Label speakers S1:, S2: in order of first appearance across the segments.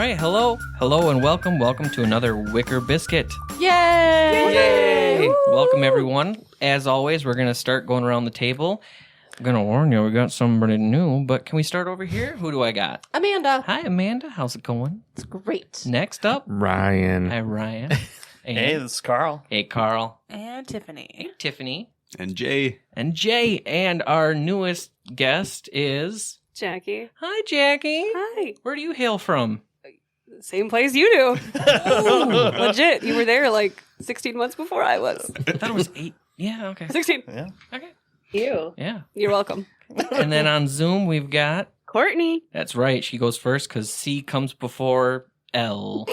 S1: right, hello, and welcome to another Wicker Biscuit.
S2: Yay!
S1: Welcome everyone. As always, we're gonna start going around the table. I'm gonna warn you, we got somebody new, but can we start over here? Who do I got?
S2: Amanda.
S1: Hi, Amanda. How's it going?
S2: It's great.
S1: Next up,
S3: Ryan.
S1: hi, Ryan. And,
S4: Hey, this is Carl.
S1: hey, Carl.
S5: And Tiffany.
S1: Tiffany.
S6: And Jay.
S1: And Jay. And our newest guest is...
S7: Jackie.
S1: Hi, Jackie.
S7: Hi.
S1: Where do you hail from?
S7: Same place you do. Legit. You were there like 16 months before I was.
S1: I thought it was 8. Yeah, okay.
S7: 16.
S4: Yeah.
S1: Okay.
S7: You.
S1: Yeah.
S7: You're welcome.
S1: And then on Zoom, we've got...
S7: Courtney.
S1: That's right. She goes first because C comes before L.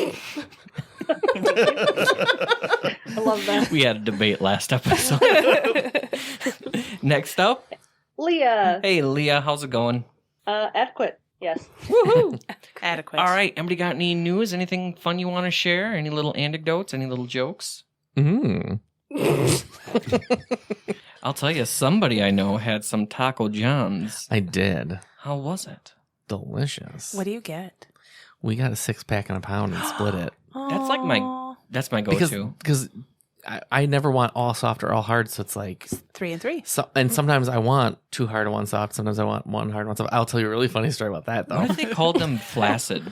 S7: I love that.
S1: We had a debate last episode. Next up.
S8: Leah.
S1: Hey, Leah. How's it going?
S8: Adequate. Yes.
S7: Woohoo.
S5: Adequate.
S1: All right. Anybody got any news? Anything fun you want to share? Any little anecdotes? Any little jokes? I'll tell you, somebody I know had some Taco John's.
S3: I did.
S1: How was it?
S3: Delicious.
S5: What do you get?
S3: We got a 6-pack and a pound and split it.
S1: That's like that's my go-to.
S3: Because I never want all soft or all hard, so it's like
S5: 3 and 3.
S3: and sometimes I want 2 hard and 1 soft. Sometimes I want 1 hard and 1 soft. I'll tell you a really funny story about that though.
S1: What if they called them flaccid?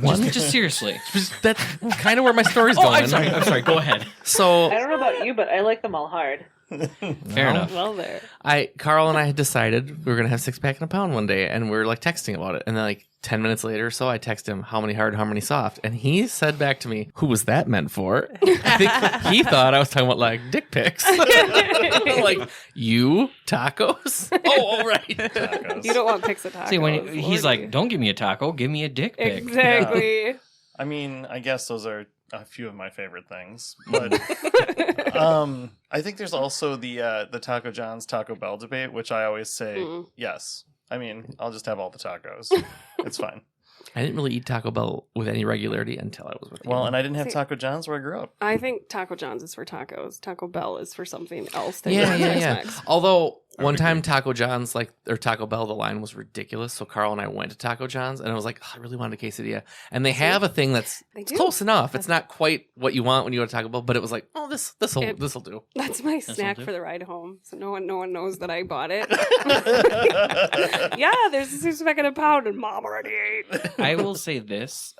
S1: Just seriously.
S3: That's kind of where my story's
S1: Oh,
S3: going.
S1: I'm sorry. Go ahead.
S3: So
S8: I don't know about you, but I like them all hard.
S1: Fair enough.
S7: Well, there.
S3: Carl and I had decided we were gonna have 6-pack and a pound one day, and we were like texting about it. And then like 10 minutes later or so, I texted him how many hard, how many soft, and he said back to me, "Who was that meant for?" I think he thought I was talking about like dick pics. Like you tacos? Oh, all right.
S4: Tacos.
S7: You don't want pics of tacos.
S1: See, when he's
S7: Lord.
S1: like, "Don't give me a taco, give me a dick pic."
S7: Exactly.
S4: I mean, I guess those are a few of my favorite things, but I think there's also the Taco John's Taco Bell debate, which I always say yes. I mean, I'll just have all the tacos. It's fine.
S3: I didn't really eat Taco Bell with any regularity until I was with you.
S4: Well, and I didn't have
S7: See-
S4: Taco John's where I grew up.
S7: I think Taco John's is for tacos. Taco Bell is for something else. That
S3: yeah.
S7: Tex-Mex.
S3: Although one
S4: would
S3: time
S4: agree.
S3: Taco John's or Taco Bell, the line was ridiculous. So Carl and I went to Taco John's, and I was like, I really wanted a quesadilla. And they have a thing that's
S7: They
S3: it's
S7: do.
S3: close enough. It's not quite what you want when you go to Taco Bell, but it was like, oh, this'll do.
S7: That's my
S1: This'll
S7: snack
S1: do.
S7: for the ride home, so no one knows that I bought it. Yeah, there's a 6-pack and a pound, and Mom already ate.
S1: I will say this: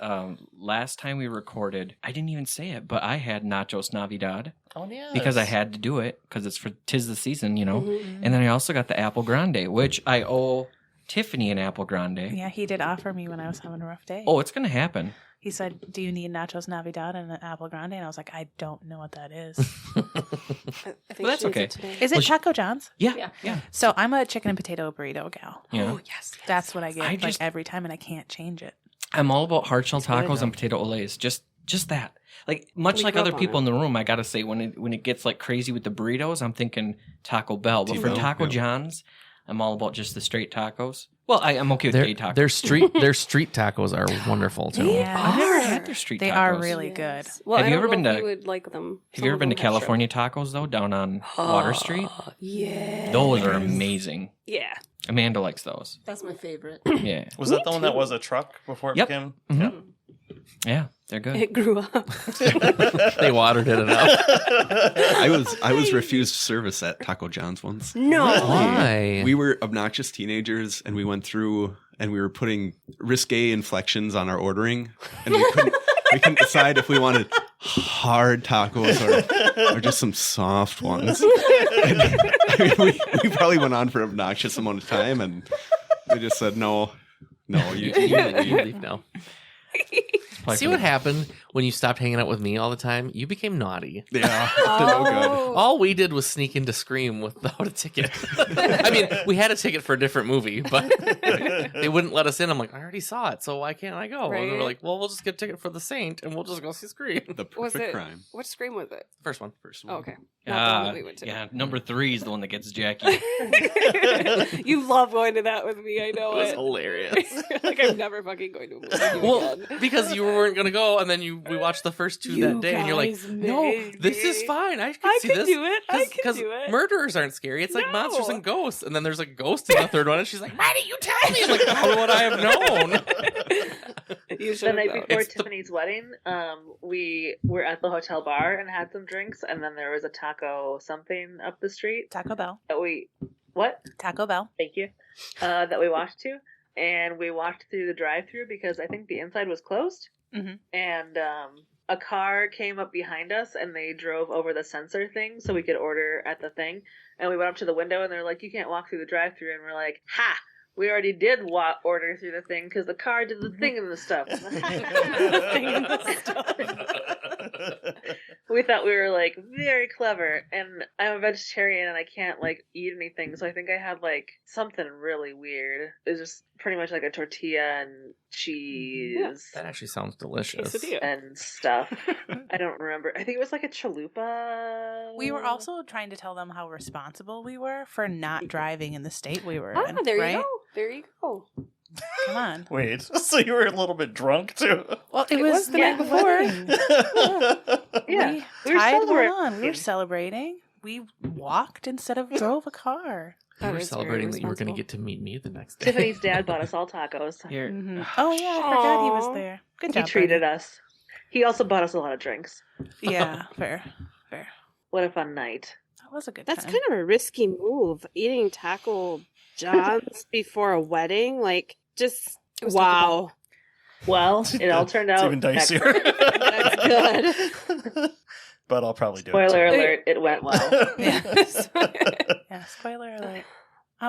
S1: last time we recorded, I didn't even say it, but I had Nachos Navidad
S4: Oh yeah,
S1: because I had to do it because it's for 'tis the season, you know.
S7: Mhm.
S1: And then I also got the Apple Grande, which I owe Tiffany an Apple Grande.
S5: Yeah, he did offer me when I was having a rough day.
S1: Oh, it's gonna happen.
S5: He said, "Do you need nachos Navidad and an apple grande?" And I was like, "I don't know what that is."
S7: I think
S1: Well, that's
S7: she needs
S1: okay.
S7: it today.
S5: Is it
S1: Well,
S5: Taco John's?
S1: Yeah.
S5: So I'm a chicken and potato burrito gal.
S1: Yeah.
S7: Oh yes,
S5: That's what I get
S1: I
S5: like
S1: just-
S5: every time, and I can't change it.
S1: I'm all about hard shell
S5: It's good,
S1: tacos
S5: though.
S1: and potato olays. Just that. Like much
S7: We
S1: like
S7: grew
S1: other
S7: up on
S1: people
S7: it.
S1: in the room, I gotta say when it gets like crazy with the burritos, I'm thinking Taco Bell. But for
S6: T-Bell,
S1: Taco
S6: yeah.
S1: John's, I'm all about just the straight tacos. Well, I'm okay with gay tacos.
S3: Their street tacos are wonderful too.
S5: Yeah.
S1: I've never had their street
S5: They
S1: tacos.
S5: are really good.
S7: Well,
S1: Have
S7: I
S1: you
S7: don't
S1: ever
S7: know
S1: been
S7: if
S1: to-
S7: you would like them.
S1: Have you ever been to California Tacos though, down on Water Street?
S7: Yeah.
S1: Those are amazing.
S7: Yeah.
S1: Amanda likes those.
S2: That's my favorite.
S1: Yeah,
S4: Was that the one that was a truck before it
S1: Yep.
S4: became?
S1: Mhm. yeah, they're good.
S7: It grew up.
S3: They watered it enough.
S6: I was refused service at Taco John's once.
S7: No.
S3: Why?
S6: We were obnoxious teenagers, and we went through and we were putting risque inflections on our ordering, and we couldn't decide if we wanted hard tacos or just some soft ones. And, I mean, we probably went on for an obnoxious amount of time, and we just said no, you
S3: leave now.
S1: Probably
S3: See
S1: for
S3: what
S1: the-
S3: happened when you stopped hanging out with me all the time? You became naughty.
S6: Yeah, no good.
S7: Oh.
S3: All we did was sneak into Scream without a ticket. I mean, we had a ticket for a different movie, but they wouldn't let us in. I'm like, I already saw it, so why can't I go? And they were
S7: Right.
S3: like, well, we'll just get a ticket for The Saint, and we'll just go see Scream.
S6: The
S7: Was
S6: perfect
S7: it?
S6: crime.
S7: Which Scream was it?
S3: First one.
S6: First one.
S7: Oh, okay. Not the one
S1: Ah,
S7: that we went to.
S1: yeah, number 3 is the one that gets Jackie.
S7: You love going to that with me. I know
S3: It was
S7: it.
S3: hilarious.
S7: Like I'm never fucking going to a movie
S3: Well,
S7: again.
S3: because you weren't going to go, and then you we watched the first two that day, and you're like,
S7: guys
S3: no,
S7: made
S3: this is
S7: me.
S3: fine. I can
S7: I
S3: see
S7: can
S3: this.
S7: do it. I can
S3: Because
S7: do it.
S3: murderers aren't scary. It's like
S7: No.
S3: monsters and ghosts. And then there's a ghost in the third one, and she's like, why didn't you tell me? I'm like, how would I have known?
S7: You
S8: The
S7: should
S8: night
S7: have
S8: before
S3: It's the-
S8: Tiffany's wedding, we were at the hotel bar and had some drinks, and then there was a taco something up the street
S5: Taco Bell.
S8: that we
S5: Taco Bell.
S8: thank you that we walked to, and we walked through the drive-through because I think the inside was closed,
S5: Mhm.
S8: and a car came up behind us, and they drove over the sensor thing so we could order at the thing, and we went up to the window, and they're like, "You can't walk through the drive-through," and we're like, "Ha! We already did order through the thing because the car did the thing and the stuff." We thought we were like very clever, and I'm a vegetarian and I can't like eat anything, so I think I had like something really weird. It was just pretty much like a tortilla and cheese
S3: That actually sounds delicious.
S7: Quesadilla.
S8: and stuff. I don't remember. I think it was like a chalupa.
S5: We were also trying to tell them how responsible we were for not driving in the state we were
S7: Ah,
S5: in.
S7: there
S5: right?
S7: you go. There you go.
S5: Come on.
S4: Wait, so you were a little bit drunk too?
S5: Well, it
S7: It
S5: was
S7: was
S5: the
S7: the
S5: night
S7: night
S5: before.
S8: Yeah,
S5: we
S8: were
S5: tied one
S8: celebrating.
S5: on. We were celebrating. We walked instead of drove a car.
S3: We were
S7: That is very
S3: celebrating that you were going to
S7: responsible.
S3: get to meet me the next day.
S8: Tiffany's dad bought us all tacos.
S1: Here.
S5: Mhm. Oh yeah, I forgot he was
S7: Aw.
S5: there. Good
S8: He
S5: job.
S8: treated
S5: Bernie.
S8: us. He also bought us a lot of drinks.
S5: Yeah, fair.
S8: What a fun night.
S5: That was a good
S7: That's
S5: time.
S7: kind of a risky move. Eating Taco John's before a wedding, like just
S5: It was Taco
S7: wow.
S8: Well, it all turned
S4: It's
S8: out.
S4: even dicier.
S7: That's good.
S4: But I'll probably do
S8: Spoiler
S4: it.
S8: alert, it went well.
S5: Yeah, spoiler alert.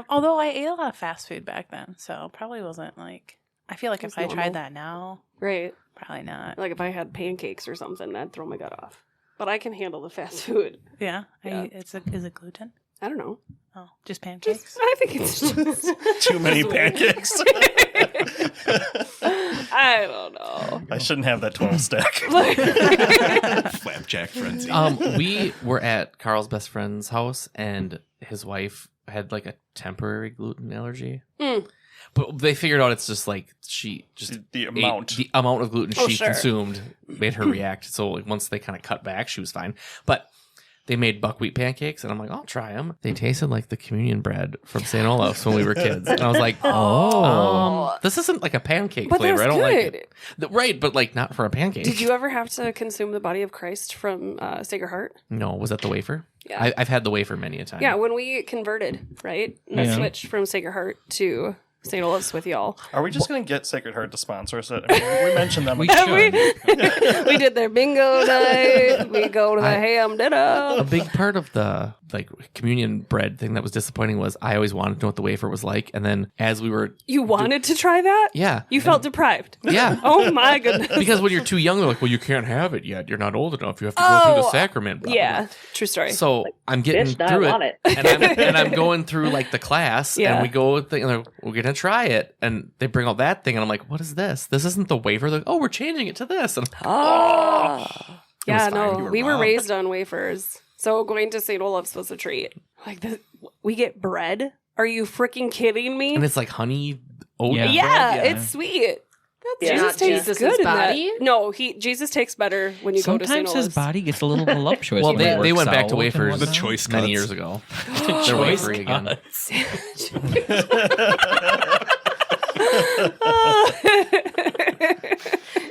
S5: Although I ate a lot of fast food back then, so probably wasn't like. I feel like if
S7: That's
S5: I tried
S7: normal.
S5: that now,
S7: Right.
S5: probably not.
S7: Like if I had pancakes or something, that'd throw my gut off. But I can handle the fast food.
S5: Yeah,
S7: Yeah.
S5: is it gluten?
S7: I don't know.
S5: Oh, just pancakes.
S7: I think it's just
S4: Too many pancakes.
S7: I don't know.
S4: I shouldn't have that 12 stack.
S6: Flapjack frenzy.
S3: We were at Carl's best friend's house, and his wife had like a temporary gluten allergy.
S7: Mm.
S3: But they figured out it's just like she just
S4: The
S3: ate-
S4: amount.
S3: the amount of gluten
S7: Oh,
S3: she
S7: sure.
S3: consumed made her react. So like, once they kind of cut back, she was fine. But they made buckwheat pancakes, and I'm like, I'll try them. They tasted like the communion bread from St. Olaf's when we were kids, and I was like, this isn't like a pancake
S7: But
S3: flavor.
S7: that's
S3: I don't like
S7: good.
S3: it. Right, but like not for a pancake.
S7: Did you ever have to consume the body of Christ from Sacred Heart?
S3: No, was that the wafer?
S7: Yeah.
S3: I've had the wafer many a time.
S7: Yeah, when we converted, right? And
S1: Yeah.
S7: switched from Sacred Heart to St. Olaf's with y'all.
S4: Are we just going to get Sacred Heart to sponsor us? I mean, we mentioned them.
S1: We
S4: like,
S1: should.
S7: We did their bingo night. We go to the
S3: I-
S7: ham
S3: A
S7: ditto.
S3: big part of the like communion bread thing that was disappointing was I always wanted to know what the wafer was like, and then as we were,
S7: You wanted to try that?
S3: yeah,
S7: You felt deprived.
S3: yeah.
S7: Oh my goodness.
S3: Because when you're too young, they're like, well, you can't have it yet. You're not old enough. You have to go through the
S7: Oh,
S3: sacrament. blah, blah,
S7: Yeah, true story.
S3: blah. So I'm getting
S8: Bitch, now I
S3: through
S8: want
S3: it,
S8: it.
S3: and I'm going through like the class,
S7: Yeah.
S3: and we go, and they're like, we're gonna try it, and they bring out that thing, and I'm like, what is this? This isn't the wafer. They're like, oh, we're changing it to this. And
S7: Oh.
S3: It was
S7: Yeah,
S3: fine.
S7: no,
S6: You were
S7: we were
S6: wrong.
S7: raised on wafers. So going to St. Olaf's was a treat. Like, we get bread? Are you freaking kidding me?
S3: and it's like honey oat.
S1: Yeah.
S7: yeah,
S3: bread,
S7: it's sweet.
S8: Yeah.
S7: Jesus
S8: Not
S7: tastes
S2: Jesus'
S7: good in that.
S2: body?
S7: No, Jesus tastes better when you go to St.
S1: Sometimes
S7: Olaf's.
S1: his body gets a little voluptuous.
S3: Well,
S1: when it
S3: they
S1: works
S3: went back
S1: out
S3: to
S1: and
S3: wafers.
S1: whatnot.
S6: The choice
S3: many
S6: cuts.
S3: years ago.
S1: Choice
S3: They're wafery again.
S1: cuts.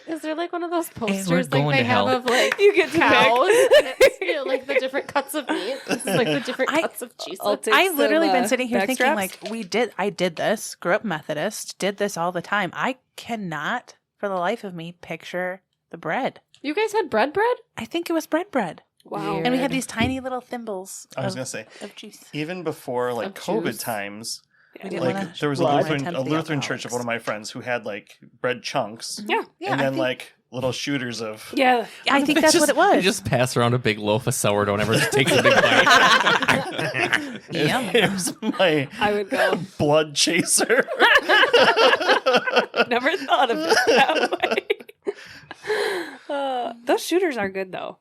S2: Is there like one of those
S1: we're
S2: posters like
S1: going
S2: they
S1: to
S2: have
S1: hell.
S2: of like
S7: You get to
S2: cows?
S7: pick.
S2: And it's, you know, like the different cuts of meat. This is like the different
S5: I-
S2: cuts of cheese.
S7: I'll take
S5: I've literally
S7: some,
S5: been sitting here
S7: back
S5: thinking,
S7: straps.
S5: like, I did this, grew up Methodist, did this all the time. I cannot, for the life of me, picture the bread.
S2: You guys had bread?
S5: I think it was bread.
S7: Wow.
S2: Weird.
S5: And we had these tiny little thimbles
S4: I was
S5: of,
S4: going to say,
S5: of juice.
S4: even before like
S2: Of
S4: COVID
S2: juice.
S4: times,
S5: We didn't
S4: like
S5: wanna
S4: there was a
S8: blood.
S4: Lutheran,
S5: tempt
S4: a
S5: the
S4: Lutheran church of
S5: alcoholics.
S4: one of my friends who had like bread chunks
S7: Yeah.
S5: Yeah,
S4: and
S5: I
S4: then
S5: think,
S4: like little shooters of.
S7: Yeah.
S5: I think that's what it was.
S3: You just pass around a big loaf of sourdough and everyone just takes a big bite.
S5: Yum.
S4: Here's my
S7: I would go.
S4: blood chaser.
S7: Never thought of it that way. Those shooters are good though.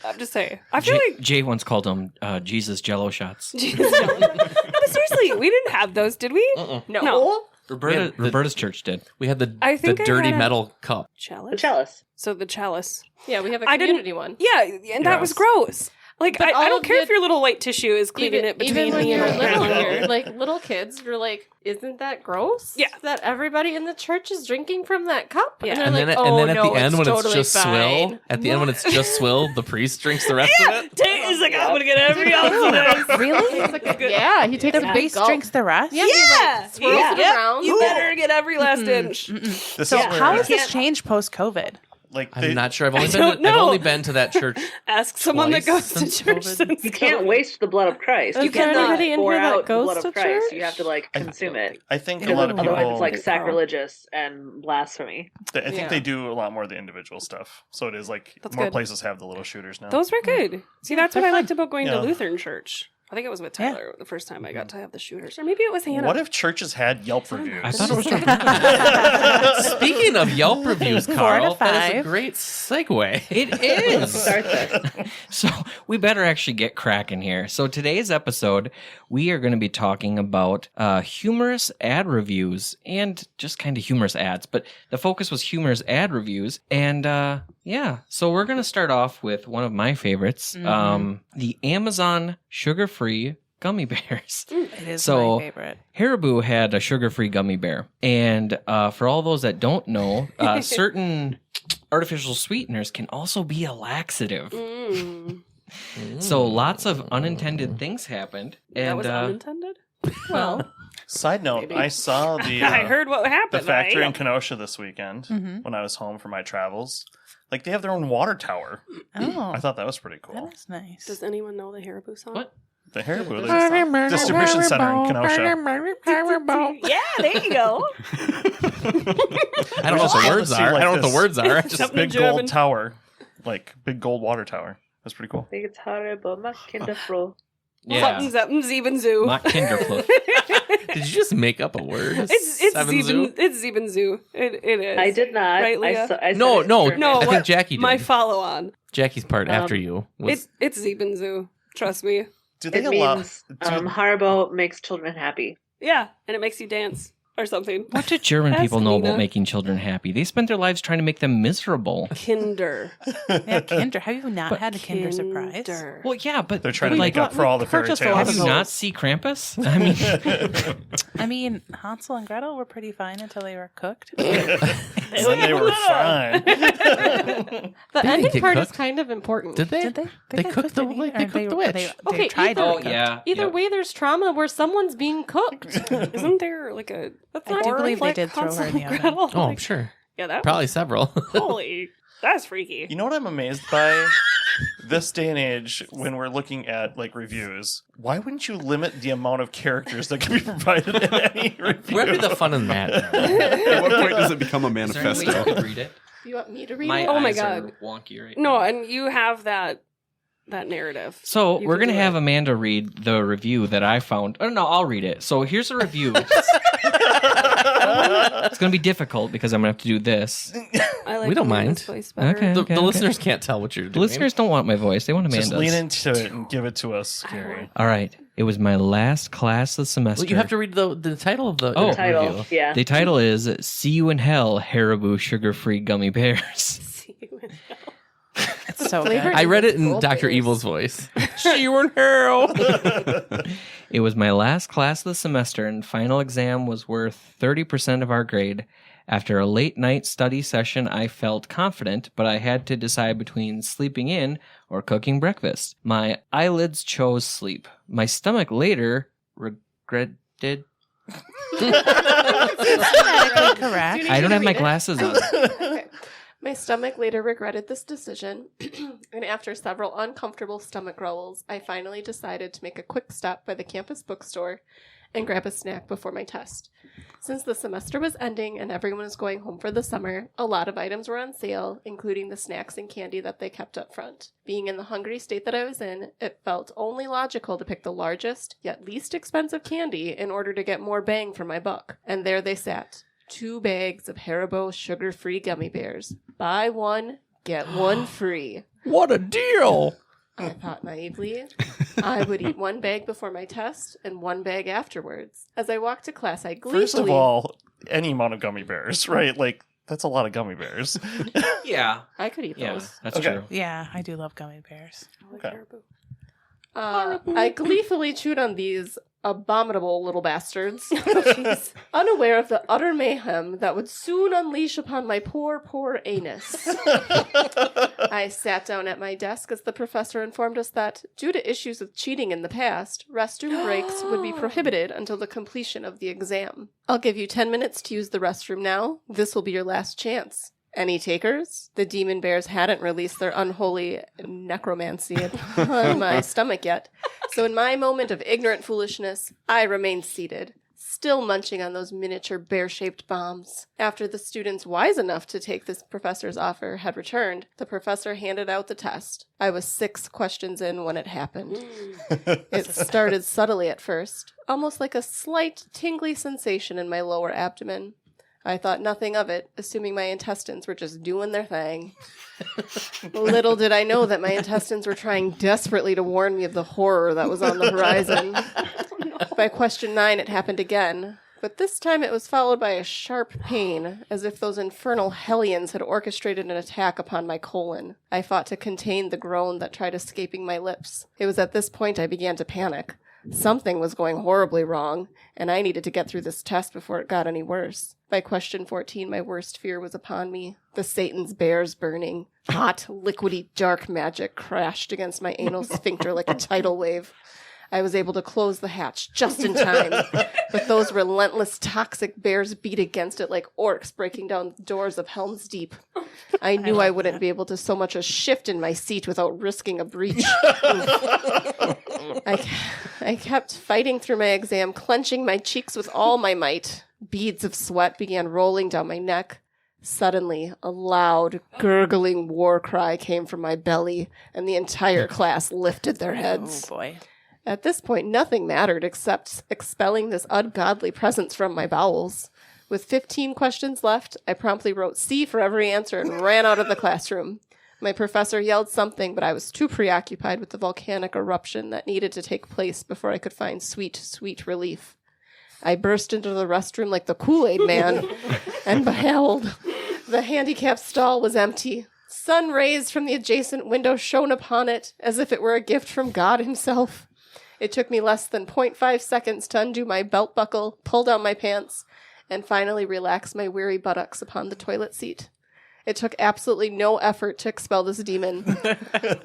S7: I'm just saying. I feel like
S1: Jay once called them Jesus Jello shots.
S7: Jesus. No, but seriously, we didn't have those, did we?
S2: No.
S7: No.
S1: Roberta's church did.
S3: We had the
S7: I think I
S3: dirty
S7: had a-
S3: metal cup.
S8: The
S7: Chalice?
S8: chalice.
S7: So the chalice.
S2: Yeah, we have a
S7: I didn't-
S2: community one.
S7: Yeah, and that was
S4: Yes.
S7: gross. Like,
S2: But
S7: I
S2: all
S7: don't
S2: of
S7: care
S2: the-
S7: if your little white tissue is cleaning it between
S2: even when
S7: me
S2: you're
S7: and
S2: little,
S7: grandma.
S2: like little kids, you're like, isn't that gross?
S7: Yeah.
S2: That everybody in the church is drinking from that cup.
S7: Yeah.
S2: they're
S3: And
S2: like,
S3: then,
S2: oh,
S3: and then at
S2: no,
S3: the end, when
S2: totally
S3: it's just
S2: fine.
S3: swill, at the end when it's just swill, the priest drinks the rest of it.
S7: Tate is like, I'm gonna get every ounce of this.
S5: Really?
S2: It's like, yeah, he takes
S5: The
S2: a big
S5: priest
S2: gulp.
S5: drinks the rest?
S2: Yeah, he,
S7: Yeah,
S2: swirls it
S7: Yep.
S2: around.
S7: You better get every last inch.
S4: This
S5: So
S4: is where,
S5: how has
S8: You
S5: this
S8: can't-
S5: changed post-COVID?
S4: like
S3: I'm not sure. I've only
S7: don't
S3: been. I've
S7: know.
S3: only been to that church.
S7: Ask someone that goes
S3: Twice
S7: to church
S3: since
S7: since
S8: You can't
S7: COVID.
S8: waste the blood of Christ.
S2: Is
S8: You
S2: there
S8: cannot
S2: anybody in
S8: pour
S2: here that
S8: out the
S2: goes
S8: blood
S2: to
S8: of Christ.
S2: church?
S8: You have to like consume it.
S4: I think a
S5: Yeah.
S4: lot of people.
S8: Otherwise, it's like
S2: so.
S8: sacrilegious and blasphemy.
S4: I think
S2: Yeah.
S4: they do a lot more of the individual stuff. So it is like
S7: That's
S4: more
S7: good.
S4: places have the little shooters now.
S7: Those were good. See, that's what
S5: they're
S7: I
S5: fun.
S7: liked about going
S4: Yeah.
S7: to Lutheran church. I think it was with
S5: Yeah.
S7: Tyler the first time I got to have the shooters. Or maybe it was Hannah.
S4: What if churches had Yelp reviews?
S1: I thought it was.
S3: Speaking of Yelp reviews,
S5: 4
S3: Carl,
S5: to
S3: that is a
S5: 5.
S3: great segue.
S1: It is.
S8: Start this.
S1: So we better actually get cracking here. So today's episode, we are going to be talking about humorous ad reviews and just kind of humorous ads, but the focus was humorous ad reviews. And yeah, so we're going to start off with one of my favorites, the Amazon sugar-free gummy bears.
S5: It is
S1: So-
S5: my favorite.
S1: Haribo had a sugar-free gummy bear. And for all those that don't know, certain artificial sweeteners can also be a laxative.
S7: Mm,
S1: So lots of unintended things happened. And
S7: that was unintended?
S1: well,
S4: Side note:
S7: Maybe.
S4: I saw the
S7: I heard what
S4: the
S7: happened.
S4: factory
S7: I-
S4: in Kenosha this weekend
S5: Mhm.
S4: when I was home for my travels. Like they have their own water tower.
S5: Oh,
S4: I thought that was pretty cool.
S5: that is nice.
S7: Does anyone know the Haribo song?
S1: What?
S4: The Haribo
S1: Haribo.
S4: distribution center in Kenosha.
S7: Yeah, there you go.
S3: I don't know what the words
S4: See,
S3: are.
S4: like
S3: I don't know what
S4: this.
S3: the words are.
S4: Just
S7: Something
S4: big
S7: German.
S4: gold tower, like big gold water tower. That's pretty cool.
S8: I think it's horrible. My Kinderfro.
S1: Yeah.
S7: Something's Zeben Zoo.
S1: Not Kinderfluff.
S3: Did you just make up a word?
S7: It's
S3: Seven Zoo?
S7: Zeben Zoo. It is.
S8: I did not.
S7: Right, Leah?
S8: I said
S3: No,
S8: it
S3: no,
S8: correctly.
S7: No,
S3: I think
S7: what-
S3: Jackie did.
S7: My follow on.
S3: Jackie's part after you was.
S7: It's Zeben Zoo. Trust me.
S4: Do they
S8: It
S4: allow?
S8: means Haribo makes children happy.
S7: Yeah, and it makes you dance or something.
S1: What do German
S7: Ask
S1: people know
S7: Nina.
S1: about making children happy? They spend their lives trying to make them miserable.
S7: Kinder.
S5: Yeah, Kinder. Have you not
S1: But
S5: had a Kinder surprise?
S7: Kinder.
S1: Well, yeah, but
S4: They're trying to
S1: like,
S4: make up for all the fairy
S2: purchase a
S4: tales.
S2: lot
S1: have
S2: of
S1: you
S2: those.
S1: not see Krampus? I mean,
S5: I mean, Hansel and Gretel were pretty fine until they were cooked.
S4: And then they were fine.
S2: The
S3: They
S2: ending
S3: get
S2: part is
S3: cooked.
S2: kind of important.
S3: Did they?
S5: Did they?
S3: They
S5: got
S3: cooked the
S5: in
S3: like
S5: either,
S3: they
S5: or
S3: cooked the witch.
S5: They
S2: Okay,
S5: tried
S2: either-
S1: oh
S5: to cook.
S1: yeah.
S2: Either
S1: Yep.
S2: way, there's trauma where someone's being cooked.
S7: Isn't there like a? That's
S5: I
S7: not
S5: do
S7: horror
S5: believe they
S7: like
S5: did throw her
S7: Hansel
S5: in the
S7: and
S5: oven.
S7: Gretel?
S3: Oh, I'm
S7: Like,
S3: sure.
S7: Yeah, that
S3: Probably several.
S7: Holy, that's freaky.
S4: You know what I'm amazed by? This day and age, when we're looking at like reviews, why wouldn't you limit the amount of characters that can be provided in any review?
S3: Where'd be the fun in that?
S6: At what point does it become a
S1: Is there any way you
S6: manifesto?
S1: could read it?
S2: You want me to read
S1: My
S2: it?
S7: Oh my
S1: eyes are
S7: God.
S1: wonky right
S7: No,
S1: now.
S7: and you have that narrative.
S1: So
S7: You
S1: we're
S7: can
S1: gonna
S7: do
S1: have
S7: it.
S1: Amanda read the review that I found. Oh no, I'll read it. So here's a review. It's gonna be difficult because I'm gonna have to do this.
S7: I like
S3: We don't
S7: Amanda's
S3: mind.
S7: voice better.
S1: Okay.
S3: The listeners can't tell what you're doing.
S1: The listeners don't want my voice; they want Amanda's.
S4: Just lean into it and give it to us, Gary.
S1: All right. It was my last class of the semester.
S3: Well, you have to read the title of the
S1: Oh.
S8: Title.
S3: review.
S8: Yeah.
S1: The title is "See You in Hell: Haribo Sugar-Free Gummy Bears."
S7: See you in hell.
S5: It's so
S2: Flavor-
S5: good.
S3: I read it in
S2: Gold
S3: Dr.
S2: bears.
S3: Evil's voice. She were in hell.
S1: It was my last class of the semester, and final exam was worth 30% of our grade. After a late night study session, I felt confident, but I had to decide between sleeping in or cooking breakfast. My eyelids chose sleep. My stomach later regretted.
S5: Phonetically correct.
S1: I don't have my
S2: read it?
S1: glasses on.
S2: Okay. My stomach later regretted this decision, and after several uncomfortable stomach growls, I finally decided to make a quick stop by the campus bookstore and grab a snack before my test. Since the semester was ending and everyone was going home for the summer, a lot of items were on sale, including the snacks and candy that they kept up front. Being in the hungry state that I was in, it felt only logical to pick the largest, yet least expensive candy in order to get more bang for my buck. And there they sat. 2 bags of Haribo sugar-free gummy bears. Buy one, get one free.
S3: What a deal.
S2: I thought naively. I would eat one bag before my test and one bag afterwards. As I walked to class, I gleefully...
S4: First of all, any amount of gummy bears, right? Like, that's a lot of gummy bears.
S1: Yeah.
S2: I could eat
S1: Yeah,
S2: those.
S1: that's
S4: Okay.
S1: true.
S5: Yeah, I do love gummy bears.
S4: Okay.
S2: I gleefully chewed on these abominable little bastards, unaware of the utter mayhem that would soon unleash upon my poor anus. I sat down at my desk as the professor informed us that, due to issues with cheating in the past, restroom breaks would be prohibited until the completion of the exam. I'll give you 10 minutes to use the restroom now. This will be your last chance. Any takers? The demon bears hadn't released their unholy necromancy upon my stomach yet. So in my moment of ignorant foolishness, I remained seated, still munching on those miniature bear-shaped bombs. After the students wise enough to take this professor's offer had returned, the professor handed out the test. I was 6 questions in when it happened. It started subtly at first, almost like a slight tingly sensation in my lower abdomen. I thought nothing of it, assuming my intestines were just doing their thing. Little did I know that my intestines were trying desperately to warn me of the horror that was on the horizon. By question 9, it happened again, but this time it was followed by a sharp pain, as if those infernal hellions had orchestrated an attack upon my colon. I fought to contain the groan that tried escaping my lips. It was at this point I began to panic. Something was going horribly wrong, and I needed to get through this test before it got any worse. By question 14, my worst fear was upon me. The Satan's bears burning. Hot, liquidy, dark magic crashed against my anal sphincter like a tidal wave. I was able to close the hatch just in time, but those relentless, toxic bears beat against it like orcs breaking down the doors of Helm's Deep. I knew I wouldn't be able to so much as shift in my seat without risking a breach. I kept fighting through my exam, clenching my cheeks with all my might. Beads of sweat began rolling down my neck. Suddenly, a loud, gurgling war cry came from my belly, and the entire class lifted their heads.
S5: Oh, boy.
S2: At this point, nothing mattered except expelling this ungodly presence from my bowels. With 15 questions left, I promptly wrote C for every answer and ran out of the classroom. My professor yelled something, but I was too preoccupied with the volcanic eruption that needed to take place before I could find sweet, sweet relief. I burst into the restroom like the Kool-Aid man and beheld the handicapped stall was empty. Sun rays from the adjacent window shone upon it as if it were a gift from God himself. It took me less than 0.5 seconds to undo my belt buckle, pull down my pants, and finally relax my weary buttocks upon the toilet seat. It took absolutely no effort to expel this demon.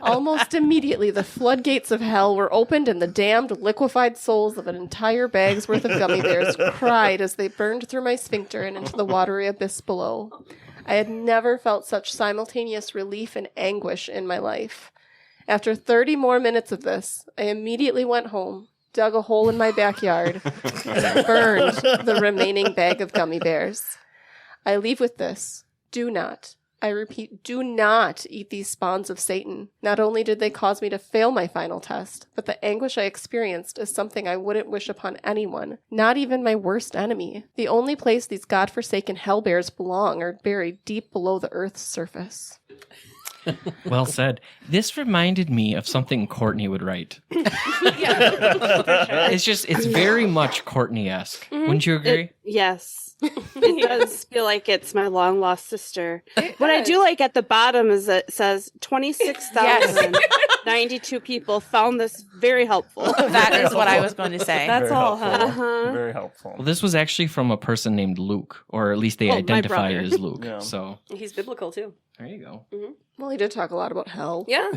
S2: Almost immediately, the floodgates of hell were opened and the damned, liquefied souls of an entire bag's worth of gummy bears cried as they burned through my sphincter and into the watery abyss below. I had never felt such simultaneous relief and anguish in my life. After 30 more minutes of this, I immediately went home, dug a hole in my backyard, and burned the remaining bag of gummy bears. I leave with this. Do not, I repeat, do not eat these spawns of Satan. Not only did they cause me to fail my final test, but the anguish I experienced is something I wouldn't wish upon anyone, not even my worst enemy. The only place these godforsaken hellbears belong are buried deep below the earth's surface.
S1: Well said. This reminded me of something Courtney would write. It's very much Courtney-esque. Wouldn't you agree?
S7: Yes. It does feel like it's my long lost sister. What I do like at the bottom is that it says 26,092 people found this very helpful.
S5: That is what I was going to say.
S7: That's
S4: Very
S7: all,
S4: helpful.
S7: huh?
S4: Very helpful.
S1: Well, this was actually from a person named Luke, or at least they
S7: Oh, my
S1: identify
S7: brother.
S1: as Luke.
S4: Yeah.
S1: So
S7: He's biblical too.
S1: there you go.
S2: Well, he did talk a lot about hell.
S7: Yeah.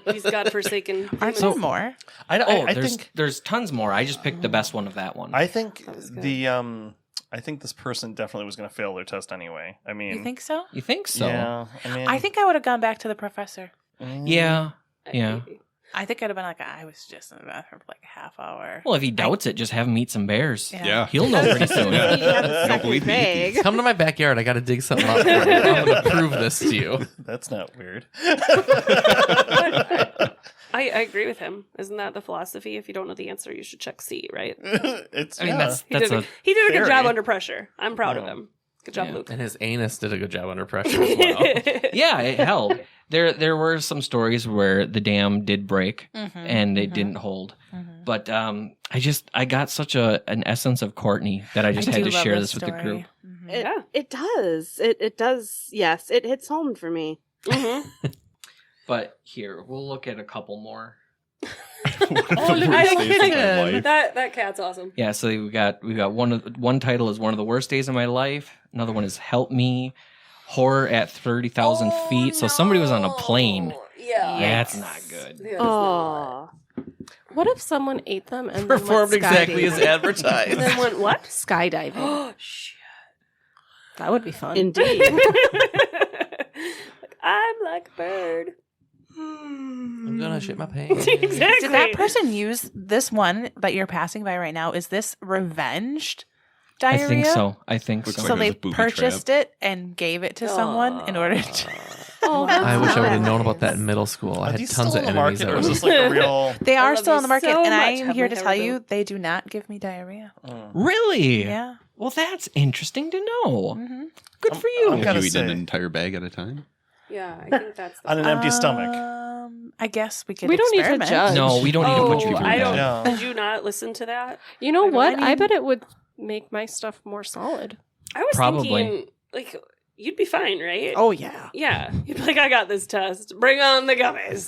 S7: He's godforsaken.
S5: Aren't there more?
S4: I
S1: there's
S4: think
S1: there's tons more. I just picked the best one of that one.
S4: I think
S7: That was good.
S4: I think this person definitely was going to fail their test anyway. I mean,
S5: You think so?
S1: You think so?
S4: Yeah. I mean,
S5: I think I would have gone back to the professor.
S1: Yeah. Yeah.
S7: Maybe.
S5: I think I'd have been like, I was just in the bathroom for like a half hour.
S1: Well, if he doubts it, just have him eat some bears.
S6: Yeah.
S1: He'll know pretty soon.
S6: Yeah.
S7: You have a
S6: Don't
S7: second
S6: believe me.
S7: bag.
S3: Come to my backyard. I got to dig something up for you. I'm going to prove this to you.
S4: That's not weird.
S7: I agree with him. Isn't that the philosophy? If you don't know the answer, you should check C, right?
S4: It's
S1: I mean,
S4: yeah.
S1: that's a
S7: He did a good
S4: Very.
S7: job under pressure. I'm proud of
S4: Yeah.
S7: him. Good job,
S1: Yeah.
S7: Luke.
S3: And his anus did a good job under pressure as well.
S1: Yeah, it held. There were some stories where the dam did break and it didn't hold. But I got such an essence of Courtney that I just had to share this with the group.
S7: Yeah.
S9: It does. It does. Yes, it hits home for me.
S1: But here, we'll look at a couple more.
S7: Oh, look,
S6: Worst days of my life.
S7: that cat's awesome.
S1: Yeah, so we got one title is one of the worst days of my life. Another one is Help Me. Horror at 30,000 feet. So somebody was on a plane.
S7: Yeah.
S1: That's not good.
S7: Yeah, that's not
S9: Oh,
S2: What if someone ate them and
S3: Performed
S2: then went
S3: exactly as
S2: skydiving?
S3: advertised.
S7: And then went what?
S2: Skydiving.
S7: Oh shit.
S2: That would be fun.
S9: indeed.
S7: I'm like a bird.
S3: I'm gonna shit my pants.
S7: Exactly.
S5: Did that person use this one that you're passing by right now? Is this revenged diarrhea?
S1: I think
S6: Looks
S1: so.
S6: like
S5: So
S6: it was
S5: they
S6: a booby
S5: purchased it and gave it to someone in order to.
S2: Oh, that's
S3: I wish I would have
S2: nice.
S3: known about that in middle school. I
S4: Are
S3: had
S4: these
S3: tons
S4: still
S3: of
S4: in the
S3: enemies
S4: market,
S3: that
S4: or
S3: were
S4: is this like a real?
S5: They
S7: I
S5: are
S7: love
S5: still
S7: you
S5: on the market,
S7: so
S5: and I
S7: much.
S5: am
S7: Have
S5: here
S7: my
S5: to
S7: hair
S5: tell
S7: removed.
S5: you they do not give me diarrhea.
S1: Really?
S5: Yeah.
S1: Well, that's interesting to know.
S5: Mm-hmm.
S1: Good for you.
S4: I'm
S6: Have
S4: gotta
S6: you eaten
S4: say-
S6: an entire bag at a time?
S7: Yeah, I think that's
S4: On an empty stomach.
S5: I guess we could.
S2: We don't need to
S5: experiment.
S2: judge.
S1: No, we don't need to put you
S7: Oh,
S1: through
S7: I
S1: that.
S7: don't.
S4: Yeah.
S7: Did you not listen to that?
S2: You know
S7: I don't-
S2: what?
S5: I
S2: I
S5: mean-
S2: bet it would make my stuff more solid.
S7: I was
S1: Probably.
S7: thinking, like, you'd be fine, right?
S2: Oh yeah.
S7: Yeah. You'd be like, I got this test. Bring on the gummies.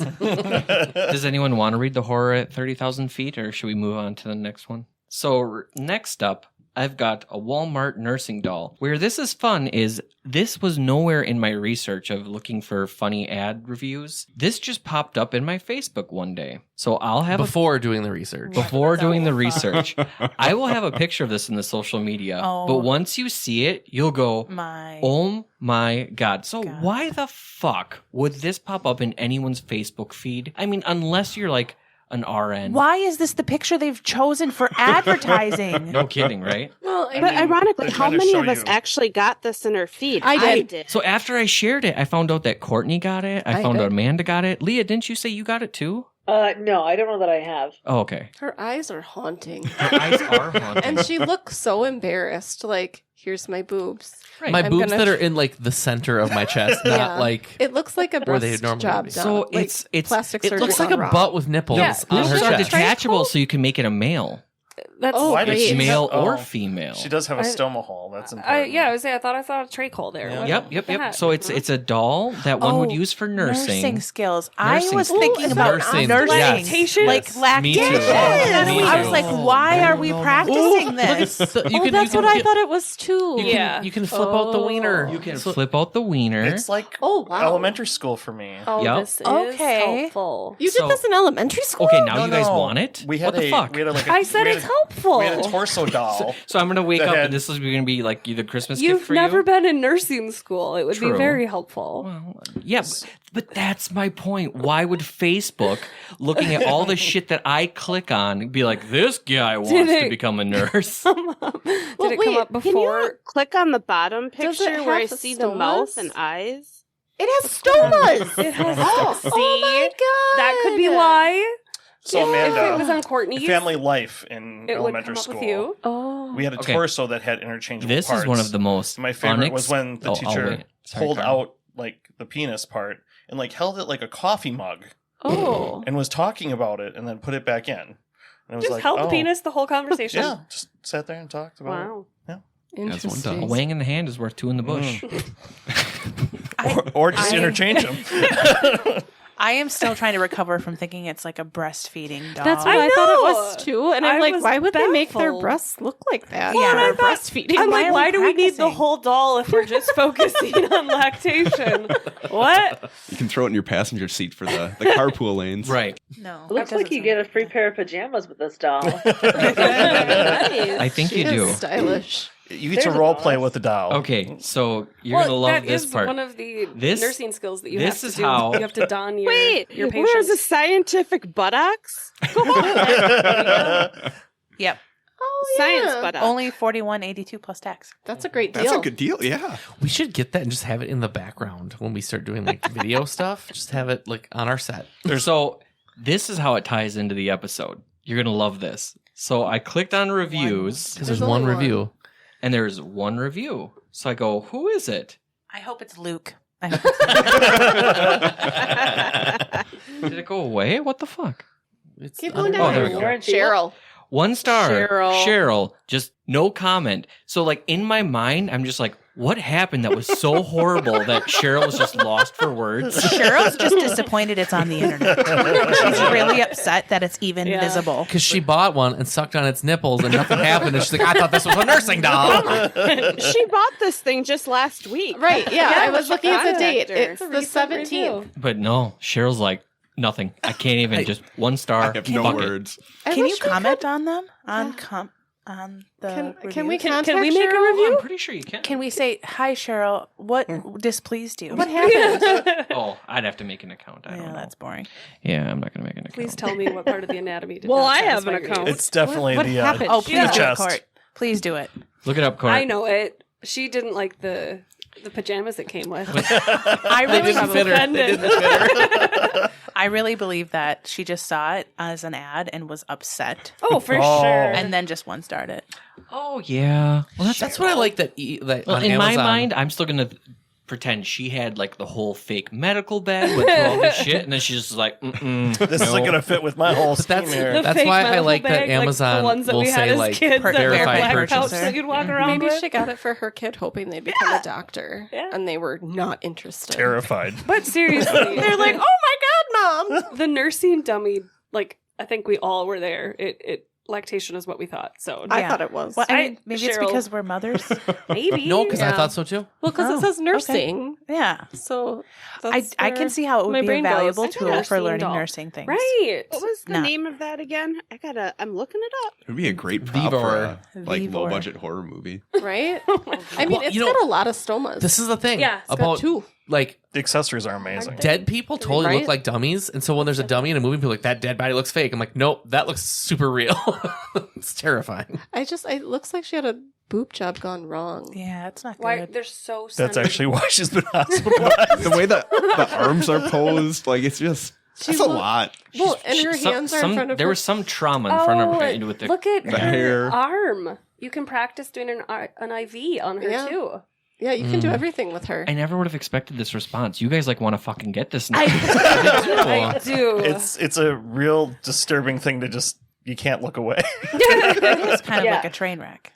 S1: Does anyone want to read the horror at 30,000 feet, or should we move on to the next one? So next up, I've got a Walmart nursing doll. Where this is fun is this was nowhere in my research of looking for funny ad reviews. This just popped up in my Facebook one day. So I'll have
S3: before doing the research.
S1: before doing the research, I will have a picture of this in the social media.
S5: Oh.
S1: But once you see it, you'll go, oh my God. So
S5: God.
S1: why the fuck would this pop up in anyone's Facebook feed? I mean, unless you're like an RN.
S5: Why is this the picture they've chosen for advertising?
S1: No kidding, right?
S2: Well, I
S9: But
S2: mean,
S9: ironically,
S4: they're
S9: how
S4: trying to
S9: many
S4: show
S9: of us
S4: you.
S9: actually got this in our feed?
S2: I did.
S1: So after I shared it, I found out that Courtney got it. I found out
S2: did.
S1: Amanda got it. Leah, didn't you say you got it too?
S8: No, I don't know that I have.
S1: Oh, okay.
S2: her eyes are haunting.
S1: Her eyes are haunting.
S2: And she looks so embarrassed. Like, here's my boobs.
S1: Right.
S3: My
S2: I'm
S3: boobs
S2: gonna
S3: that are
S2: tr-
S3: in like the center of my chest, not
S2: Yeah.
S3: like
S2: It looks like a
S3: Where they
S2: breast
S3: normally
S2: job
S3: would be.
S2: done.
S1: So
S2: like
S1: it's
S2: plastic
S3: it
S2: surgery
S3: looks like
S2: gone
S3: a
S2: wrong.
S3: butt with nipples
S7: Yeah.
S3: on her
S1: boobs are
S3: chest.
S1: detachable, so you can make it a male.
S7: That's
S2: Oh,
S4: Why did
S2: great.
S4: she
S1: Male
S4: oh,
S1: or female.
S4: She does have a
S7: I-
S4: stoma hole. That's important.
S7: I was saying, I thought a trach hole there.
S4: Yeah.
S7: What
S1: Yep.
S7: the heck?
S1: So it's a doll that one would use for nursing.
S5: skills.
S1: Nursing
S5: I was
S1: skills.
S5: thinking
S7: Is
S5: about
S3: that
S5: nursing.
S7: lactation?
S5: Like
S3: Yes.
S5: lactation.
S3: Me too.
S5: Yes.
S3: Me
S5: I was
S3: too.
S5: like, why are we practicing this?
S2: Oh, that's what I thought it was too.
S7: Yeah.
S3: You can flip out the wiener.
S1: You can flip out the wiener.
S4: It's like
S2: Oh, wow.
S4: elementary school for me.
S7: Oh,
S1: Yep.
S7: this is
S5: Okay.
S7: helpful.
S2: You
S1: So-
S2: did this in elementary school?
S1: Okay, now
S4: No,
S1: you guys
S4: no.
S1: want it?
S4: We had
S1: what the fuck?
S4: We had like
S7: I said
S4: we had
S7: it's
S4: a-
S7: helpful.
S4: We had a torso doll.
S1: So I'm gonna wake
S4: That
S1: up
S4: had-
S1: and this is gonna be like either Christmas gift
S7: You've
S1: for
S7: never
S1: you.
S7: been in nursing school. It would
S1: True.
S7: be very helpful.
S1: Well, yeah, but that's my point. Why would Facebook, looking at all the shit that I click on, be like, this guy wants to
S7: it-
S1: become a nurse?
S7: Did it come
S9: wait,
S7: up
S9: Can
S7: before?
S9: you click on the bottom
S2: Does it
S9: picture where I
S2: have the
S9: see the mouth
S2: stomas?
S9: and eyes?
S2: It has stomas.
S7: It has
S2: Oh my god.
S7: That could be why.
S4: So
S7: if it was
S4: Amanda,
S7: on Courtney's,
S4: family life in
S7: it would come
S4: elementary
S7: up
S4: school.
S7: with you.
S2: Oh.
S4: We had a
S1: Okay.
S4: torso that had interchangeable
S1: This
S4: parts.
S1: is one of the most.
S4: My favorite was when the teacher
S1: wait. Sorry,
S4: pulled
S1: Carl.
S4: out like the penis part and like held it like a coffee mug
S2: Oh.
S4: and was talking about it and then put it back in. And it was
S7: Just
S4: like,
S7: held
S4: oh.
S7: the penis the whole conversation.
S4: Yeah, just sat there and talked about
S7: Wow.
S6: As one
S2: Interesting.
S1: A
S6: does.
S1: wang in the hand is worth two in the bush.
S4: it. Or just interchange them.
S5: I am still trying to recover from thinking it's like a breastfeeding doll.
S2: That's what
S7: I
S2: I thought it
S7: know.
S2: was too. And I'm
S7: I
S2: like,
S7: was
S2: why would they make their
S7: baffled.
S2: breasts look like that?
S5: Well, and
S2: for
S5: I thought-
S2: breastfeeding.
S7: I'm
S5: Why
S7: like,
S5: are we
S7: why do we need the
S5: practicing?
S7: whole doll if we're just focusing on lactation? What?
S6: You can throw it in your passenger seat for the carpool lanes.
S1: Right.
S5: No.
S8: It looks
S5: that
S8: like
S5: doesn't
S8: you get a
S5: sound
S8: free pair of pajamas with this doll.
S1: I think
S2: She
S1: you
S2: is
S1: do.
S2: stylish.
S4: You get to
S8: There's a
S4: role
S8: doll.
S4: play with the doll.
S1: Okay, so you're gonna love
S7: that
S1: this
S7: is
S1: part.
S7: one of the
S1: This-
S7: nursing skills that you
S1: this
S7: have
S1: is
S7: to do.
S1: how-
S7: You have to don your
S9: Wait,
S7: patient.
S9: where's the scientific buttocks?
S5: Yep.
S2: Oh,
S9: Science buttocks.
S5: Only $41.82 plus tax.
S2: That's a great deal.
S6: That's a good deal. Yeah.
S3: We should get that and just have it in the background when we start doing like video stuff. Just have it like on our set.
S1: So this is how it ties into the episode. You're gonna love this. So I clicked on reviews.
S3: Because
S2: There's
S3: there's one
S2: only
S3: review.
S1: and there's one review. So I go, who is it?
S5: I hope it's Luke.
S1: Did it go away? What the fuck?
S2: Keep
S3: other
S2: going
S1: Oh,
S2: down.
S1: there we go.
S2: Cheryl.
S1: 1 star.
S9: Cheryl.
S1: Cheryl. Just no comment. So like in my mind, I'm just like, what happened that was so horrible that Cheryl was just lost for words?
S5: Cheryl's just disappointed it's on the internet. She's really upset that it's even visible.
S3: Because she bought one and sucked on its nipples and nothing happened. And she's like, I thought this was a nursing doll.
S9: She bought this thing just last week.
S2: Right, yeah. I was looking at the date.
S7: Contact her.
S2: It's the 17th.
S1: But no, Cheryl's like, nothing. I can't even, just 1 star.
S6: I have no
S1: Fuck it.
S6: words.
S2: I
S5: Can
S2: wish
S5: you
S2: we
S5: comment
S2: could-
S5: on them? On the
S2: Can we
S5: reviews?
S2: contact
S7: we make a
S2: Cheryl?
S7: review?
S1: I'm pretty sure you can.
S5: Can we say, hi, Cheryl, what displeased you?
S2: What happened?
S1: Oh, I'd have to make an account. I don't
S5: Yeah,
S1: know.
S5: that's boring.
S1: Yeah, I'm not going to make an account.
S7: Please tell me what part of the anatomy did
S9: Well,
S7: not
S9: I have
S7: satisfy
S9: an
S7: your
S9: account.
S7: needs.
S4: It's definitely
S2: What
S4: the
S2: happened?
S5: Oh, please do it,
S4: chest.
S5: Court. Please do it.
S1: Look it up, Court.
S7: I know it. She didn't like the pajamas it came with.
S5: I
S3: They
S5: really,
S3: didn't fit her. They didn't fit her.
S5: I really believe that she just saw it as an ad and was upset,
S7: Oh, for
S4: Oh.
S7: sure.
S5: and then just 1 starred it.
S1: Oh, yeah. Well,
S3: That's what I like that
S1: Well,
S3: on
S1: in my
S3: Amazon.
S1: mind, I'm still going to pretend she had like the whole fake medical bed with all this shit, and then she's just like,
S4: This isn't going to fit with my whole
S3: But
S4: scheme
S3: that's-
S4: here.
S7: The
S3: That's
S7: fake
S3: why I
S7: medical
S3: like that
S7: bag,
S3: Amazon
S7: the ones that
S3: will
S7: we
S3: say,
S7: had as
S3: like,
S7: kids, that
S3: verified
S7: black
S3: purchaser.
S7: pouch that you'd walk around
S2: Maybe
S7: with.
S2: she got it for her kid, hoping they'd become a doctor, and they were not interested.
S4: Terrified.
S7: But seriously,
S2: They're like, "Oh my god, mom!"
S7: the nursing dummy. Like, I think we all were there. It lactation is what we thought. So
S2: I
S5: Yeah.
S2: thought it was.
S5: Well, I mean, maybe it's
S7: Cheryl-
S5: because we're mothers.
S7: maybe
S3: No, because I
S2: Yeah.
S3: thought so too.
S2: Well, because
S5: Oh,
S2: it says
S5: okay.
S2: nursing,
S5: Yeah.
S2: so
S5: I
S2: that's
S5: can
S2: where
S5: see how it would
S2: my
S5: be a
S2: brain goes.
S5: valuable
S2: I got
S5: tool
S7: a
S5: for
S7: nursing
S5: learning
S7: doll.
S5: nursing things.
S7: right.
S9: What was the
S5: No.
S9: name of that again? I'm looking it up.
S6: It would be a great prop
S3: Vivor.
S6: for a like
S5: Vivor.
S6: low budget horror movie.
S2: right? I mean,
S3: Well,
S2: it's
S3: you know,
S2: got a lot of stomas.
S3: This is the thing.
S7: Yeah, it's got
S3: about
S2: 2.
S3: like
S4: The accessories are amazing.
S3: dead people totally
S2: Right?
S3: look like dummies, and so when there's a dummy in a movie, people are like, that dead body looks fake. I'm like, nope, that looks super real. It's terrifying.
S2: It looks like she had a boob job gone wrong.
S5: Yeah, it's not
S7: Why
S5: good.
S7: they're so.
S4: That's
S7: sensitive.
S4: actually why she's been hospitalized.
S6: The way that the arms are posed, like it's just that's a
S2: looked-
S6: lot.
S2: Well, and her hands are in front of
S1: there
S2: her.
S1: was some trauma in front of her with the
S7: look at
S6: the
S7: her
S6: hair.
S7: arm. You can practice doing an IV on her
S2: Yeah.
S7: too.
S2: Yeah, you can do everything with her.
S1: I never would have expected this response. You guys like want to fucking get this now.
S7: I do.
S4: It's a real disturbing thing to just you can't look away.
S5: It's kind of
S8: Yeah.
S5: like a train wreck.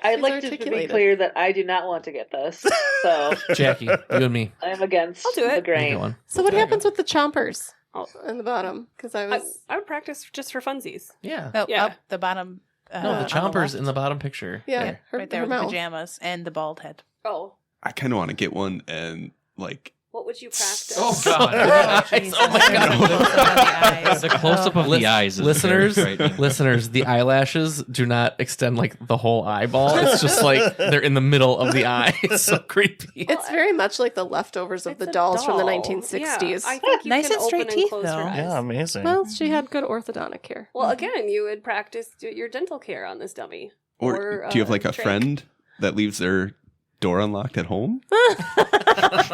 S8: I'd
S2: She's
S8: like to be
S2: articulated.
S8: clear that I do not want to get this. So
S3: Jackie, you and me.
S8: I'm against
S7: I'll do it.
S8: the grain.
S3: Get one.
S2: So what happens with the chompers
S7: Oh.
S2: in the bottom? Because I was
S7: I would practice just for funsies.
S3: Yeah.
S5: No,
S7: Yeah.
S5: up the bottom.
S3: No, the
S5: on
S3: chompers
S5: left.
S3: in the bottom picture.
S2: yeah, her,
S5: right there
S2: her
S5: with the
S2: mouth.
S5: pajamas and the bald head.
S7: Oh,
S6: I kind of want to get one and like
S7: what would you practice?
S1: Oh, God.
S5: Oh, Jesus.
S3: Oh, my God.
S1: The close up of the eyes is
S3: listeners,
S1: very frightening.
S3: listeners, the eyelashes do not extend like the whole eyeball. It's just like they're in the middle of the eye. It's so creepy.
S2: It's very much like the leftovers of
S7: It's
S2: the
S7: a
S2: dolls from the
S7: doll.
S2: 1960s.
S7: Yeah, I think you
S5: Nice
S7: can
S5: and straight
S7: open
S5: teeth,
S7: and close
S5: though.
S7: Her eyes.
S4: Yeah, amazing.
S2: Well, she had good orthodontic care.
S7: Well, again, you would practice your dental care on this dummy.
S6: or do you have like a
S7: Trach.
S6: friend that leaves their door unlocked at home?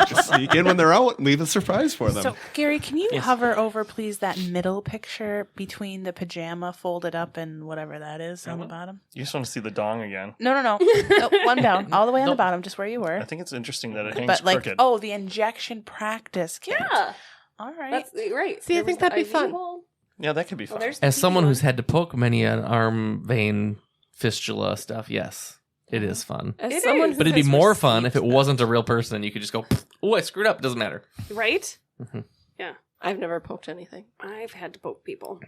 S6: Just sneak in when they're out and leave a surprise for them.
S5: So, Gary, can you
S1: Yes.
S5: hover over, please, that middle picture between the pajama folded up and whatever that is on the bottom?
S4: You just want to see the dong again.
S5: No, one down, all the way on the bottom, just where you were.
S4: I think it's interesting that it hangs
S5: But like,
S4: crooked.
S5: oh, the injection practice kit.
S7: Yeah,
S5: All right.
S7: that's right.
S2: See, I
S7: There
S2: think
S7: was
S2: that'd be
S7: the
S2: fun.
S7: IV hole.
S4: Yeah, that could be
S7: Well,
S4: fun.
S7: there's the
S3: As someone
S7: TV
S3: who's
S7: one.
S3: had to poke many an arm vein fistula stuff, yes, it is fun.
S7: As
S2: It
S7: someone
S2: is.
S7: who
S3: But it'd be
S7: has
S3: more fun if it
S7: received
S3: wasn't a real person and you could just go, oh, I screwed up. Doesn't matter.
S7: that. right.
S2: I've never poked anything.
S7: I've had to poke people.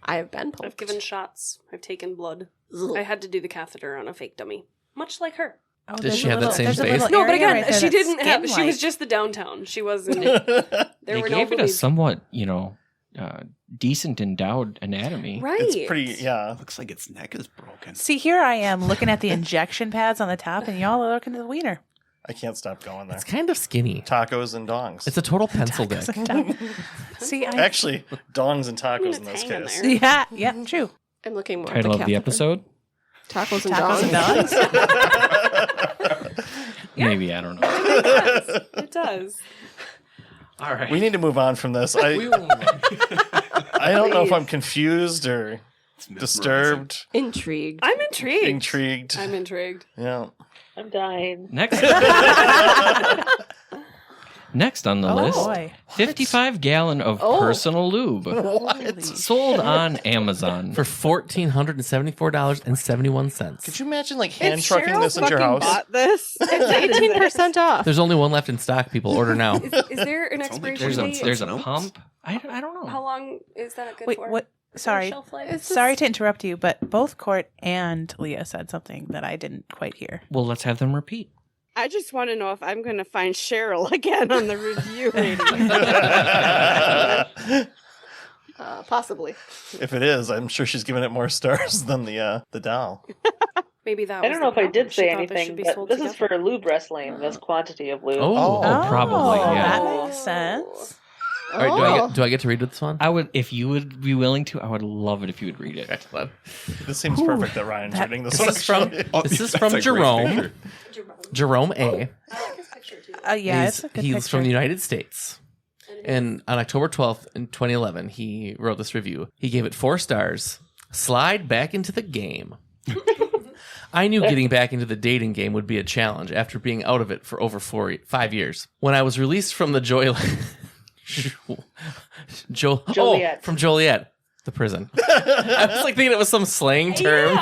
S2: I have been poked.
S7: I've given shots. I've taken blood.
S2: Ugh.
S7: I had to do the catheter on a fake dummy, much like her.
S5: Oh,
S3: Does
S5: there's
S3: she
S5: a
S3: have that
S5: little-
S3: same
S5: there's a
S3: face?
S5: little
S7: No, but
S5: area
S7: again,
S5: right there
S7: she
S5: that's
S7: didn't have. She
S5: skin-like.
S7: was just the downtown. She wasn't.
S1: They
S7: There were no
S1: gave it a
S7: boobies.
S1: somewhat, decent endowed anatomy.
S7: Right.
S4: It's pretty, yeah.
S6: Looks like its neck is broken.
S5: See, here I am looking at the injection pads on the top, and y'all are looking at the wiener.
S4: I can't stop going there.
S3: It's kind of skinny.
S4: Tacos and dongs.
S3: It's a total pencil dick.
S5: See,
S4: Actually, dongs and
S7: I mean,
S4: tacos in
S7: it's
S4: this
S7: hanging
S4: case.
S7: there.
S5: yeah, true.
S2: I'm looking more
S1: Title
S2: at the
S1: of the
S2: catheter.
S1: episode?
S2: Tacos and
S5: Tacos
S2: dogs.
S5: and dogs.
S1: Maybe, I don't know.
S7: It does.
S1: All right.
S4: We need to move on from this.
S1: We will move on.
S4: I don't know if I'm confused or disturbed,
S2: Intrigued.
S7: I'm intrigued.
S4: intrigued.
S7: I'm intrigued.
S4: Yeah.
S8: I'm dying.
S1: Next on the
S5: Oh,
S1: list,
S5: boy.
S1: 55-gallon of personal lube.
S4: What?
S1: Sold on Amazon.
S3: For $1,474.71.
S4: Could you imagine like
S9: If
S4: hand trucking
S9: Cheryl
S4: this at your
S9: fucking
S4: house?
S9: bought this.
S2: It's 18% off.
S3: There's only one left in stock. People order now.
S7: Is there an
S6: It's only
S7: expiration date?
S1: There's a
S6: Notes?
S1: pump. I don't know.
S7: How long is that good
S5: Wait,
S7: for?
S5: what? Sorry.
S7: Shelf life?
S2: It's
S5: Sorry
S2: just-
S5: to interrupt you, but both Court and Leah said something that I didn't quite hear.
S1: Well, let's have them repeat.
S9: I just want to know if I'm going to find Cheryl again on the review rating.
S2: Possibly.
S4: If it is, I'm sure she's giving it more stars than the doll.
S7: Maybe that.
S8: I
S7: was
S8: don't know
S7: the
S8: if I
S7: problem.
S8: did
S7: She
S8: say
S7: thought they should
S8: anything,
S7: be
S8: but
S7: sold
S8: this is
S7: together.
S8: for lube wrestling. This quantity of lube.
S3: Oh.
S1: Probably, yeah.
S5: That makes sense.
S3: All right, do I get to read this one?
S1: I would, if you would be willing to, I would love it if you would read it.
S3: Excellent.
S4: This seems perfect that Ryan's reading this
S3: This
S4: one.
S3: is from
S4: actually.
S3: this is
S6: That's
S3: from
S6: a great
S3: Jerome.
S6: picture.
S3: Jerome A.
S5: Yeah, it's a good
S3: He's
S5: picture.
S3: from the United States. And on October 12th in 2011, he wrote this review. He gave it 4 stars. Slide back into the game. I knew getting back into the dating game would be a challenge after being out of it for over 5 years. When I was released from the
S8: Joliet.
S3: From Joliet, the prison. I was like thinking it was some slang term.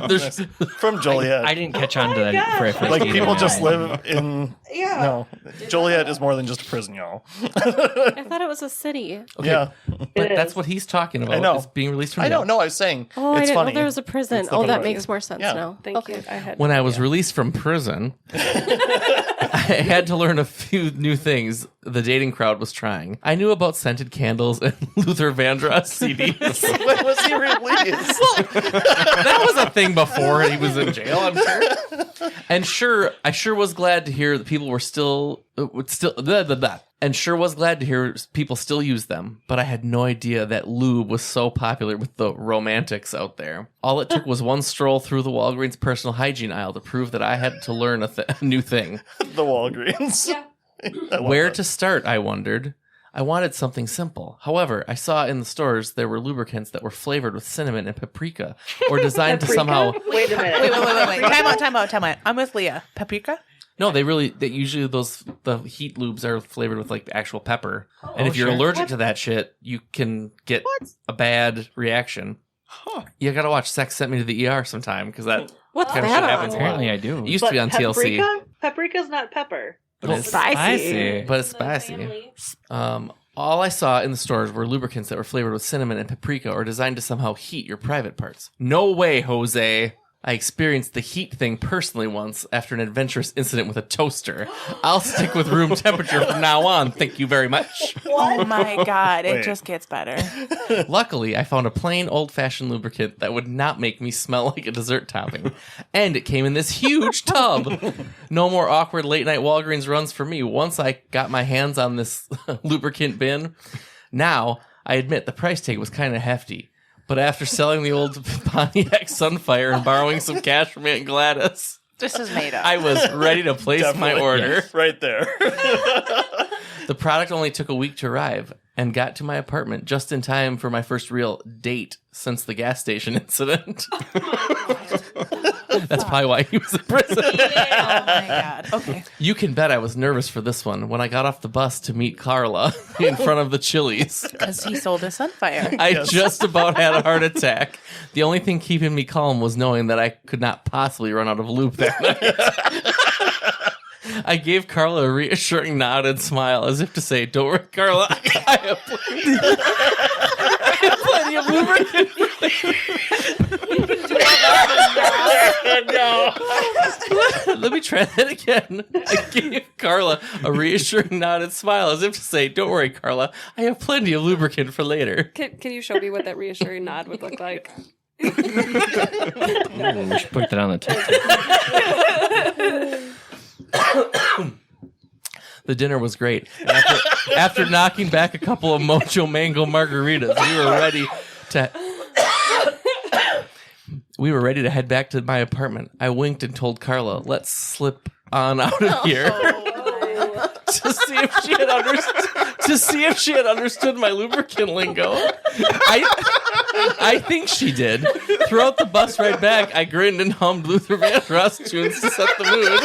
S3: There's
S4: From Joliet.
S1: I didn't catch on to that for first
S4: like
S1: either.
S4: people just live in. Yeah. No, Joliet is more than just a prison, y'all.
S2: I thought it was a city.
S3: okay,
S4: Yeah.
S3: but
S8: It
S3: that's
S8: is.
S3: what he's talking about.
S4: I know.
S3: Is being released from
S4: I
S3: jail.
S4: know. No, I was saying
S2: Oh, I
S4: it's
S2: didn't
S4: funny.
S2: know there was a prison.
S4: It's the
S2: Oh, that
S4: funny.
S2: makes more sense
S4: Yeah.
S2: now.
S7: Thank
S2: Okay.
S7: you. I had.
S3: When I was released from prison, I had to learn a few new things the dating crowd was trying. I knew about scented candles and Luther Vandross CDs.
S4: When was he released?
S3: That was a thing before he was in jail, I'm sure. And I sure was glad to hear that people were still and sure was glad to hear people still use them, but I had no idea that lube was so popular with the romantics out there. All it took was one stroll through the Walgreens personal hygiene aisle to prove that I had to learn a new thing.
S4: The Walgreens.
S7: Yeah.
S3: Where to start, I wondered. I wanted something simple. However, I saw in the stores there were lubricants that were flavored with cinnamon and paprika, or designed to somehow.
S8: Wait a minute.
S5: Wait. Time out. I'm with Leah. Paprika?
S3: No, they usually the heat lubes are flavored with like the actual pepper, and if you're
S1: sure.
S3: allergic to that shit, you can get a bad reaction. You gotta watch Sex Sent Me to the ER sometime because that
S2: What's
S3: kind of
S2: that
S3: shit
S2: on?
S3: happens a lot.
S1: Apparently, I do.
S3: It used to be on TLC,
S8: Paprika's not pepper.
S3: but it's
S1: Spicy.
S3: But it's spicy. All I saw in the stores were lubricants that were flavored with cinnamon and paprika or designed to somehow heat your private parts. No way, Jose. I experienced the heat thing personally once after an adventurous incident with a toaster. I'll stick with room temperature from now on. Thank you very much.
S5: Oh my God. It
S4: Wait.
S5: just gets better.
S3: Luckily, I found a plain old-fashioned lubricant that would not make me smell like a dessert topping. And it came in this huge tub. No more awkward late-night Walgreens runs for me once I got my hands on this lubricant bin. Now, I admit the price tag was kind of hefty. But after selling the old Pontiac Sunfire and borrowing some cash from Aunt Gladys,
S5: This is made up.
S3: I was ready to place my
S4: Definitely.
S3: order.
S4: Right there.
S3: The product only took a week to arrive and got to my apartment just in time for my first real date since the gas station incident. That's probably why he was in prison.
S5: Oh my God. Okay.
S3: You can bet I was nervous for this one when I got off the bus to meet Carla in front of the Chili's.
S5: Because he sold a Sunfire.
S3: I just about had a heart attack. The only thing keeping me calm was knowing that I could not possibly run out of lube that night. I gave Carla a reassuring nod and smile as if to say, "Don't worry, Carla. I have plenty of lubricant."
S8: No.
S3: Let me try that again. I gave Carla a reassuring nod and smile as if to say, "Don't worry, Carla. I have plenty of lubricant for later."
S7: Can you show me what that reassuring nod would look like?
S1: We should put that on the tip.
S3: The dinner was great. After knocking back a couple of Mojo Mango margaritas, we were ready to head back to my apartment. I winked and told Carla, "Let's slip on out of here." To see if she had understood my lubricant lingo. I I think she did. Throughout the bus ride back, I grinned and hummed Luther Vandross tunes to set the mood.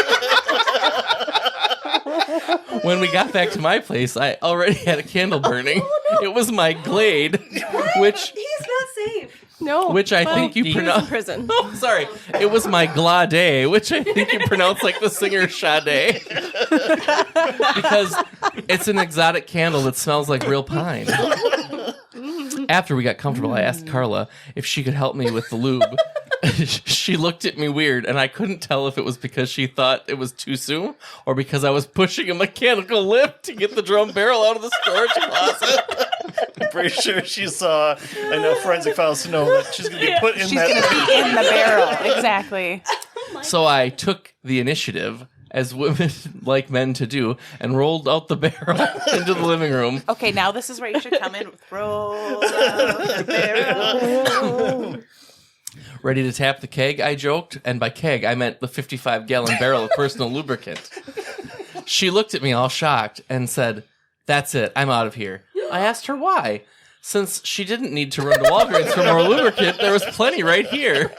S3: When we got back to my place, I already had a candle burning. It was my Glade, which
S7: He's not safe.
S2: No.
S3: which I think you
S2: he was in
S3: pronounce.
S2: prison.
S3: Oh, sorry. It was my Glade, which I think you pronounce like the singer Sade. Because it's an exotic candle that smells like real pine. After we got comfortable, I asked Carla if she could help me with the lube. She looked at me weird, and I couldn't tell if it was because she thought it was too soon or because I was pushing a mechanical lift to get the drum barrel out of the storage closet.
S4: I'm pretty sure she saw enough forensic files to know that she's going to get put in
S5: She's
S4: that.
S5: going to be in the barrel. Exactly.
S3: So I took the initiative, as women like men to do, and rolled out the barrel into the living room.
S5: Okay, now this is where you should come in. Roll out the barrel.
S3: Ready to tap the keg, I joked. And by keg, I meant the 55-gallon barrel of personal lubricant. She looked at me all shocked and said, "That's it, I'm out of here." I asked her why. Since she didn't need to run to Walgreens for more lubricant, there was plenty right here.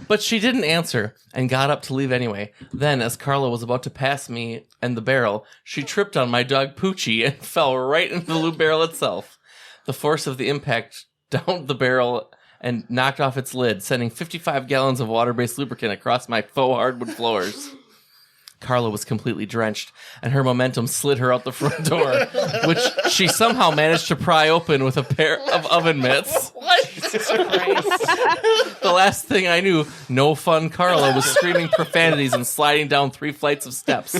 S3: But she didn't answer and got up to leave anyway. Then, as Carla was about to pass me and the barrel, she tripped on my dog Poochie and fell right into the lube barrel itself. The force of the impact downed the barrel and knocked off its lid, sending 55 gallons of water-based lubricant across my faux hardwood floors. Carla was completely drenched, and her momentum slid her out the front door, which she somehow managed to pry open with a pair of oven mitts.
S5: Jesus Christ.
S3: The last thing I knew, no fun Carla was screaming profanities and sliding down 3 flights of steps.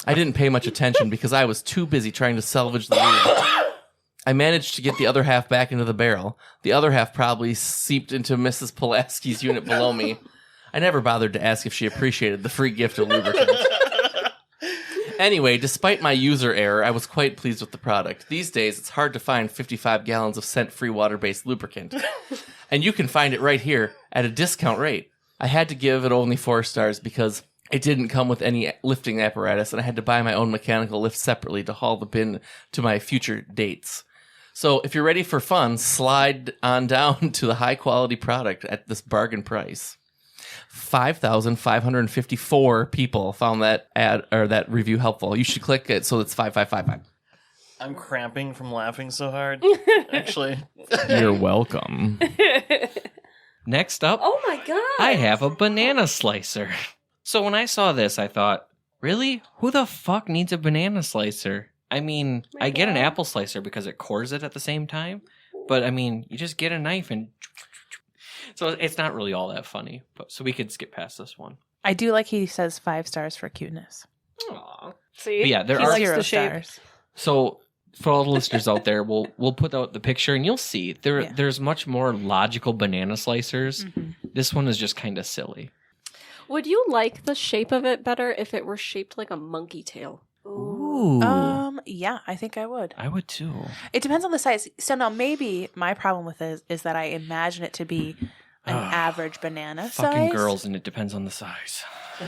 S3: I didn't pay much attention because I was too busy trying to salvage the lube. I managed to get the other half back into the barrel. The other half probably seeped into Mrs. Pulaski's unit below me. I never bothered to ask if she appreciated the free gift of lubricant. Anyway, despite my user error, I was quite pleased with the product. These days, it's hard to find 55 gallons of scent-free water-based lubricant. And you can find it right here at a discount rate. I had to give it only 4 stars because it didn't come with any lifting apparatus, and I had to buy my own mechanical lift separately to haul the bin to my future dates. So if you're ready for fun, slide on down to the high-quality product at this bargain price. 5,554 people found that ad or that review helpful. You should click it so it's 5555.
S4: I'm cramping from laughing so hard. Actually,
S3: You're welcome.
S1: Next up,
S7: Oh my god.
S1: I have a banana slicer. So when I saw this, I thought, really? Who the fuck needs a banana slicer? I mean, I get an apple slicer because it cores it at the same time. But I mean, you just get a knife and... So it's not really all that funny. But so we could skip past this one.
S5: I do like he says 5 stars for cuteness.
S1: Aww.
S7: See?
S1: But yeah, there
S7: He
S1: are...
S7: likes
S5: 0
S7: the shape.
S5: stars.
S1: So for all the listeners out there, we'll put out the picture and you'll see there's much more logical banana slicers.
S5: Mm-hmm.
S1: This one is just kind of silly.
S2: Would you like the shape of it better if it were shaped like a monkey tail?
S1: Ooh.
S5: Yeah, I think I would.
S1: I would too.
S5: It depends on the size. So now maybe my problem with it is that I imagine it to be an average banana
S1: Fucking
S5: size.
S1: girls, and it depends on the size.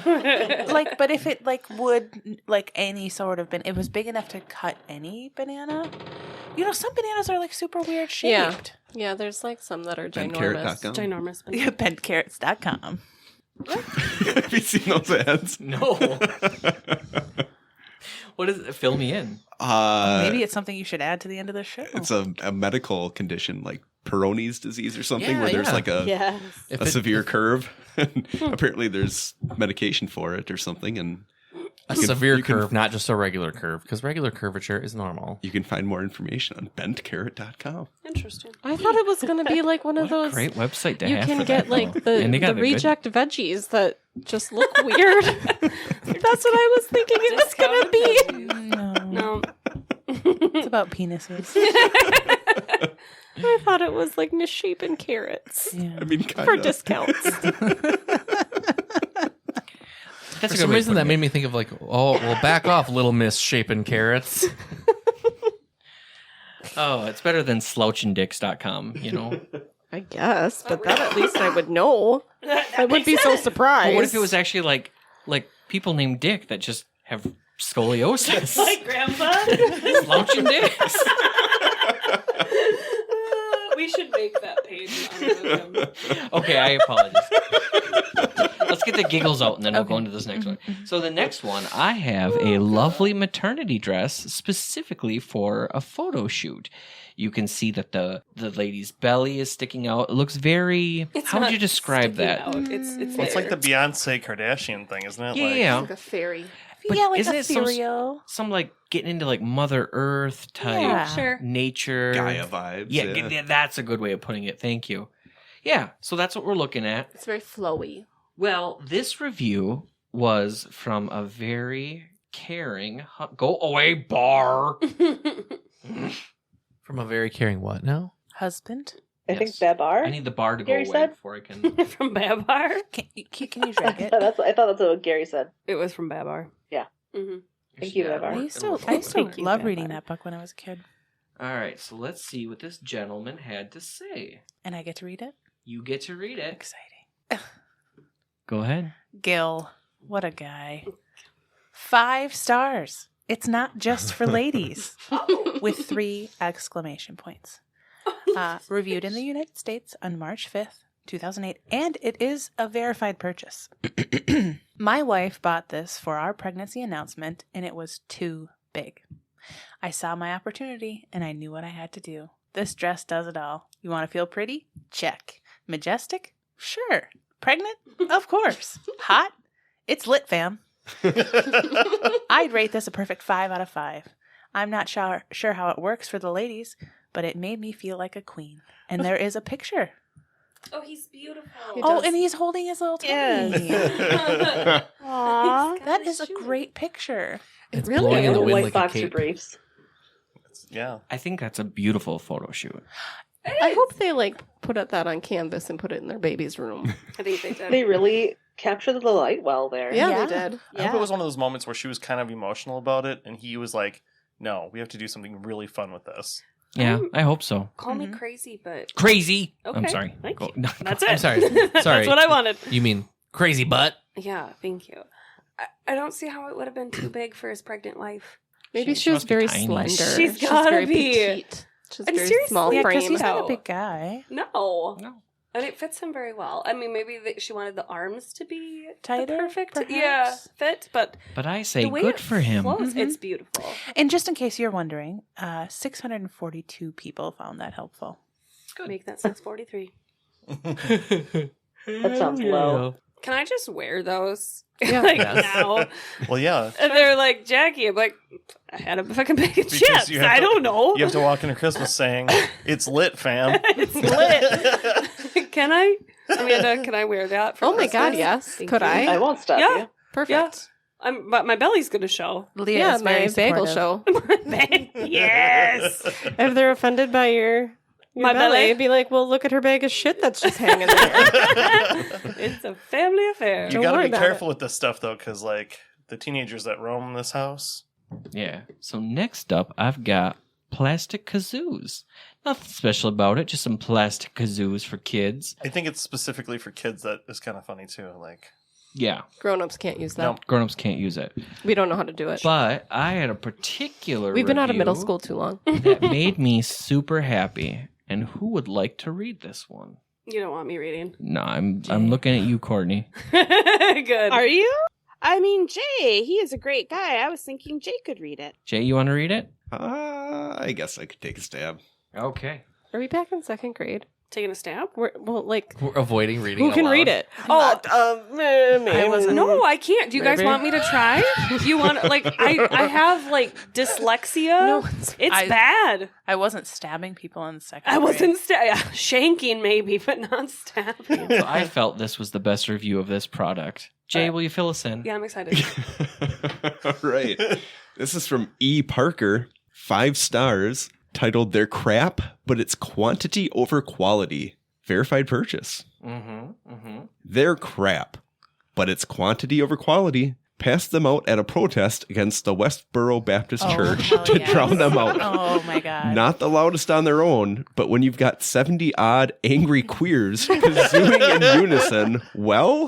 S5: Like, but if it would any sort of it was big enough to cut any banana. You know, some bananas are super weird shaped.
S2: Yeah, there's some that are ginormous.
S6: Bentcarrot.com.
S7: Ginormous.
S5: Bentcarrots.com.
S6: Have you seen those ads?
S1: No. What is it? Fill me in.
S5: Maybe it's something you should add to the end of the show.
S6: It's a medical condition like Peyronie's disease or something
S1: Yeah,
S6: where there's
S1: yeah.
S7: Yes.
S6: a severe curve. And apparently there's medication for it or something. And
S3: A
S6: you can-
S3: severe
S6: you can-
S3: curve, not just a regular curve, because regular curvature is normal.
S6: You can find more information on bentcarrot.com.
S7: Interesting.
S2: I thought it was going to be like one of
S1: What a
S2: those.
S1: great website to
S2: You
S1: have.
S2: can
S1: for
S2: get
S1: that, though. And they got
S2: the
S1: a good-
S2: reject veggies that just look weird. That's what I was thinking it was going to be.
S5: No,
S7: No.
S5: it's about penises.
S2: I thought it was like misshapen carrots
S5: Yeah.
S6: I mean, kind
S2: for
S6: of.
S2: discounts.
S1: That's
S3: For some reason, that made me think of back off, little misshapen carrots.
S1: Oh, it's better than slouchinddicks.com, you know?
S2: I guess, but that at least I would know. I wouldn't be so surprised.
S1: But what if it was actually like people named Dick that just have scoliosis?
S7: Like Grandpa.
S1: Slouching dicks.
S7: We should make that page in honor of him.
S1: Okay, I apologize. Let's get the giggles out and then we'll go into this next one. So the next one, I have a lovely maternity dress specifically for a photo shoot. You can see that the lady's belly is sticking out. It looks very... How would you describe that?
S4: It's like the Beyonce Kardashian thing, isn't it?
S1: Yeah.
S2: Like a fairy.
S1: But
S5: yeah, like
S1: isn't
S5: a
S1: it some
S5: cereal.
S1: like getting into like Mother Earth type
S5: Yeah.
S7: Sure.
S1: nature?
S6: Gaia vibes.
S1: Yeah, that's a good way of putting it. Thank you. Yeah, so that's what we're looking at.
S2: It's very flowy.
S1: Well, this review was from a very caring... Go away, bar!
S3: From a very caring what now?
S5: Husband.
S8: I think
S1: Yes.
S8: Babar.
S1: I need the bar to go
S8: Gary
S1: away
S8: said?
S1: before I can...
S7: From Babar?
S5: Can you drag it?
S8: I thought that's what Gary said.
S7: It was from Babar.
S8: Yeah.
S7: Mm-hmm.
S8: Thank you,
S1: Yeah,
S8: Babar.
S5: I used
S1: it'll
S5: to
S1: flow.
S7: Thank you,
S5: love
S7: Vampire.
S5: reading that book when I was a kid.
S1: All right, so let's see what this gentleman had to say.
S5: And I get to read it?
S1: You get to read it.
S5: Exciting.
S1: Go ahead.
S5: Gil, what a guy. 5 stars. It's not just for ladies. With 3 exclamation points. Reviewed in the United States on March 5th, 2008, and it is a verified purchase. My wife bought this for our pregnancy announcement, and it was too big. I saw my opportunity, and I knew what I had to do. This dress does it all. You want to feel pretty? Check. Majestic? Sure. Pregnant? Of course. Hot? It's lit, fam. I'd rate this a perfect 5 out of 5. I'm not sure how it works for the ladies, but it made me feel like a queen. And there is a picture.
S7: Oh, he's beautiful.
S2: He
S5: Oh,
S2: does.
S5: and he's holding his little tummy.
S7: Yes.
S9: Aww.
S5: That is a great picture.
S3: It's
S2: really
S3: blowing in the
S8: The
S3: wind
S8: white
S3: like a
S8: boxer
S3: cape.
S8: briefs.
S4: Yeah.
S1: I think that's a beautiful photo shoot.
S2: I hope they like put that on canvas and put it in their baby's room.
S7: I think they did.
S8: They really captured the light well there.
S2: Yeah,
S5: Yeah.
S2: they did.
S4: I hope it was one of those moments where she was kind of emotional about it, and he was like, "No, we have to do something really fun with this."
S1: Yeah, I hope so.
S7: Call me
S5: Mhm.
S7: crazy, but
S1: Crazy. I'm
S7: Okay,
S1: sorry.
S7: thank
S1: Go-
S7: you.
S1: no,
S7: that's
S1: go-
S7: it.
S3: I'm sorry. Sorry.
S7: That's what I wanted.
S3: You mean crazy butt?
S7: Yeah, thank you. I don't see how it would have been too big for his pregnant wife.
S2: Maybe
S1: She
S2: she was
S1: must be
S2: very
S1: tiny.
S2: slender.
S7: She's gotta
S2: very
S7: be.
S2: petite. She's
S7: And
S2: very
S7: seriously,
S2: small
S5: Yeah, because
S2: frame.
S5: he's not
S7: No.
S5: a big guy.
S7: No.
S1: No.
S7: And it fits him very well. I mean, maybe she wanted the arms to be
S5: Tighter,
S7: the perfect
S5: perhaps?
S7: fit, but
S1: But I say
S7: the way
S1: good
S7: it
S1: for him.
S7: flows,
S5: Mhm.
S7: it's beautiful.
S5: And just in case you're wondering, 642 people found that helpful.
S7: Make that 643.
S8: That sounds low.
S7: Can I just wear those?
S2: Yeah.
S7: like
S3: Yes.
S7: now.
S4: Well, yeah.
S7: And they're like, Jackie, I'm like, I had a fucking bag of
S4: Because
S7: chips.
S4: you have
S7: I
S4: to-
S7: don't know.
S4: You have to walk into Christmas saying, "It's lit, fam."
S7: It's lit. Can I? Amanda, can I wear that for
S2: Oh my god,
S7: Christmas?
S2: yes.
S7: Thank
S2: Could
S7: you.
S2: I?
S8: I won't stop
S7: Yeah.
S8: you.
S2: Perfect.
S7: But my belly's gonna show.
S5: Leah
S2: Yeah,
S5: is very
S2: my bagel
S5: supportive.
S2: show.
S7: Yes.
S2: If they're offended by your
S7: My belly?
S2: be like, well, look at her bag of shit that's just hanging there.
S7: It's a family affair.
S4: You
S2: Don't
S4: got to
S2: worry
S4: be
S2: about
S4: careful with this stuff, though, because like the teenagers that roam this house.
S1: Yeah. So next up, I've got plastic kazoos. Nothing special about it, just some plastic kazoos for kids.
S4: I think it's specifically for kids that is kind of funny too. Like,
S1: Yeah,
S2: Grown-ups can't use that.
S4: No.
S1: grown-ups can't use it.
S2: We don't know how to do it.
S1: But I had a particular
S2: We've been out of middle
S1: review
S2: school too long.
S1: that made me super happy. And who would like to read this one?
S7: You don't want me reading.
S1: No, I'm looking at you, Courtney.
S7: Good.
S9: Are you? I mean, Jay, he is a great guy. I was thinking Jay could read it.
S1: Jay, you want to read it?
S6: I guess I could take a stab.
S1: Okay.
S2: Are we back in second grade?
S7: Taking a stab?
S2: We're like,
S3: We're avoiding reading.
S2: who can
S3: aloud.
S2: read it?
S5: I wasn't.
S7: No, I can't. Do you guys
S2: Maybe.
S7: want me to try? You want like I have like dyslexia.
S5: No,
S7: it's bad.
S5: I wasn't stabbing people in the second
S7: I
S5: grade.
S7: wasn't shanking maybe, but not stabbing.
S1: So I felt this was the best review of this product. Jay, will you fill us in?
S7: Yeah, I'm excited.
S6: All right. This is from E. Parker, 5 stars, titled "They're Crap, but It's Quantity Over Quality." Verified purchase. They're crap, but it's quantity over quality. Passed them out at a protest against the Westboro Baptist
S5: Oh,
S6: Church
S5: hell
S6: to
S5: yes.
S6: drown them out.
S5: Oh my god.
S6: Not the loudest on their own, but when you've got 70 odd angry queers kazooing in unison, well, ...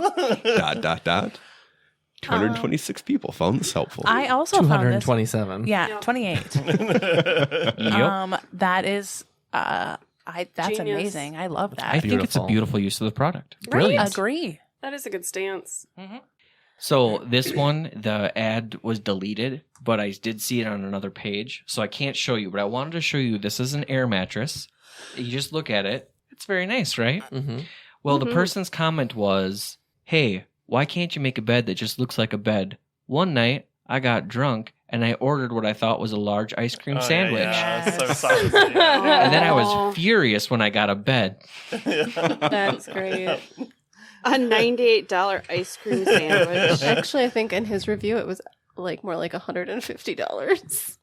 S6: 226 people found this helpful.
S5: I also found this.
S3: 227.
S5: Yeah,
S7: Yep.
S5: 28.
S1: Yep.
S5: That is, I That's
S7: Genius.
S5: amazing. I love that.
S1: I think it's a
S3: Beautiful.
S1: beautiful use of the product.
S7: Right?
S1: Brilliant.
S5: Agree.
S7: That is a good stance.
S1: So this one, the ad was deleted, but I did see it on another page, so I can't show you. But I wanted to show you. This is an air mattress. You just look at it. It's very nice, right?
S3: Mm-hmm.
S1: Well, the person's comment was, "Hey, why can't you make a bed that just looks like a bed? One night, I got drunk and I ordered what I thought was a large ice cream sandwich."
S4: Yeah, so
S5: Yes.
S4: saucy.
S1: And then I
S7: Aw.
S1: was furious when I got a bed.
S7: That's great.
S9: A $98 ice cream sandwich.
S2: Actually, I think in his review it was like more like $150.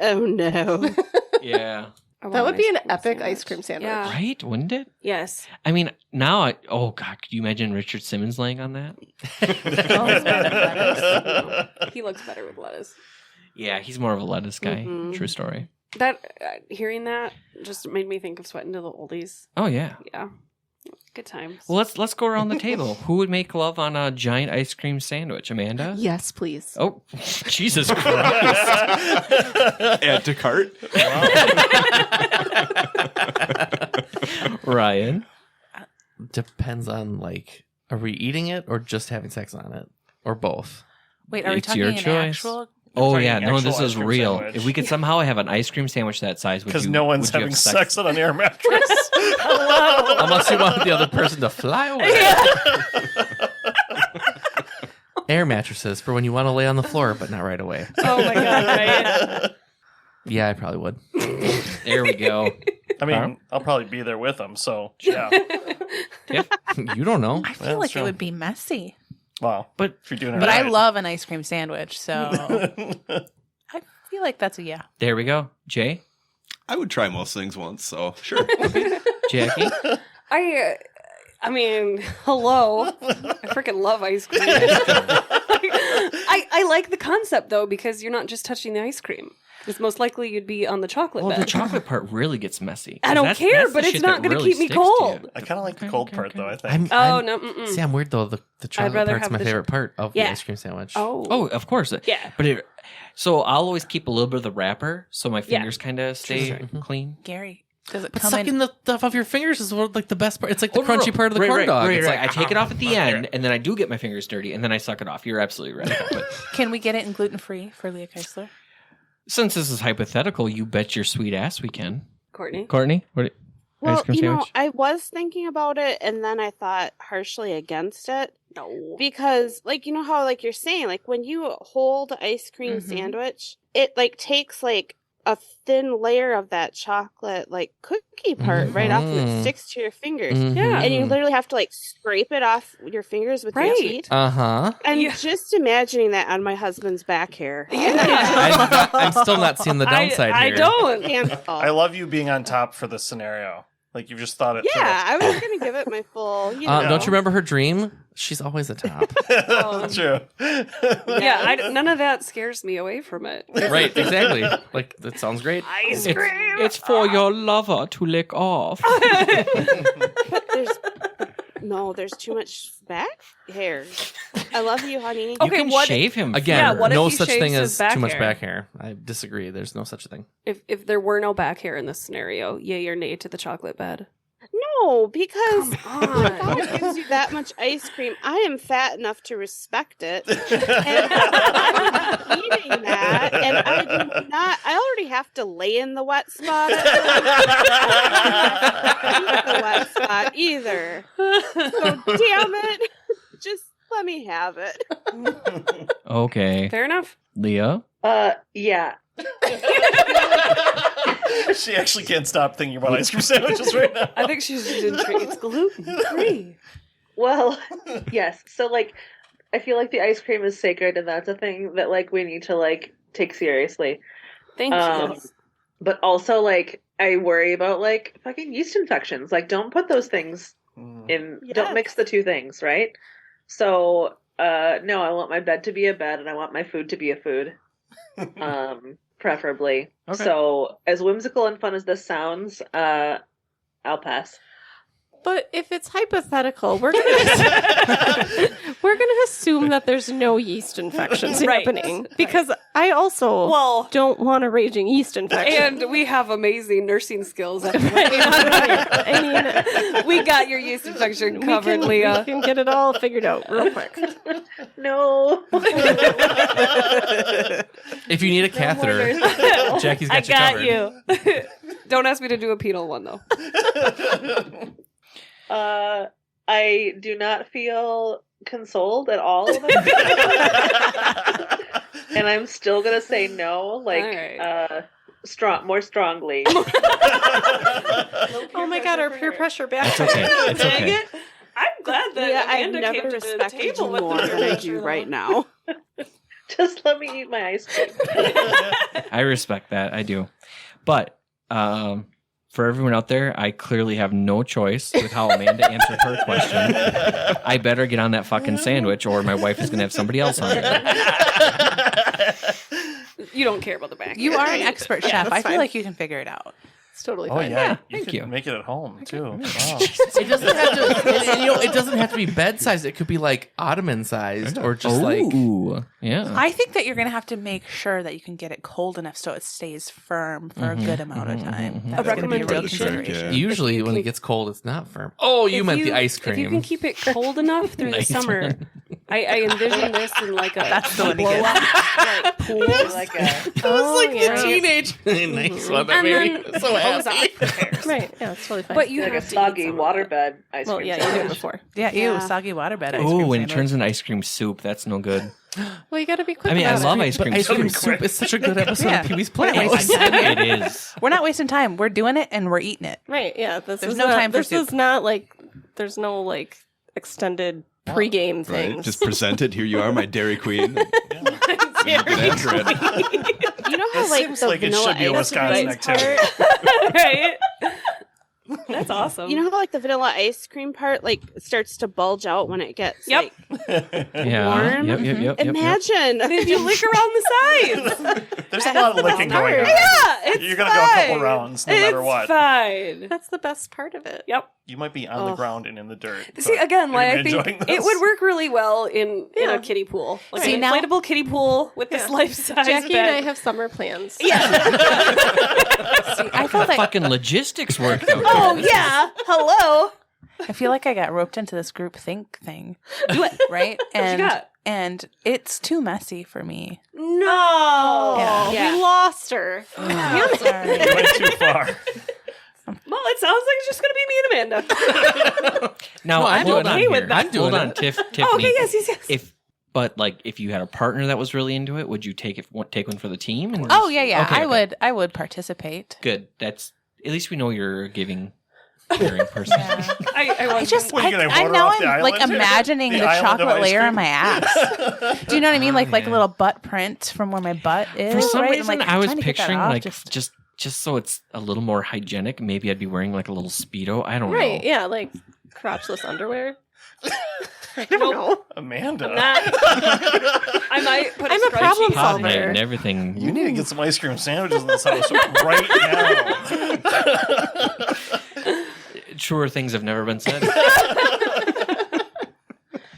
S9: Oh no.
S1: Yeah.
S2: That would be an epic ice cream sandwich.
S7: Yeah.
S1: Right? Wouldn't it?
S7: Yes.
S1: I mean, now, oh God, could you imagine Richard Simmons laying on that?
S7: He looks better with lettuce.
S1: Yeah, he's more of a lettuce guy.
S7: Mhm.
S1: True story.
S7: That hearing that just made me think of Sweating to the Oldies.
S1: Oh, yeah.
S7: Yeah. Good times.
S1: Well, let's go around the table. Who would make love on a giant ice cream sandwich? Amanda?
S2: Yes, please.
S1: Oh, Jesus Christ.
S6: Add to cart.
S1: Ryan?
S3: Depends on, like, are we eating it or just having sex on it? Or both?
S5: Wait, are we
S1: It's
S5: talking
S1: your
S5: an
S1: choice.
S5: actual?
S1: Oh,
S4: Talking
S1: yeah. No,
S4: actual
S1: this
S4: ice
S1: is
S4: cream
S1: real.
S4: sandwich.
S1: If we could somehow have an ice cream sandwich that size, would
S4: Because
S1: you?
S4: no one's
S1: would you
S4: having
S1: have
S4: sex on an air mattress.
S3: Unless you want the other person to fly away. Air mattresses for when you want to lay on the floor, but not right away.
S7: Oh my god, right?
S3: Yeah, I probably would.
S1: There we go.
S4: I mean,
S1: Carl?
S4: I'll probably be there with them, so yeah.
S3: You don't know.
S5: I feel
S4: That's
S5: like
S4: true.
S5: it would be messy.
S4: Wow.
S1: But
S4: If you're doing it
S5: But I
S4: right.
S5: love an ice cream sandwich, so I feel like that's a yeah.
S1: there we go. Jay?
S6: I would try most things once, so sure.
S1: Jackie?
S7: I mean, hello. I freaking love ice cream. I like the concept though because you're not just touching the ice cream. Because most likely you'd be on the chocolate
S1: Well,
S7: bed.
S1: the chocolate part really gets messy.
S7: I don't
S1: 'Cause
S7: care,
S1: the
S7: but it's
S1: shit
S7: not
S1: that
S7: going to
S1: really
S7: keep me
S1: sticks to you.
S7: cold.
S4: I kind of like the
S1: Okay,
S4: cold
S1: okay,
S4: part,
S1: okay.
S4: though, I think.
S7: Oh, no. Mm-mm.
S3: See, I'm weird though. The chocolate
S7: rather
S3: part's
S7: have
S3: my
S7: the
S3: favorite part of the
S7: Yeah.
S3: ice cream sandwich.
S1: Oh, of course.
S7: Yeah.
S1: But so I'll always keep a little bit of the wrapper so my fingers kind of stay
S3: Sure.
S1: clean.
S5: Gary, does it
S3: But
S5: come
S3: sucking
S5: in?
S3: the stuff off your fingers is like the best part. It's like the
S1: Oh, no,
S3: crunchy
S1: no.
S3: part of the
S1: Right,
S3: corn
S1: right,
S3: dog.
S1: Right,
S3: It's
S1: right.
S3: like,
S1: I take it off at the end, and then I do get my fingers dirty, and then I suck it off. You're absolutely right. But
S5: Can we get it in gluten free for Leah Keisler?
S1: since this is hypothetical, you bet your sweet ass we can.
S7: Courtney?
S1: Courtney? What?
S9: Well,
S1: ice cream
S9: you know,
S1: sandwich?
S9: I was thinking about it and then I thought harshly against it
S7: No.
S9: because, like, you know how, like, you're saying, like, when you hold an ice cream
S5: Mhm.
S9: sandwich, it, like, takes, like, a thin layer of that chocolate, like, cookie part right off and it
S3: Mhm.
S9: sticks to your fingers.
S3: Mhm.
S7: Yeah.
S9: And you literally have to, like, scrape it off your fingers with your
S7: Right.
S9: teeth.
S3: Uh-huh.
S9: And
S7: Yeah.
S9: just imagining that on my husband's back hair.
S7: Yeah.
S3: I'm still not seeing the downside
S7: I
S3: here.
S7: don't.
S9: Cancel.
S4: I love you being on top for this scenario. Like, you've just thought it
S9: Yeah, I was going to give it my full, you know.
S3: Don't you remember her dream? She's always at top.
S4: through. True.
S7: Yeah, none of that scares me away from it.
S3: Right, exactly. Like, that sounds great.
S7: Ice
S1: It's,
S7: cream.
S1: it's for your lover to lick off.
S9: There's too much back hair. I love you, honey.
S1: You
S7: Okay,
S1: can
S7: what-
S1: shave him.
S3: Again,
S7: Yeah, what if
S3: no
S7: he
S3: such
S7: shaves
S3: thing
S7: his
S3: as
S7: back
S3: too much
S7: hair?
S3: back hair. I disagree. There's no such thing.
S7: If there were no back hair in this scenario, yay or nay to the chocolate bed?
S9: No, because
S7: Come
S9: if
S7: on.
S9: God gives you that much ice cream, I am fat enough to respect it. And I'm eating that, and I do not. I already have to lay in the wet spot. I don't eat the wet spot either. So damn it, just let me have it.
S1: Okay.
S7: Fair enough.
S1: Leah?
S8: Yeah.
S4: She actually can't stop thinking about ice cream sandwiches right now.
S7: I think she's just intrigued. It's gluten free.
S8: Well, yes. So, like, I feel like the ice cream is sacred, and that's a thing that, like, we need to, like, take seriously.
S7: Thank you.
S8: But also, like, I worry about, like, fucking yeast infections. Like, don't put those things in.
S9: Yes.
S8: Don't mix the two things, right? So, no, I want my bed to be a bed, and I want my food to be a food. Preferably.
S1: Okay.
S8: So, as whimsical and fun as this sounds, I'll pass.
S2: But if it's hypothetical, we're gonna assume that there's no yeast infections
S7: Right.
S2: happening because I also don't want a raging yeast infection.
S7: And we have amazing nursing skills.
S2: I mean,
S7: We got your yeast infection covered, Leah.
S2: We can get it all figured out real quick.
S8: No.
S3: If you need a catheter, Jackie's got you covered.
S7: you. Don't ask me to do a penal one, though.
S8: I do not feel consoled at all. And I'm still gonna say no, more strongly.
S2: Oh my god, our peer pressure back.
S1: It's okay. It's
S7: Dang
S1: okay.
S7: it. I'm glad that
S9: I've
S7: Amanda
S9: never
S7: came to the
S9: respected you
S7: table with
S9: more
S7: the
S9: than I
S7: pressure,
S9: do
S7: though.
S9: right now.
S8: Just let me eat my ice cream.
S1: I respect that. I do. But for everyone out there, I clearly have no choice with how Amanda answered her question. I better get on that fucking sandwich or my wife is going to have somebody else on it.
S7: You don't care about the back.
S5: You are an expert
S2: Yeah,
S5: chef.
S2: that's
S5: I feel
S2: fine.
S5: like you can figure it out.
S2: It's totally
S4: Oh
S2: fine.
S4: yeah,
S1: thank
S4: can
S1: you.
S4: make it at home too. Wow.
S3: It doesn't have to. And, it doesn't have to be bed sized. It could be like ottoman sized, or just like.
S1: Ooh, yeah.
S5: I think that you're going to have to make sure that you can get it cold enough so it stays firm for a good amount of time.
S1: mhm.
S5: That's
S7: A
S5: going to be a real
S7: recommendation.
S5: consideration.
S3: Usually, when it gets cold, it's not firm. Oh, you meant the ice cream.
S7: If you can keep it cold enough through the
S1: Nice
S7: summer,
S1: one.
S7: I envision this in like a
S5: That's the one to
S7: blow
S5: get.
S7: up like pool.
S8: Like a
S2: Oh, yeah.
S3: teenage. Nice one.
S7: And
S3: Mary.
S7: then
S3: So
S7: hose
S3: happy.
S7: off repairs.
S2: Right, yeah, it's totally fine.
S7: But you
S8: like a
S7: have to eat
S8: soggy
S7: some of it.
S8: waterbed ice
S2: well,
S8: cream.
S2: yeah, you did it
S8: sandwich.
S2: before.
S5: Yeah, ew,
S9: Yeah.
S5: soggy waterbed ice cream
S1: Oh, and it
S5: sandwich.
S1: turns into ice cream soup. That's no good.
S2: Well, you got to be quick.
S1: I mean, I
S2: about
S1: love
S2: it.
S1: ice cream
S3: But ice cream
S1: soup.
S3: soup is such a good episode
S5: Yeah.
S3: of Pee Wee's
S5: We're not wasting
S3: Playhouse.
S5: time here.
S1: It is.
S5: We're not wasting time. We're doing it and we're eating it.
S2: Right, yeah. This
S5: There's
S2: is
S5: no
S2: not,
S5: time for
S2: This
S5: soup.
S2: is not like there's no like extended pregame things.
S6: Right? Just present it. Here you are, my Dairy Queen. Get after it.
S9: You know how
S4: This
S9: like
S4: seems
S9: the
S4: like it
S9: vanilla
S4: should be a
S9: ice
S4: Wisconsin
S9: cream
S4: activity.
S7: Right? That's awesome.
S9: You know how like the vanilla ice cream part like starts to bulge out when it gets
S7: Yep.
S9: like
S1: Yeah.
S9: warm?
S1: Yep.
S9: Imagine.
S7: if you lick around the sides.
S4: There's a lot of licking going on.
S7: Yeah, it's
S4: You're gonna go a couple
S7: fine.
S4: rounds no matter what.
S7: It's fine.
S2: That's the best part of it.
S7: Yep.
S4: You might be on the ground and in the dirt.
S7: See,
S4: but
S7: again,
S4: you're
S7: like I
S4: enjoying
S7: think
S4: this.
S7: it would work really well in
S2: Yeah.
S7: a kiddie pool. Like
S5: See,
S7: an
S5: now-
S7: inflatable kiddie pool with this
S2: Yeah.
S7: life-size
S2: Jackie
S7: bed.
S2: and I have summer plans.
S5: See, I felt like
S1: Fucking logistics worked out.
S7: Oh,
S1: there. This
S7: yeah. Hello.
S5: I feel like I got roped into this group think thing,
S7: Do it.
S5: right?
S7: you
S5: And
S7: got?
S5: and it's too messy for me.
S7: No.
S5: Yeah.
S2: We lost her.
S5: I'm sorry.
S4: You went too far.
S7: Well, it sounds like it's just going to be me and Amanda.
S1: Now,
S3: No, I'm
S1: hold
S3: doing
S1: on
S3: it.
S1: here.
S3: with that. I'm doing
S1: Hold on,
S3: it.
S1: Tiffany.
S7: Oh, okay, yes.
S1: If you had a partner that was really into it, would you take one for the team? And
S5: Oh yeah.
S1: Okay, okay.
S5: I would participate.
S1: Good. That's at least we know you're a giving, caring person.
S5: Yeah.
S7: I
S5: I just,
S4: What, are you gonna
S5: I'm
S4: vote her
S5: now
S4: off the
S5: I'm like
S4: island?
S5: imagining
S4: The
S5: the,
S4: island of
S5: chocolate
S4: ice
S5: layer
S4: cream?
S5: on my ass. Do you know what I mean? Like a
S1: yeah.
S5: little butt print from where my butt is.
S1: For some
S5: right? And,
S1: reason,
S5: like,
S1: I was
S5: trying to get that
S1: picturing
S5: off,
S1: like just so it's a little more hygienic. Maybe I'd be wearing like a little Speedo. I don't
S2: Right,
S1: know.
S2: yeah, like crotchless underwear. I don't know.
S4: Amanda.
S7: I might put
S2: I'm a problem
S1: Pod
S2: solver.
S1: night and everything.
S4: You need to get some ice cream sandwiches in this house right now.
S1: Truer things have never been said.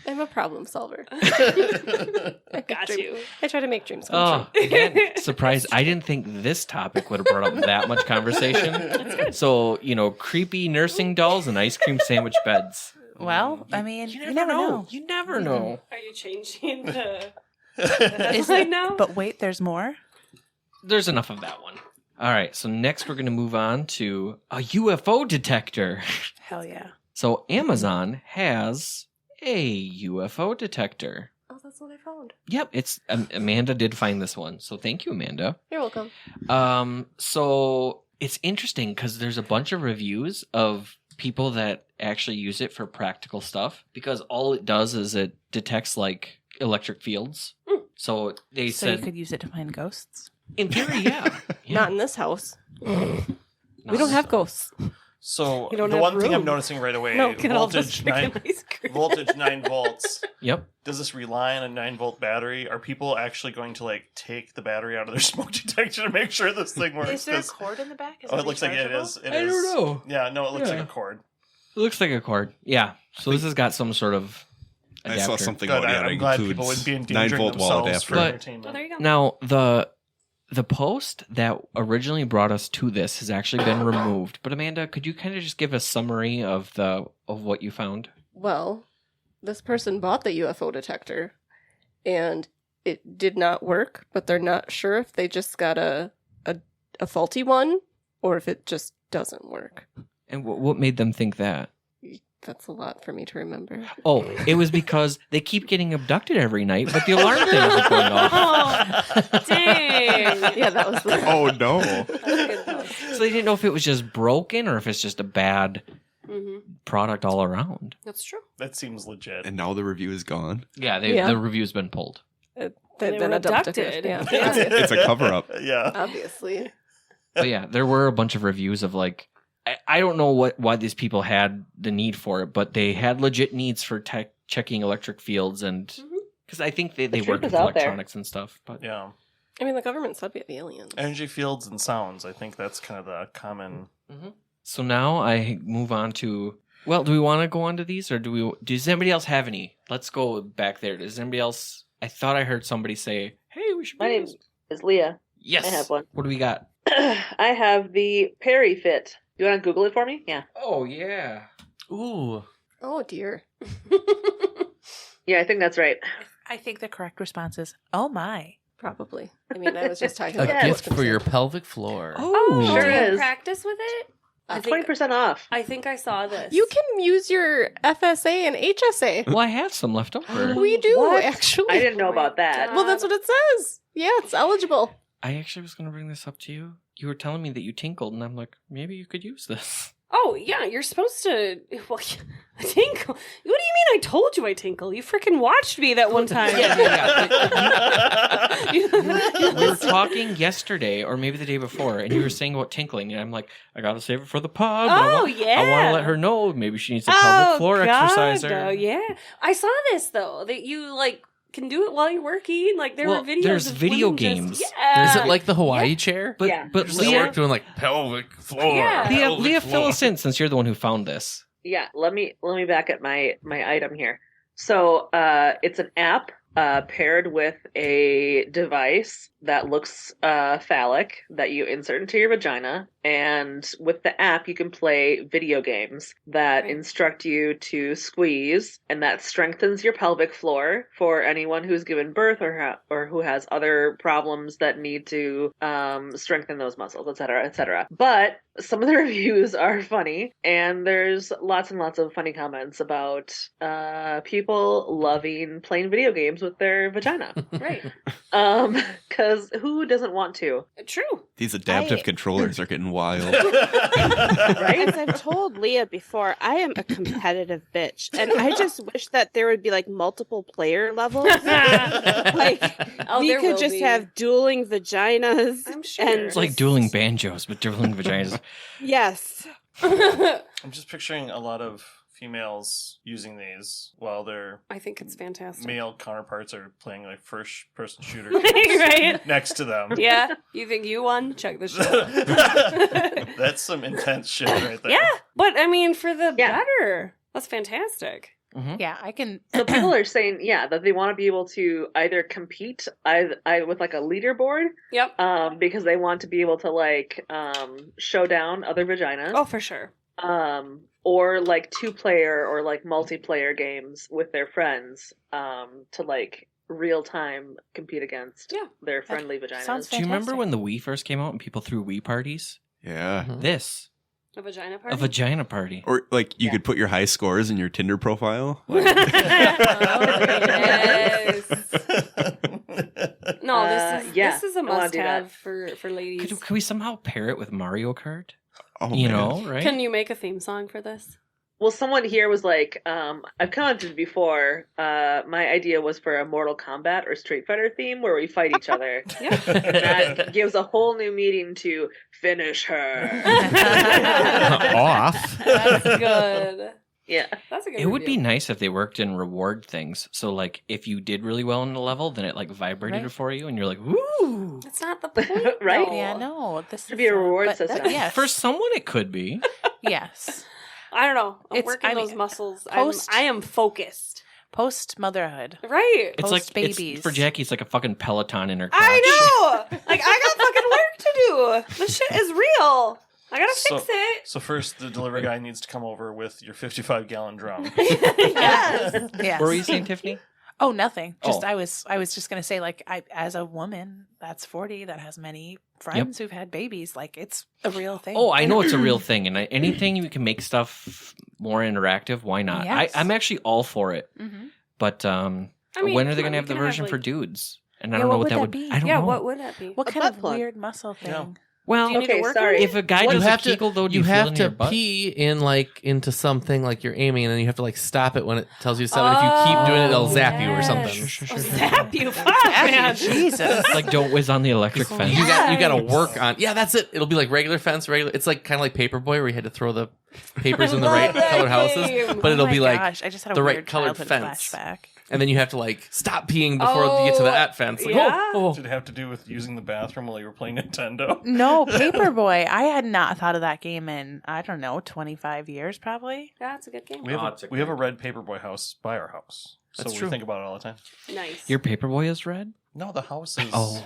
S2: I'm a problem solver. I
S7: Got you.
S2: I try to make dreams come
S1: Oh, again, surprised. I didn't think this topic would have brought up that much conversation. That's good. So, creepy nursing dolls and ice cream sandwich beds.
S5: Well, I mean,
S1: You never know. You never know.
S7: Are you changing the
S5: Is
S7: headline
S5: it-
S7: now?
S5: But wait, there's more.
S1: There's enough of that one. All right. So next we're going to move on to a UFO detector.
S5: Hell yeah.
S1: So Amazon has a UFO detector.
S2: Oh, that's what I found.
S1: Yep. It's Amanda did find this one. So thank you, Amanda.
S2: You're welcome.
S1: So it's interesting because there's a bunch of reviews of people that actually use it for practical stuff because all it does is it detects like electric fields. So they
S5: So
S1: said
S5: you could use it to find ghosts.
S1: in theory, yeah.
S2: Not in this house.
S1: Not
S2: We don't have ghosts.
S4: So
S7: You don't
S4: the
S7: have
S4: one thing I'm
S7: room.
S4: noticing right away,
S7: No, get all this
S4: voltage
S7: freaking ice cream.
S4: voltage 9 volts.
S1: Yep.
S4: Does this rely on a 9-volt battery? Are people actually going to like take the battery out of their smoke detector to make sure this thing works? 'Cause-
S5: cord in the back?
S4: Oh, it looks like it is. It
S1: I
S4: is.
S1: don't know.
S4: Yeah, no, it looks
S1: Yeah.
S4: like a cord.
S1: It looks like a cord. Yeah. So this has got some sort of
S6: I
S1: adapter.
S6: saw something
S4: Good.
S6: about
S4: I'm glad people
S6: includes
S4: wouldn't be endangering
S6: 9-volt wall
S4: themselves for
S6: adapter.
S1: But-
S4: entertainment.
S7: Oh, there you go.
S1: Now, the post that originally brought us to this has actually been removed. But Amanda, could you kind of just give a summary of what you found?
S2: Well, this person bought the UFO detector, and it did not work, but they're not sure if they just got a faulty one or if it just doesn't work.
S1: And what made them think that?
S2: That's a lot for me to remember.
S1: Oh, it was because they keep getting abducted every night, but the alarm thing isn't going off.
S7: Oh, dang.
S2: Yeah, that was the.
S6: Oh no!
S1: So they didn't know if it was just broken or if it's just a bad
S7: Mm-hmm.
S1: product all around.
S7: That's true.
S4: That seems legit.
S6: And now the review is gone.
S1: Yeah,
S2: Yeah.
S1: the review's been pulled.
S2: They've
S7: They
S2: been
S7: were
S2: abducted.
S7: abducted.
S2: Yeah.
S7: Yeah.
S6: It's a cover up.
S4: Yeah.
S2: Obviously.
S1: But yeah, there were a bunch of reviews of like, I don't know why these people had the need for it, but they had legit needs for checking electric fields and because I think they
S8: The
S1: work
S8: truth
S1: with
S8: is out there.
S1: electronics and stuff. But
S4: Yeah.
S2: I mean, the government said we have aliens.
S4: Energy fields and sounds. I think that's kind of the common.
S1: so now I move on to. Well, do we want to go on to these or does anybody else have any? Let's go back there. Does anybody else? I thought I heard somebody say, "Hey, we should."
S8: My
S1: do
S8: name
S1: this."
S8: is Leah.
S1: Yes.
S8: I have one.
S1: What do we got?
S8: I have the Perry Fit. You want to Google it for me? Yeah.
S1: Oh yeah.
S3: Ooh.
S2: Oh, dear.
S8: Yeah, I think that's right.
S5: I think the correct response is, oh my.
S2: Probably. I mean, I was just talking
S3: A
S2: about
S8: Yeah.
S3: gift for your pelvic floor.
S7: Oh,
S8: Sure
S7: do you
S8: is.
S7: practice with it? I think
S8: 20% off.
S7: I think I saw this.
S2: You can use your FSA and HSA.
S1: Well, I have some left over.
S2: We do,
S8: What?
S2: actually.
S8: I didn't know about that.
S2: Well, that's what it says. Yeah, it's eligible.
S1: I actually was going to bring this up to you. You were telling me that you tinkled, and I'm like, maybe you could use this.
S7: Oh, yeah, you're supposed to. Well, tinkle. What do you mean I told you I tinkle? You freaking watched me that one time.
S1: We were talking yesterday, or maybe the day before, and you were saying about tinkling, and I'm like, I got to save it for the pod.
S7: Oh,
S1: I
S7: yeah.
S1: want to let her know. Maybe she needs a pelvic floor exerciser.
S7: Oh, yeah. I saw this, though, that you, like, can do it while you're working. Like, there
S1: Well,
S7: were videos
S1: there's
S7: of
S1: video
S7: women just-
S1: games.
S7: Yeah.
S3: Is it like the Hawaii chair?
S1: But
S8: Yeah.
S1: but
S3: Just like
S1: Leah,
S3: work doing like pelvic floor.
S7: Yeah.
S1: Leah, fill us in since you're the one who found this.
S8: Yeah, let me back at my item here. So it's an app paired with a device that looks phallic that you insert into your vagina, and with the app you can play video games that
S7: Right.
S8: instruct you to squeeze, and that strengthens your pelvic floor for anyone who's given birth or who has other problems that need to strengthen those muscles, etc., etc. But some of the reviews are funny, and there's lots and lots of funny comments about people loving playing video games with their vagina.
S7: Right.
S8: Because who doesn't want to?
S7: True.
S6: These adaptive
S9: I-
S6: controllers are getting wild.
S8: Right?
S9: As I've told Leah before, I am a competitive bitch, and I just wish that there would be like multiple player levels. Like
S7: Oh,
S9: we
S7: there
S9: could
S7: will
S9: just
S7: be.
S9: have dueling vaginas.
S7: I'm sure.
S9: And
S1: It's like dueling banjos, but dueling vaginas.
S9: Yes.
S4: I'm just picturing a lot of females using these while their
S7: I think it's fantastic.
S4: male counterparts are playing like first person shooter
S7: Right?
S4: next to them.
S7: Yeah. You think you won? Check this shit out.
S4: That's some intense shit right there.
S7: Yeah. But, I mean, for the
S8: Yeah.
S7: better. That's fantastic.
S5: Yeah, I can.
S8: So people are saying, yeah, that they want to be able to either compete with like a leaderboard,
S7: Yep.
S8: because they want to be able to like show down other vaginas,
S7: Oh, for sure.
S8: or like 2-player or like multiplayer games with their friends, to like real time compete against
S7: Yeah.
S8: their friendly vaginas.
S9: sounds
S1: Do you remember
S9: Fantastic.
S1: when the Wii first came out and people threw Wii parties?
S6: Yeah.
S1: This.
S7: A vagina
S1: A
S7: party?
S1: vagina party.
S6: Or like you
S8: Yeah.
S6: could put your high scores in your Tinder profile.
S7: Oh, yes. No, this is a
S8: I wanna
S7: must
S8: do that.
S7: have for ladies.
S1: Could we somehow pair it with Mario Kart?
S6: Oh,
S1: You
S6: man.
S1: know, right?
S7: Can you make a theme song for this?
S8: Well, someone here was like, I've commented before, my idea was for a Mortal Kombat or Street Fighter theme where we fight each other. That gives a whole new meaning to finish her.
S3: Off.
S7: That's good.
S8: Yeah.
S7: That's a good
S1: It would be
S7: review.
S1: nice if they worked in reward things. So, like, if you did really well in the level, then it like vibrated
S5: Right.
S1: for you, and you're like, "Woo!"
S7: That's not the point,
S8: Right?
S7: though.
S5: Yeah, no. This
S8: Should
S5: is
S8: be a reward
S5: but
S8: system.
S5: Yes.
S1: For someone, it could be.
S5: Yes.
S7: I don't know. I'm
S5: It's-
S7: working
S5: I mean,
S7: those muscles.
S5: post-
S7: I am focused.
S5: Post motherhood.
S7: Right.
S1: It's like
S5: Post babies.
S1: for Jackie, it's like a fucking Peloton in her crotch.
S7: I know. Like I got fucking work to do. This shit is real. I gotta fix it.
S4: So first, the delivery guy needs to come over with your 55-gallon drum.
S7: Yes.
S5: Yes.
S1: What were you saying, Tiffany?
S5: Oh, nothing. Just
S1: Oh.
S5: I was just gonna say, like, I as a woman that's 40 that has many friends who've had babies, like it's a real thing.
S1: Oh, I know it's a real thing, and anything you can make stuff more interactive, why not?
S5: Yes.
S1: I'm actually all for it.
S5: Mm-hmm.
S1: But
S7: I mean,
S1: when are they
S7: come
S1: going to
S7: on,
S1: have the
S7: we can
S1: version
S7: have,
S1: for
S7: like-
S1: dudes? And I
S5: Yeah,
S1: don't know
S5: what
S1: what that
S5: would
S1: would.
S5: that be?
S1: I don't
S7: Yeah,
S1: know.
S7: what would that be?
S5: What
S9: A
S5: kind
S9: butt
S5: of
S9: plug.
S5: weird muscle thing?
S4: Yeah.
S1: Well,
S7: Do you need to
S8: Okay,
S7: work
S8: sorry.
S1: if a guy
S3: You
S1: does a
S3: have to-
S1: Kegel, though, do
S3: You
S1: you feel
S3: have
S1: in your
S3: to
S1: butt?
S3: pee in like into something like you're aiming, and then you have to like stop it when it tells you to stop. And if you keep doing it, it'll zap you or something.
S1: Sure.
S7: Oh, zap you, fuck, man.
S5: Jesus.
S1: Like, don't whiz on the electric fence.
S3: You got to work on. Yeah, that's it. It'll be like regular fence, regular. It's like kind of like Paperboy, where you had to throw the papers in the right
S7: love that
S3: colored houses,
S7: game.
S3: but it'll
S5: Oh my
S3: be like,
S5: gosh, I just had a
S3: the right
S5: weird
S3: colored
S5: childhood
S3: fence.
S5: flashback.
S3: and then you have to like stop peeing before you get to that fence. Like,
S7: yeah.
S4: Did it have to do with using the bathroom while you were playing Nintendo?
S5: No, Paperboy. I had not thought of that game in, I don't know, 25 years probably.
S7: That's a good game.
S4: We have,
S1: Oh, it's a
S4: we have a
S1: great-
S4: red Paperboy house by our house. So
S3: That's
S4: we
S3: true.
S4: think about it all the time.
S7: Nice.
S1: Your Paperboy is red?
S4: No, the house is
S1: Oh.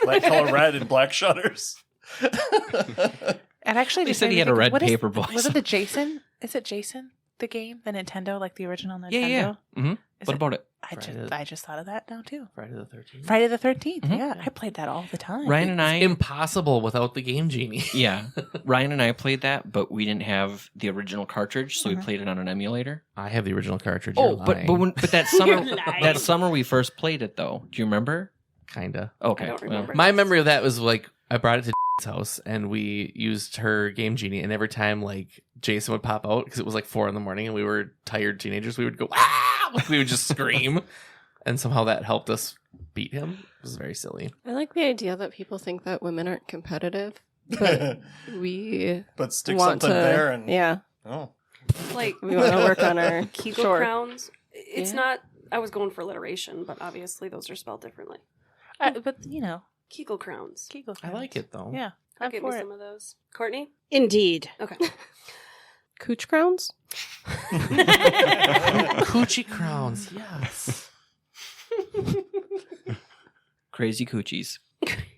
S4: that color red and black shutters.
S5: And actually,
S1: He
S5: just
S1: said
S5: made
S1: he
S5: me
S1: had a
S5: think,
S1: red
S5: what is-
S1: Paperboy.
S5: Was it the Jason? Is it Jason, the game? The Nintendo, like the original Nintendo?
S1: Yeah. Mm-hmm.
S5: Is
S1: What
S5: it-
S1: about it?
S5: I just thought of that now too.
S3: Friday the 13th.
S5: Friday the 13th.
S1: Mhm.
S5: Yeah, I played that all the time.
S1: Ryan and I.
S3: Impossible without the game genie.
S1: Yeah. Ryan and I played that, but we didn't have the original cartridge, so we played it on an emulator.
S3: I have the original cartridge.
S1: Oh, but that summer
S7: You're lying.
S1: that summer we first played it though. Do you remember?
S3: kinda.
S1: Okay.
S7: I don't
S1: well,
S7: remember.
S3: My memory of that was like I brought it to house and we used her game genie, and every time like Jason would pop out because it was like 4 a.m. and we were tired teenagers, we would go ah! Like, we would just scream, and somehow that helped us beat him. It was very silly.
S2: I like the idea that people think that women aren't competitive, but we
S4: but stick
S2: want
S4: something
S2: to.
S4: there and
S2: Yeah,
S4: oh.
S7: Like
S2: we want to work on our
S7: Kegel
S2: Sure.
S7: crowns. It's
S2: Yeah.
S7: not. I was going for alliteration, but obviously those are spelled differently.
S5: But you know,
S7: Kegel crowns.
S5: Kegel
S3: I like it though.
S5: Yeah,
S7: I'll
S5: I'm
S7: give me
S5: for it.
S7: some of those. Courtney.
S9: Indeed.
S7: Okay.
S2: cooch crowns.
S3: Coochie crowns. Yes.
S1: Crazy coochies.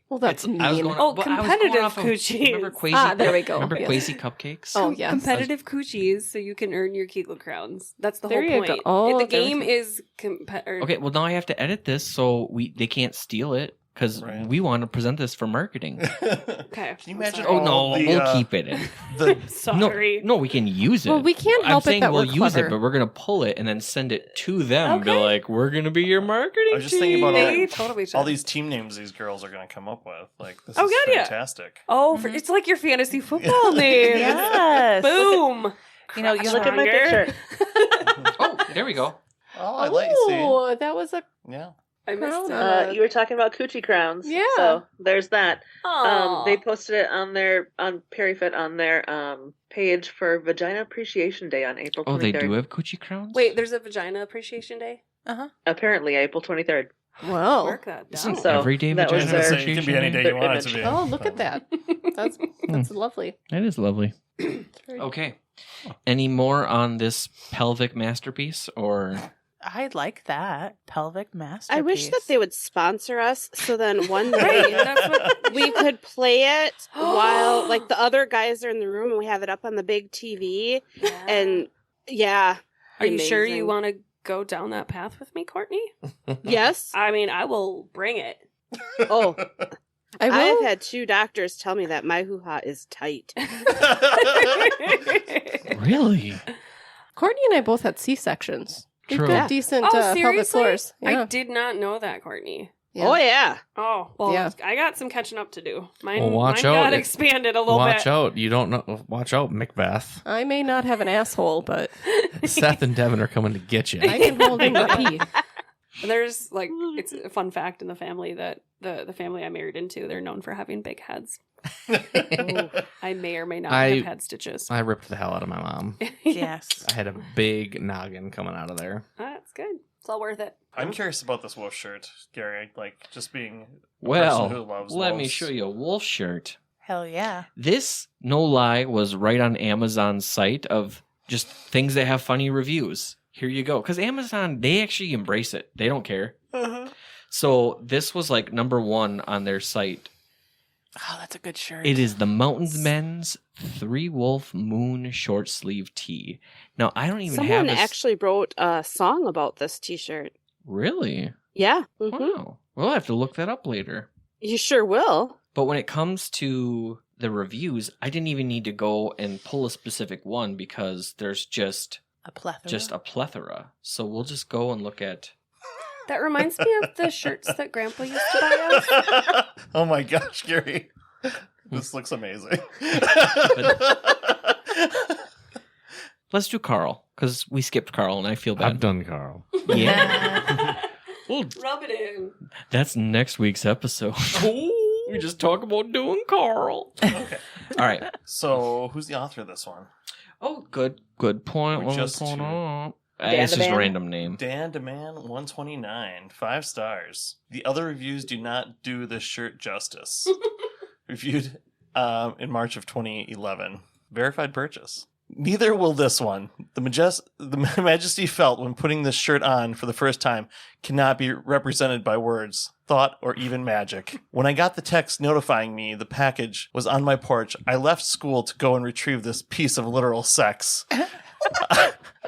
S2: Well, that's mean.
S1: I was going,
S7: Oh,
S1: well, I was
S7: competitive
S1: going off of-
S7: coochies.
S1: Remember Quasi?
S2: There we go.
S1: Remember
S2: Yes.
S1: Quasi cupcakes?
S2: Oh, yes.
S7: Competitive coochies, so you can earn your Kegel crowns. That's the
S2: There
S7: whole
S2: you
S7: point.
S2: go. Oh,
S7: the
S2: there we
S7: game
S2: go.
S7: is
S1: Okay, well now I have to edit this so they can't steal it because
S4: Right.
S1: we want to present this for marketing.
S7: Okay.
S4: Can you imagine?
S1: Oh
S7: Sorry.
S1: no,
S4: the,
S1: we'll keep it in.
S4: The
S7: Sorry.
S1: No, we can use it.
S2: Well, we can't
S1: I'm
S2: help it
S1: saying
S2: that
S1: we'll
S2: we're
S1: use
S2: clever.
S1: it, but we're gonna pull it and then send it to them. Be
S7: Okay.
S1: like, we're gonna be your marketing.
S4: I was just thinking about
S7: They
S4: all,
S7: totally should.
S4: all these team names these girls are going to come up with. Like this
S7: Oh,
S4: is
S7: God, yeah.
S4: fantastic.
S7: Oh, it's like your fantasy football name.
S5: Yes.
S7: Boom.
S5: You know, you
S8: Look at my
S7: Stronger.
S8: picture.
S1: Oh, there we go.
S4: Oh, I like you see.
S2: Oh, that was a
S4: Yeah.
S7: I missed
S2: Crown.
S7: it.
S8: You were talking about coochie crowns.
S2: Yeah.
S8: So there's that.
S7: Aw.
S8: They posted it on PerryFit on their page for Vagina Appreciation Day on April 23rd.
S1: Oh, they do have coochie crowns.
S7: Wait, there's a Vagina Appreciation Day?
S8: Apparently, April 23rd.
S2: well.
S7: Work that
S1: Isn't
S7: down.
S8: So,
S1: every day
S8: that was
S1: vagina
S8: their-
S4: So it can be any day you want it to be.
S2: Oh, look at that. That's lovely.
S1: That is lovely.
S2: It's very-
S1: Okay. Any more on this pelvic masterpiece or?
S5: I like that pelvic masterpiece.
S9: I wish that they would sponsor us so then one
S7: Right,
S9: day
S7: that's what
S9: we could play it while like the other guys are in the room and we have it up on the big TV. And yeah.
S7: Are you sure
S9: amazing.
S7: you want to go down that path with me, Courtney?
S9: Yes.
S7: I mean, I will bring it.
S9: Oh,
S2: I
S9: I've
S2: will.
S9: had 2 doctors tell me that my hoo-ha is tight.
S1: Really?
S2: Courtney and I both had C-sections. We've
S1: True.
S2: got decent
S7: Oh,
S2: pelvic
S7: seriously?
S2: floors.
S7: I
S2: Yeah.
S7: did not know that, Courtney.
S2: Yeah.
S9: Oh yeah.
S7: Oh, well,
S2: Yeah.
S7: I got some catching up to do. Mine,
S3: Well, watch
S7: mine
S3: out.
S7: got expanded a little
S3: Watch
S7: bit.
S3: out. You don't know. Watch out, Macbeth.
S2: I may not have an asshole, but
S3: Seth and Devin are coming to get you.
S2: I can hold in my pee.
S7: There's like, it's a fun fact in the family that the family I married into, they're known for having big heads. I may or may not
S3: I-
S7: have had stitches.
S3: I ripped the hell out of my mom.
S5: Yes.
S3: I had a big noggin coming out of there.
S7: That's good. It's all worth it.
S4: I'm curious about this wolf shirt, Gary. Like just being a
S1: Well,
S4: person who loves
S1: let me
S4: wolves.
S1: show you a wolf shirt.
S5: Hell yeah.
S1: This, no lie, was right on Amazon's site of just things that have funny reviews. Here you go. Because Amazon, they actually embrace it. They don't care. So this was like number 1 on their site.
S5: Oh, that's a good shirt.
S1: It is the Mountains Men's 3 Wolf Moon short sleeve tee. Now, I don't even
S9: Someone
S1: have
S9: actually wrote a song about this T-shirt.
S1: Really?
S9: Yeah.
S1: Wow. We'll have to look that up later.
S9: You sure will.
S1: But when it comes to the reviews, I didn't even need to go and pull a specific one because there's just
S5: a plethora.
S1: a plethora. So we'll just go and look at.
S7: That reminds me of the shirts that Grandpa used to buy us.
S4: Oh my gosh, Gary. This looks amazing.
S1: Let's do Carl, because we skipped Carl and I feel bad.
S3: I've done Carl.
S1: Yeah. Well,
S7: Rub it in.
S1: that's next week's episode. We just talk about doing Carl.
S4: Okay.
S1: All right.
S4: So, who's the author of this one?
S1: Oh, good point.
S4: Or
S1: Let me
S4: just
S1: pull it
S4: two.
S1: up.
S8: Dan
S1: It's just a
S8: DeMan?
S1: random name.
S4: Dan DeMan 129, 5 stars. The other reviews do not do this shirt justice. Reviewed in March of 2011. Verified purchase. Neither will this one. The majesty felt when putting this shirt on for the first time cannot be represented by words, thought, or even magic. When I got the text notifying me the package was on my porch, I left school to go and retrieve this piece of literal sex.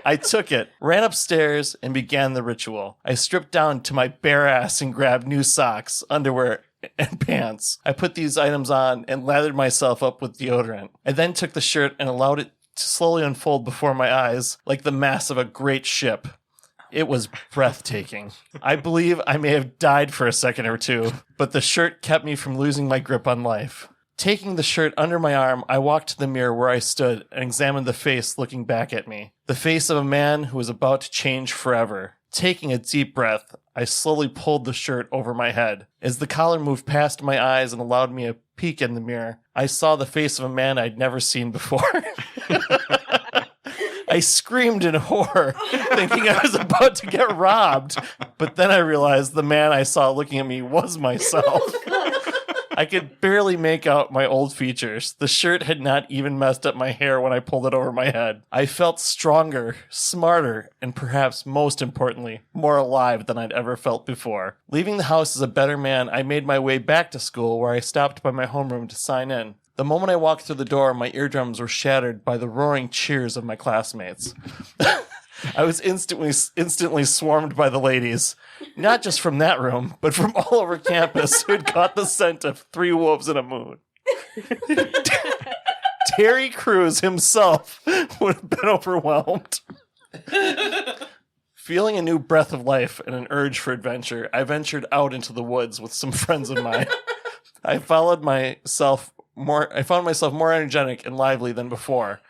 S4: I took it, ran upstairs, and began the ritual. I stripped down to my bare ass and grabbed new socks, underwear, and pants. I put these items on and lathered myself up with deodorant. I then took the shirt and allowed it to slowly unfold before my eyes like the mass of a great ship. It was breathtaking. I believe I may have died for a second or two, but the shirt kept me from losing my grip on life. Taking the shirt under my arm, I walked to the mirror where I stood and examined the face looking back at me. The face of a man who was about to change forever. Taking a deep breath, I slowly pulled the shirt over my head. As the collar moved past my eyes and allowed me a peek in the mirror, I saw the face of a man I'd never seen before. I screamed in horror, thinking I was about to get robbed. But then I realized the man I saw looking at me was myself. I could barely make out my old features. The shirt had not even messed up my hair when I pulled it over my head. I felt stronger, smarter, and perhaps most importantly, more alive than I'd ever felt before. Leaving the house as a better man, I made my way back to school where I stopped by my homeroom to sign in. The moment I walked through the door, my eardrums were shattered by the roaring cheers of my classmates. I was instantly swarmed by the ladies, not just from that room, but from all over campus who had caught the scent of 3 wolves and a moon. Terry Crews himself would have been overwhelmed. Feeling a new breath of life and an urge for adventure, I ventured out into the woods with some friends of mine. I found myself more energetic and lively than before.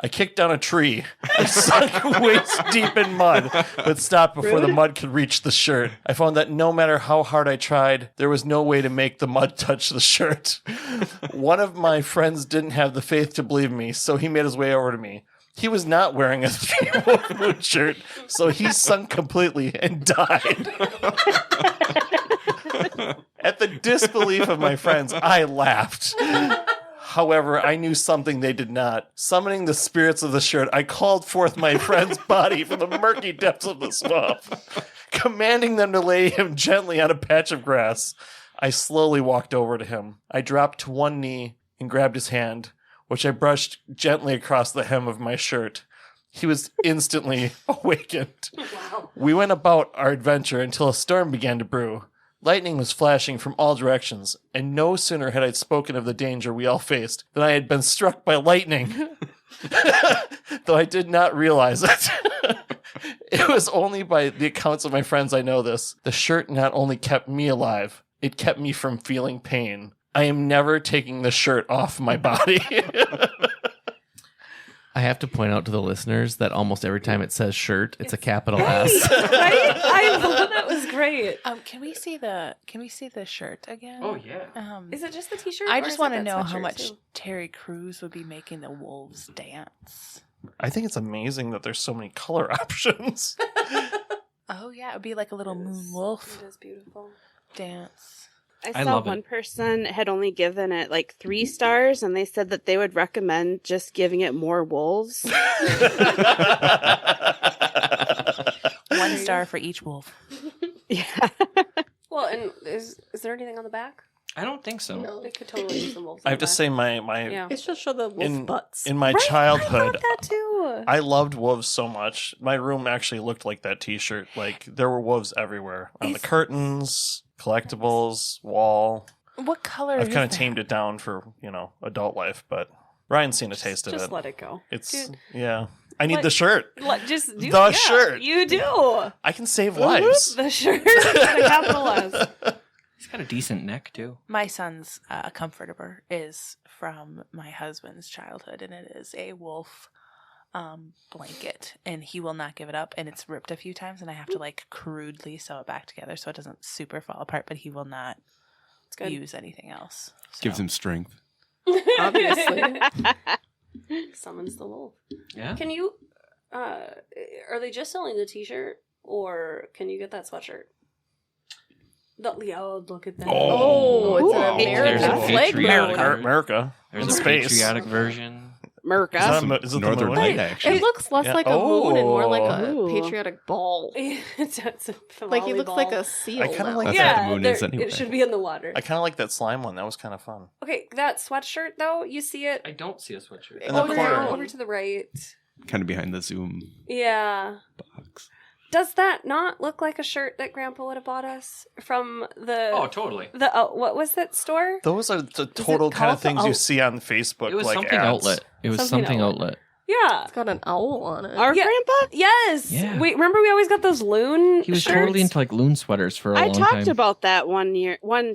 S4: I kicked down a tree. I sunk waist deep in mud, but stopped before the mud could reach the shirt. I found that no matter how hard I tried, there was no way to make the mud touch the shirt. One of my friends didn't have the faith to believe me, so he made his way over to me. He was not wearing a 3 Wolf Moon shirt, so he sunk completely and died. At the disbelief of my friends, I laughed. However, I knew something they did not. Summoning the spirits of the shirt, I called forth my friend's body from the murky depths of the swamp, commanding them to lay him gently on a patch of grass. I slowly walked over to him. I dropped to one knee and grabbed his hand, which I brushed gently across the hem of my shirt. He was instantly awakened.
S7: Wow.
S4: We went about our adventure until a storm began to brew. Lightning was flashing from all directions, and no sooner had I spoken of the danger we all faced than I had been struck by lightning, though I did not realize it. It was only by the accounts of my friends I know this. The shirt not only kept me alive, it kept me from feeling pain. I am never taking the shirt off my body.
S3: I have to point out to the listeners that almost every time it says shirt, it's a capital S.
S7: Right? I thought that was great.
S5: Can we see the shirt again?
S1: Oh, yeah.
S7: Is it just the t-shirt?
S5: I
S7: or
S5: just
S7: is it
S5: want to
S7: that
S5: know how
S7: sweatshirt,
S5: much
S7: too?
S5: Terry Crews would be making the wolves dance.
S4: I think it's amazing that there's so many color options.
S5: Oh yeah, it would be like a little moon wolf
S7: It is beautiful.
S5: dance.
S9: I saw
S1: love
S9: one
S1: it.
S9: person had only given it like 3 stars, and they said that they would recommend just giving it more wolves.
S5: 1 star for each wolf.
S9: Yeah.
S7: Well, and is there anything on the back?
S1: I don't think so.
S2: No.
S7: They could totally use some wolves.
S4: I
S7: on
S4: have to
S7: the
S4: say, my
S7: Yeah.
S2: It's just show the wolf butts.
S4: in my
S7: back. I
S4: childhood,
S7: thought that too.
S4: I loved wolves so much. My room actually looked like that T-shirt. Like there were wolves everywhere on the
S5: Is-
S4: curtains, collectibles, wall.
S5: What color
S4: I've
S5: is
S4: kind of
S5: that?
S4: tamed it down for adult life, but Ryan's seen a taste of
S7: Just
S4: it.
S7: let it go.
S4: It's
S7: Dude.
S4: yeah. I need
S7: What-
S4: the shirt.
S7: Just do
S4: The shirt.
S7: You do.
S4: I can save lives.
S7: The shirt. The capital S.
S1: He's got a decent neck too.
S5: My son's comforter is from my husband's childhood, and it is a wolf blanket, and he will not give it up, and it's ripped a few times, and I have to like crudely sew it back together so it doesn't super fall apart, but he will not
S7: It's good.
S5: use anything else.
S6: Gives
S5: So-
S6: him strength.
S2: Obviously.
S7: Summons the wolf.
S1: Yeah.
S7: Can you? Are they just selling the T-shirt, or can you get that sweatshirt? Look at that!
S2: Oh, it's
S6: Wow.
S2: an
S1: There's
S2: American
S1: a
S2: flag
S1: patriotic-
S2: moon.
S4: America.
S1: There's
S4: in
S1: a
S4: space.
S1: patriotic version.
S9: Merca.
S4: Is it the
S6: Northern
S4: moon?
S6: Light action.
S2: It looks less
S4: Yeah.
S2: like a moon and more like a
S9: Oh.
S2: patriotic ball.
S7: It's a
S2: Like he looks like a
S7: volleyball.
S2: seal.
S4: I kinda
S2: now.
S4: like
S6: That's
S7: Yeah,
S6: what the moon is anyway.
S7: it should be in the water.
S4: I kind of like that slime one. That was kind of fun.
S7: Okay, that sweatshirt though, you see it
S1: I don't see a sweatshirt.
S4: In the
S7: over,
S4: corner.
S7: over to the right.
S6: Kind of behind the Zoom
S7: Yeah.
S6: box.
S7: Does that not look like a shirt that Grandpa would have bought us from the
S1: Oh, totally.
S7: what was that store?
S4: Those are the total kind
S7: called
S4: of things
S7: the
S4: you see on Facebook.
S1: It was
S4: like
S1: something
S4: ads.
S1: outlet. It was
S7: Something
S1: something outlet.
S7: Yeah.
S2: It's got an owl on it.
S9: Our
S7: Yeah.
S9: grandpa?
S7: Yes.
S1: Yeah.
S7: Wait, remember we always got those loon
S1: He was
S7: shirts?
S1: totally into like loon sweaters for a
S9: I
S1: long
S9: talked
S1: time.
S9: about that one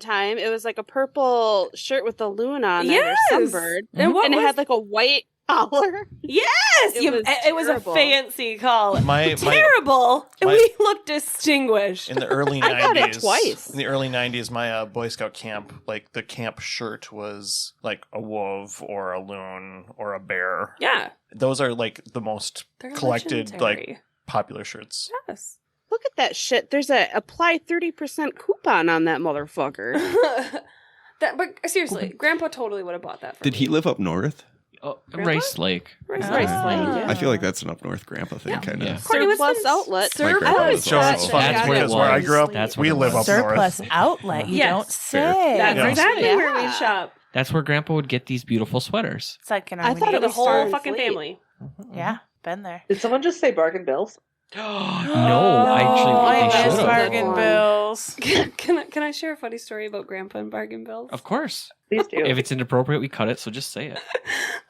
S9: time. It was like a purple shirt with a loon on it, or
S7: Yes.
S9: some bird.
S7: And what
S9: And it
S7: was-
S9: had like a white collar.
S7: Yes,
S9: It was
S7: a
S9: terrible.
S7: fancy collar.
S4: My
S7: Terrible. And
S4: my-
S7: we looked distinguished.
S4: in the early
S9: I got it
S4: 90s.
S9: twice.
S4: In the early 90s, my Boy Scout camp, like the camp shirt was like a wolf or a loon or a bear.
S7: Yeah.
S4: Those are like the most
S7: They're
S4: collected,
S7: legendary.
S4: like popular shirts.
S7: Yes.
S9: Look at that shit. There's a apply 30% coupon on that motherfucker.
S7: But seriously, Grandpa totally would have bought that for
S6: Did
S7: me.
S6: he live up north?
S1: Oh,
S7: Grandpa?
S1: Rice Lake.
S7: Rice
S5: Oh.
S7: Lake.
S9: Rice Lake, yeah.
S6: I feel like that's an up north grandpa thing,
S7: Yeah.
S6: kind of.
S1: Yeah.
S7: Courtney, what's
S9: Surplus
S7: the
S9: outlet.
S6: My grandpa
S7: Surplus
S6: was
S4: Joe,
S6: also-
S4: it's funny
S1: That's where it
S4: because where I
S1: was.
S4: grew up,
S1: That's
S4: we
S1: what it
S4: live up
S1: was.
S5: Surplus
S4: north.
S5: outlet, you
S7: Yes.
S5: don't say.
S7: That's
S4: Yeah.
S7: exactly
S9: Yeah.
S7: where we shop.
S1: That's where Grandpa would get these beautiful sweaters.
S5: It's like an
S9: I thought
S7: For
S9: it
S7: the
S9: was
S7: whole
S9: Star's
S7: fucking
S9: Fleet.
S7: family.
S5: Yeah, been there.
S8: Did someone just say bargain bills?
S1: No,
S5: I
S1: actually, they
S5: miss
S1: should have.
S5: bargain
S9: One.
S5: bills.
S7: Can I share a funny story about Grandpa and bargain bills?
S1: Of course.
S8: Please do.
S1: If it's inappropriate, we cut it. So just say it.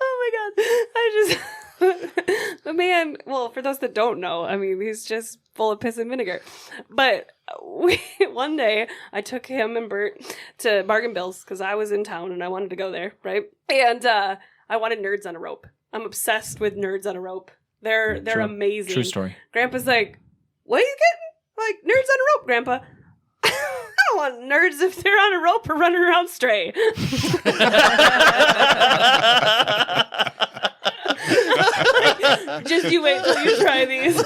S7: Oh my god. I just the man, well, for those that don't know, I mean, he's just full of piss and vinegar. But one day I took him and Bert to Bargain Bills because I was in town and I wanted to go there, right? And I wanted Nerds on a Rope. I'm obsessed with Nerds on a Rope. They're
S1: True.
S7: amazing.
S1: True story.
S7: Grandpa's like, "What are you getting? Like Nerds on a Rope, Grandpa?" I don't want nerds if they're on a rope or running around stray. Just you wait till you try these.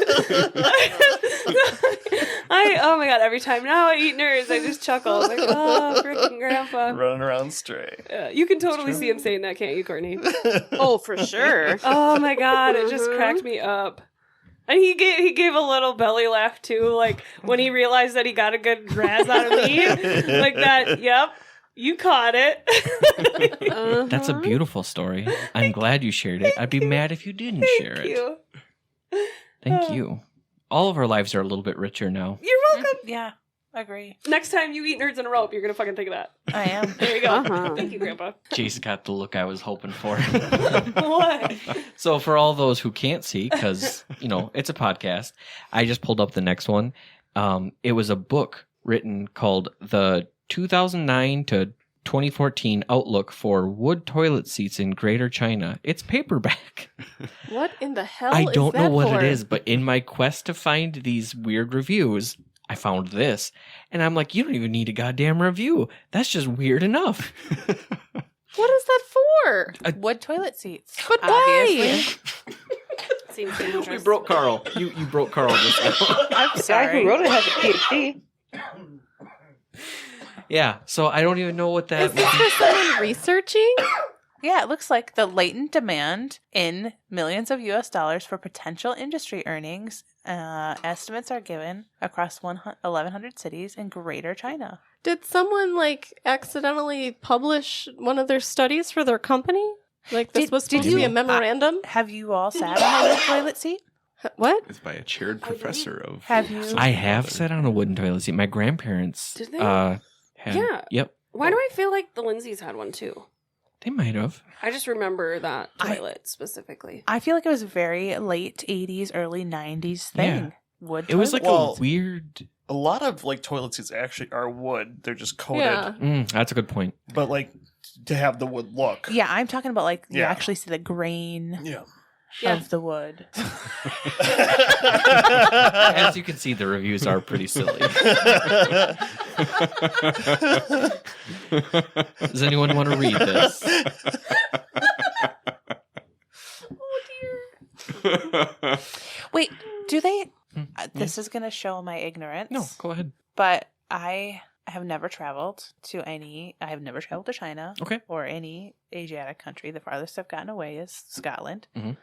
S7: Oh my god, every time now I eat nerds, I just chuckle. I'm like, oh, freaking Grandpa.
S4: Running around stray.
S7: You can totally see him saying that, can't you, Courtney?
S9: Oh, for sure.
S7: Oh my god, it just cracked me up. And he gave a little belly laugh too, like when he realized that he got a good razz out of me. Like that, yep, you caught it.
S1: That's a beautiful story. I'm glad you shared it. I'd be mad if you didn't share
S7: Thank
S1: it.
S7: you.
S1: Thank you. All of our lives are a little bit richer now.
S7: You're welcome.
S5: Yeah, agree.
S7: Next time you eat Nerds on a Rope, you're gonna fucking think of that.
S5: I am.
S7: There you go.
S9: Uh-huh.
S7: Thank you, Grandpa.
S1: Jace got the look I was hoping for.
S7: What?
S1: So for all those who can't see, because, it's a podcast, I just pulled up the next one. It was a book written called The 2009 to 2014 Outlook for Wood Toilet Seats in Greater China. It's paperback.
S2: What in the hell
S1: I
S2: is
S1: don't know
S2: that
S1: what
S2: for?
S1: it is, but in my quest to find these weird reviews, I found this. And I'm like, you don't even need a goddamn review. That's just weird enough.
S2: What is that for?
S5: Wood toilet seats.
S2: But why?
S5: Obviously.
S7: Seems dangerous.
S1: We broke Carl. You broke Carl just now.
S5: I'm
S8: The guy
S5: sorry.
S8: who wrote it has a PhD.
S1: Yeah, so I don't even know what that
S2: Is this for someone researching?
S5: Yeah, it looks like the latent demand in millions of US dollars for potential industry earnings. Estimates are given across 1,100 cities in Greater China.
S2: Did someone accidentally publish one of their studies for their company? Like this was supposed to be a memorandum?
S5: Have you all sat on a toilet seat?
S2: What?
S6: It's by a chaired professor of.
S5: Have you?
S1: I have sat on a wooden toilet seat. My grandparents
S7: Did they?
S1: had.
S7: Yeah.
S1: Yep.
S7: Why do I feel like the Lindsays had one too?
S1: They might have.
S7: I just remember that toilet specifically.
S5: I feel like it was a very late 80s, early 90s thing.
S1: Yeah.
S5: Wood
S1: It was like
S4: Well-
S1: a weird.
S4: A lot of toilet seats actually are wood. They're just coated.
S2: Yeah.
S1: That's a good point.
S4: But to have the wood look.
S5: Yeah, I'm talking about you
S4: Yeah.
S5: actually see the grain
S4: Yeah.
S5: of the wood.
S1: As you can see, the reviews are pretty silly. Does anyone want to read this?
S5: Wait, do they?
S1: Hmm.
S5: This is going to show my ignorance.
S1: No, go ahead.
S5: But I have never traveled to I have never traveled to China.
S1: Okay.
S5: Or any Asiatic country. The farthest I've gotten away is Scotland.
S1: Mhm.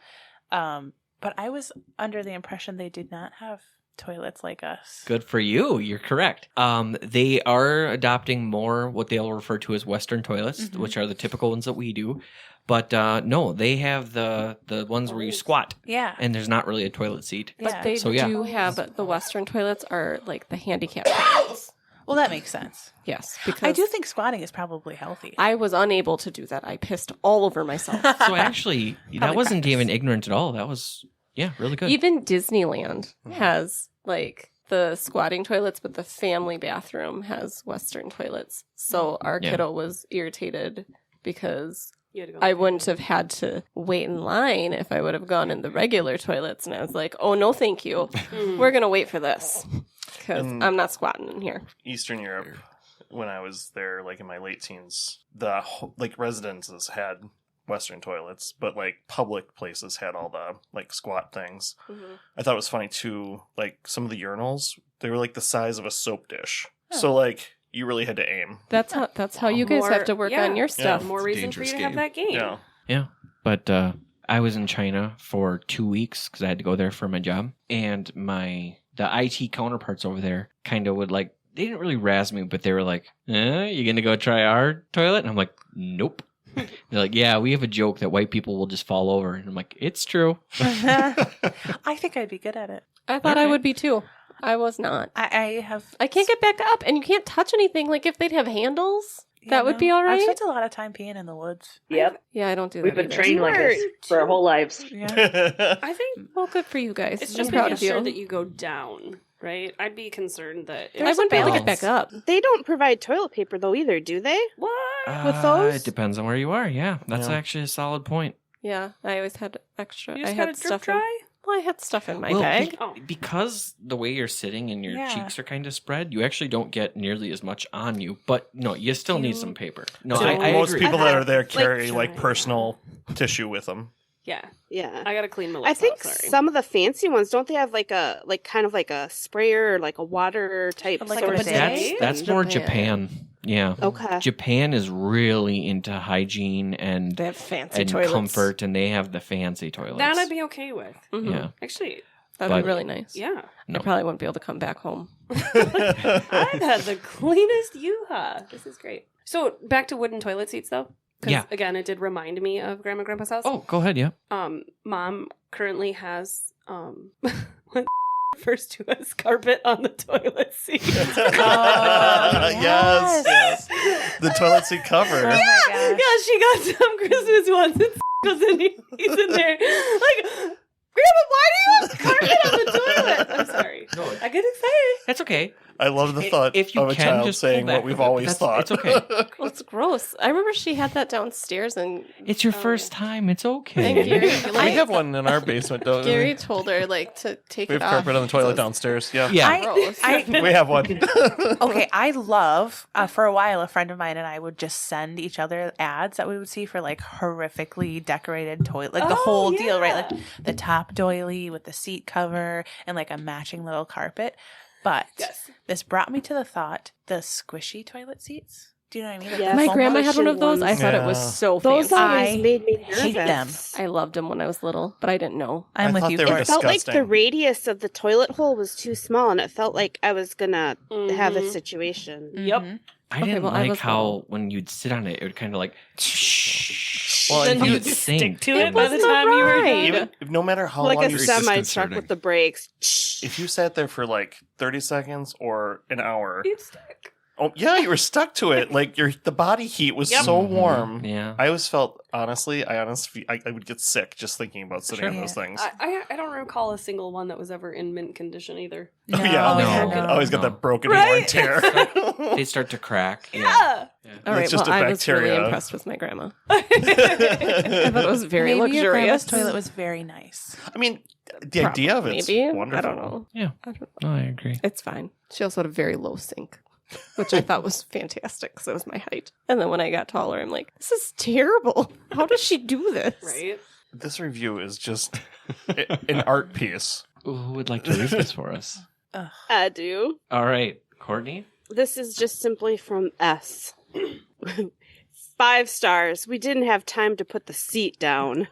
S5: But I was under the impression they did not have toilets like us.
S1: Good for you. You're correct. They are adopting more what they'll refer to as Western toilets,
S5: Mhm.
S1: which are the typical ones that we do. But no, they have the ones where you squat,
S5: Yeah.
S1: and there's not really a toilet seat.
S5: Yeah.
S2: But they
S1: So, yeah.
S2: do have the Western toilets are like the handicap toilets.
S5: Well, that makes sense.
S2: Yes, because
S5: I do think squatting is probably healthy.
S2: I was unable to do that. I pissed all over myself.
S1: So actually, that
S5: Probably
S1: wasn't
S5: practice.
S1: even ignorant at all. That was, really good.
S2: Even Disneyland has the squatting toilets, but the family bathroom has Western toilets. So our
S1: Yeah.
S2: kiddo was irritated because
S7: You had to go
S2: I wouldn't have had to wait in line if I would have gone in the regular toilets. And I was like, oh, no, thank you.
S7: Mm.
S2: We're going to wait for this because
S4: And-
S2: I'm not squatting in here.
S4: Eastern Europe, when I was there, in my late teens, the residences had Western toilets, but public places had all the squat things. I thought it was funny too. Some of the urinals, they were the size of a soap dish, so you really had to aim.
S2: That's how you guys have to work on your stuff.
S7: More reason for you
S6: Dangerous
S7: to have
S6: game.
S7: that game.
S4: Yeah.
S1: But I was in China for 2 weeks because I had to go there for my job, and the IT counterparts over there kind of would they didn't really razz me, but they were like, you gonna go try our toilet? And I'm like, nope. They're like, yeah, we have a joke that white people will just fall over. And I'm like, it's true.
S5: I think I'd be good at it.
S2: I thought I would be too. I was not.
S5: I
S2: can't get back up, and you can't touch anything. If they'd have handles, that would be all
S5: I've
S2: right.
S5: spent a lot of time peeing in the woods.
S8: Yep.
S2: Yeah, I don't do
S8: We've
S2: that
S8: been
S2: either.
S8: trained like this for our whole lives.
S5: Yeah.
S7: I think
S2: Well, good for you guys.
S7: it's
S2: I'm
S7: just
S2: proud
S7: making
S2: of you.
S7: sure that you go down, right? I'd be concerned that
S2: I wouldn't be able to get back up.
S9: They don't provide toilet paper though either, do they?
S7: What?
S9: With those?
S1: It depends on where you are. Yeah, that's
S4: Yeah.
S1: actually a solid point.
S2: Yeah, I always had extra.
S7: You
S2: I
S7: just
S2: had
S7: got to drip
S2: stuff in.
S7: dry?
S2: Well, I had stuff in my
S1: Well,
S2: bag.
S7: Oh.
S1: Because the way you're sitting and your
S5: Yeah.
S1: cheeks are kind of spread, you actually don't get nearly as much on you. But no, you still need some paper. No,
S4: So
S1: I
S4: most
S1: agree.
S4: people that are there carry
S7: try.
S4: personal tissue with them.
S7: Yeah.
S9: Yeah.
S7: I got to clean my lips
S9: I think
S7: out, sorry.
S9: some of the fancy ones don't they have kind of a sprayer or a water type
S5: Like
S9: sort
S5: a
S9: of
S5: bidet?
S9: thing?
S1: That's more
S2: Japan.
S1: Japan. Yeah.
S9: Okay.
S1: Japan is really into hygiene and
S2: They have fancy
S1: and
S2: toilets.
S1: comfort, and they have the fancy toilets.
S7: That I'd be okay with.
S2: Mhm.
S1: Yeah.
S7: Actually,
S2: That'd
S1: But-
S2: be really nice.
S7: yeah.
S1: No.
S2: I probably wouldn't be able to come back home.
S7: I've had the cleanest yoo-ha. This is great. So back to wooden toilet seats, though. 'Cause,
S1: Yeah.
S7: again, it did remind me of Grandma and Grandpa's house.
S1: Oh, go ahead. Yeah.
S7: Mom currently has what refers to as carpet on the toilet seat.
S4: Yes. The toilet seat cover.
S5: Oh my gosh.
S7: Yeah, she got some Christmas ones. And goes in, he's in there like, Grandma, why do you have carpet on the toilet? I'm sorry.
S1: No,
S7: I get excited.
S1: that's okay.
S4: I love the thought
S1: If you
S4: of a
S1: can,
S4: child
S1: just pull
S4: saying
S1: back
S4: what we've
S1: a bit.
S4: always thought.
S1: It's okay.
S2: Well, it's gross. I remember she had that downstairs, and
S1: It's your first time. It's okay.
S2: Thank you.
S4: We have one in our basement, don't we?
S2: Gary told her to take
S4: We
S2: it
S4: have
S2: off.
S4: carpet on the toilet
S2: So it's
S4: downstairs. Yeah.
S1: Yeah.
S2: gross.
S4: We have one.
S5: Okay, I love, for a while, a friend of mine and I would just send each other ads that we would see for horrifically decorated toilet, the whole deal, right? Like the top doily with the seat cover and a matching little carpet. But
S7: Yes.
S5: this brought me to the thought, the squishy toilet seats. Do you know what I mean? Like
S9: Yeah.
S5: the
S2: My
S5: foam
S2: grandma
S5: ones.
S2: had one of those. I thought it was
S4: Yeah.
S2: so
S9: Those
S2: fancy.
S9: always
S5: I
S9: made me
S5: hate
S9: nervous.
S5: them.
S2: I loved them when I was little, but I didn't know.
S5: I'm
S4: I
S5: with
S4: thought
S5: you.
S4: they were
S9: It felt like the
S4: disgusting.
S9: radius of the toilet hole was too small, and it felt like I was gonna have a
S7: Mhm.
S9: situation.
S7: Yep.
S5: Mhm.
S1: I
S2: Okay,
S1: didn't
S2: well, I
S1: like
S2: was
S1: how
S2: wrong.
S1: when you'd sit on it, it would kind of like.
S3: Well,
S7: Then
S3: and
S7: you'd
S1: you'd
S7: stick
S1: sink.
S7: to it
S2: It
S7: by
S2: was
S7: the
S2: the
S7: time you were
S2: ride.
S7: done.
S4: Even no matter how
S9: Like
S4: long
S9: a
S4: you
S9: semi truck
S6: disconcerting.
S9: with the brakes.
S4: if you sat there for like 30 seconds or an hour,
S7: You'd stick.
S4: oh yeah, you were stuck to it. Like the body heat was
S7: Yep.
S4: so
S1: Mhm.
S4: warm.
S1: Yeah.
S4: I always felt honestly, I would get sick just thinking about sitting
S1: Sure.
S4: on those things.
S7: I don't recall a single one that was ever in mint condition either.
S5: No,
S4: yeah,
S1: no,
S4: I
S1: no.
S4: always got
S1: No.
S4: that broken
S7: Right?
S4: worn tear.
S1: They start to crack.
S7: Yeah.
S2: All right,
S4: It's just
S2: well,
S4: a
S2: I was really
S4: bacteria.
S2: impressed with my grandma. I thought it was very
S5: Maybe your grandma's
S2: luxurious.
S5: toilet was very nice.
S4: I mean, the idea of it's
S2: Maybe.
S4: wonderful.
S2: I don't know.
S1: Yeah.
S2: I don't
S1: Oh, I agree.
S2: It's fine. She also had a very low sink, which I thought was fantastic because it was my height. And then when I got taller, I'm like, this is terrible. How does she do this?
S7: Right?
S4: This review is just an art piece.
S1: Ooh, who would like to read this for us?
S9: I do.
S1: All right, Courtney.
S9: This is just simply from S. 5 stars. We didn't have time to put the seat down.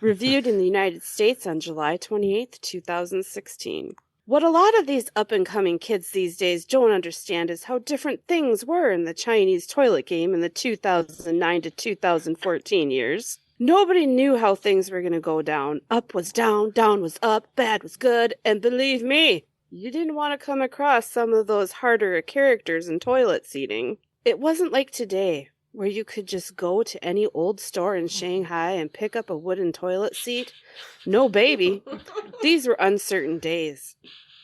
S9: Reviewed in the United States on July 28th, 2016. What a lot of these up-and-coming kids these days don't understand is how different things were in the Chinese toilet game in the 2009 to 2014 years. Nobody knew how things were going to go down. Up was down, down was up, bad was good, and believe me, you didn't want to come across some of those harder characters in toilet seating. It wasn't like today, where you could just go to any old store in Shanghai and pick up a wooden toilet seat. No, baby. These were uncertain days.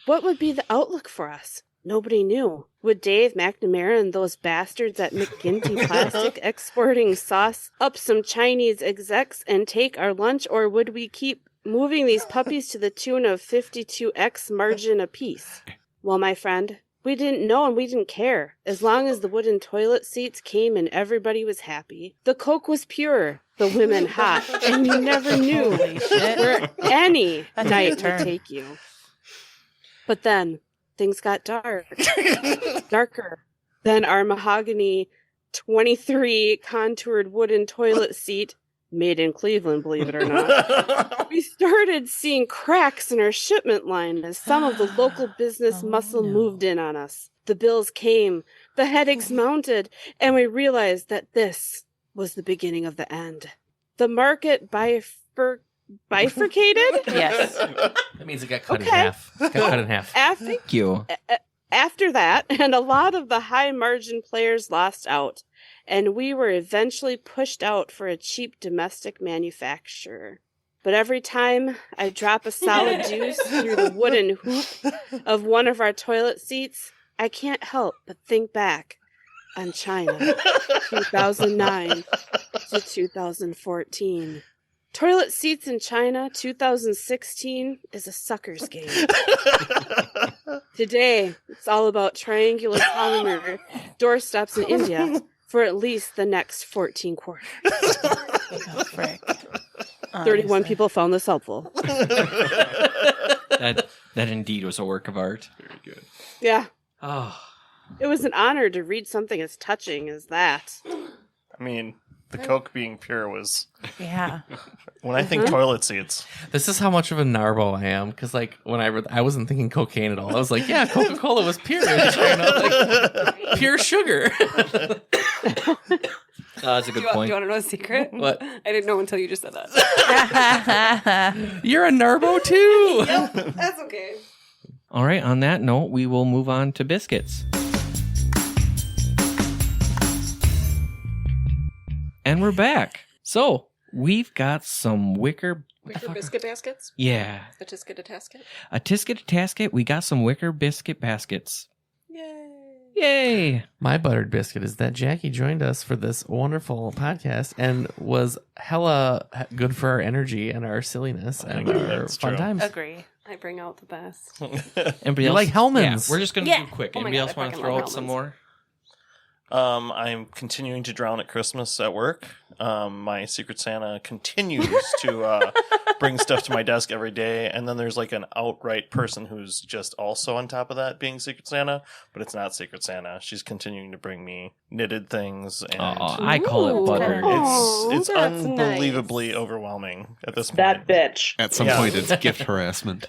S9: What would be the outlook for us? Nobody knew. Would Dave McNamara and those bastards at McGinty Plastic exporting sauce up some Chinese execs and take our lunch, or would we keep moving these puppies to the tune of 52x margin apiece? Well, my friend, we didn't know and we didn't care. As long as the wooden toilet seats came and everybody was happy. The Coke was pure, the women hot, and you never knew
S5: Holy shit.
S9: where any
S5: That's a
S9: night
S5: good term.
S9: would take you. But then things got dark. Darker. Then our mahogany 23 contoured wooden toilet seat, made in Cleveland, believe it or not, we started seeing cracks in our shipment line as some of the local business
S5: Oh,
S9: muscle
S5: no.
S9: moved in on us. The bills came, the headaches mounted, and we realized that this was the beginning of the end. The market bifurcated?
S5: Yes.
S3: That means it got cut in
S9: Okay.
S3: half. It got cut in half.
S1: Thank you.
S9: After that, and a lot of the high margin players lost out, and we were eventually pushed out for a cheap domestic manufacturer. But every time I drop a solid deuce through the wooden hoop of one of our toilet seats, I can't help but think back on China, 2009 to 2014. Toilet seats in China, 2016, is a sucker's game. Today, it's all about triangular polymer doorstops in India for at least the next 14 quarters.
S5: Oh, frick.
S9: 31
S5: Honestly.
S9: people found this helpful.
S1: That indeed was a work of art.
S6: Very good.
S9: Yeah,
S1: Oh,
S9: it was an honor to read something as touching as that.
S4: I mean, the Coke being pure was
S5: Yeah.
S4: when I think toilet seats.
S3: This is how much of a narbo I am, because like when I wasn't thinking cocaine at all. I was like, yeah, Coca-Cola was pure, like, pure sugar.
S1: that's a good
S7: Do you
S1: point.
S7: want to know a secret?
S3: What?
S7: I didn't know until you just said that.
S3: You're a narbo too.
S7: Yep, that's okay.
S1: All right, on that note, we will move on to biscuits. And we're back. So, we've got some Wicker
S2: Biscuit baskets?
S1: Yeah.
S2: A tisket, a tasket?
S1: A tisket, a tasket. We got some Wicker Biscuit baskets.
S2: Yay.
S1: Yay.
S3: My buttered biscuit is that Jackie joined us for this wonderful podcast and was hella good for our energy and our silliness and
S4: think
S3: our
S4: that's
S3: fun
S4: true.
S3: times.
S5: Agree.
S7: I bring out the best.
S1: Anybody
S3: You
S1: else?
S3: like Hellmann's.
S1: Yeah, we're just going to
S7: Yeah.
S1: do quick.
S7: Oh my
S1: Anybody
S7: God,
S1: else
S7: I
S1: want to
S7: fucking
S1: throw
S7: love
S1: out some
S7: Hellmann's.
S1: more?
S4: I'm continuing to drown at Christmas at work. My Secret Santa continues to bring stuff to my desk every day. And then there's like an outright person who's just also on top of that being Secret Santa, but it's not Secret Santa. She's continuing to bring me knitted things. And
S1: I call it butter.
S4: It's
S2: that's
S4: unbelievably
S2: nice.
S4: overwhelming at this point.
S8: That bitch.
S6: At some point, it's gift harassment.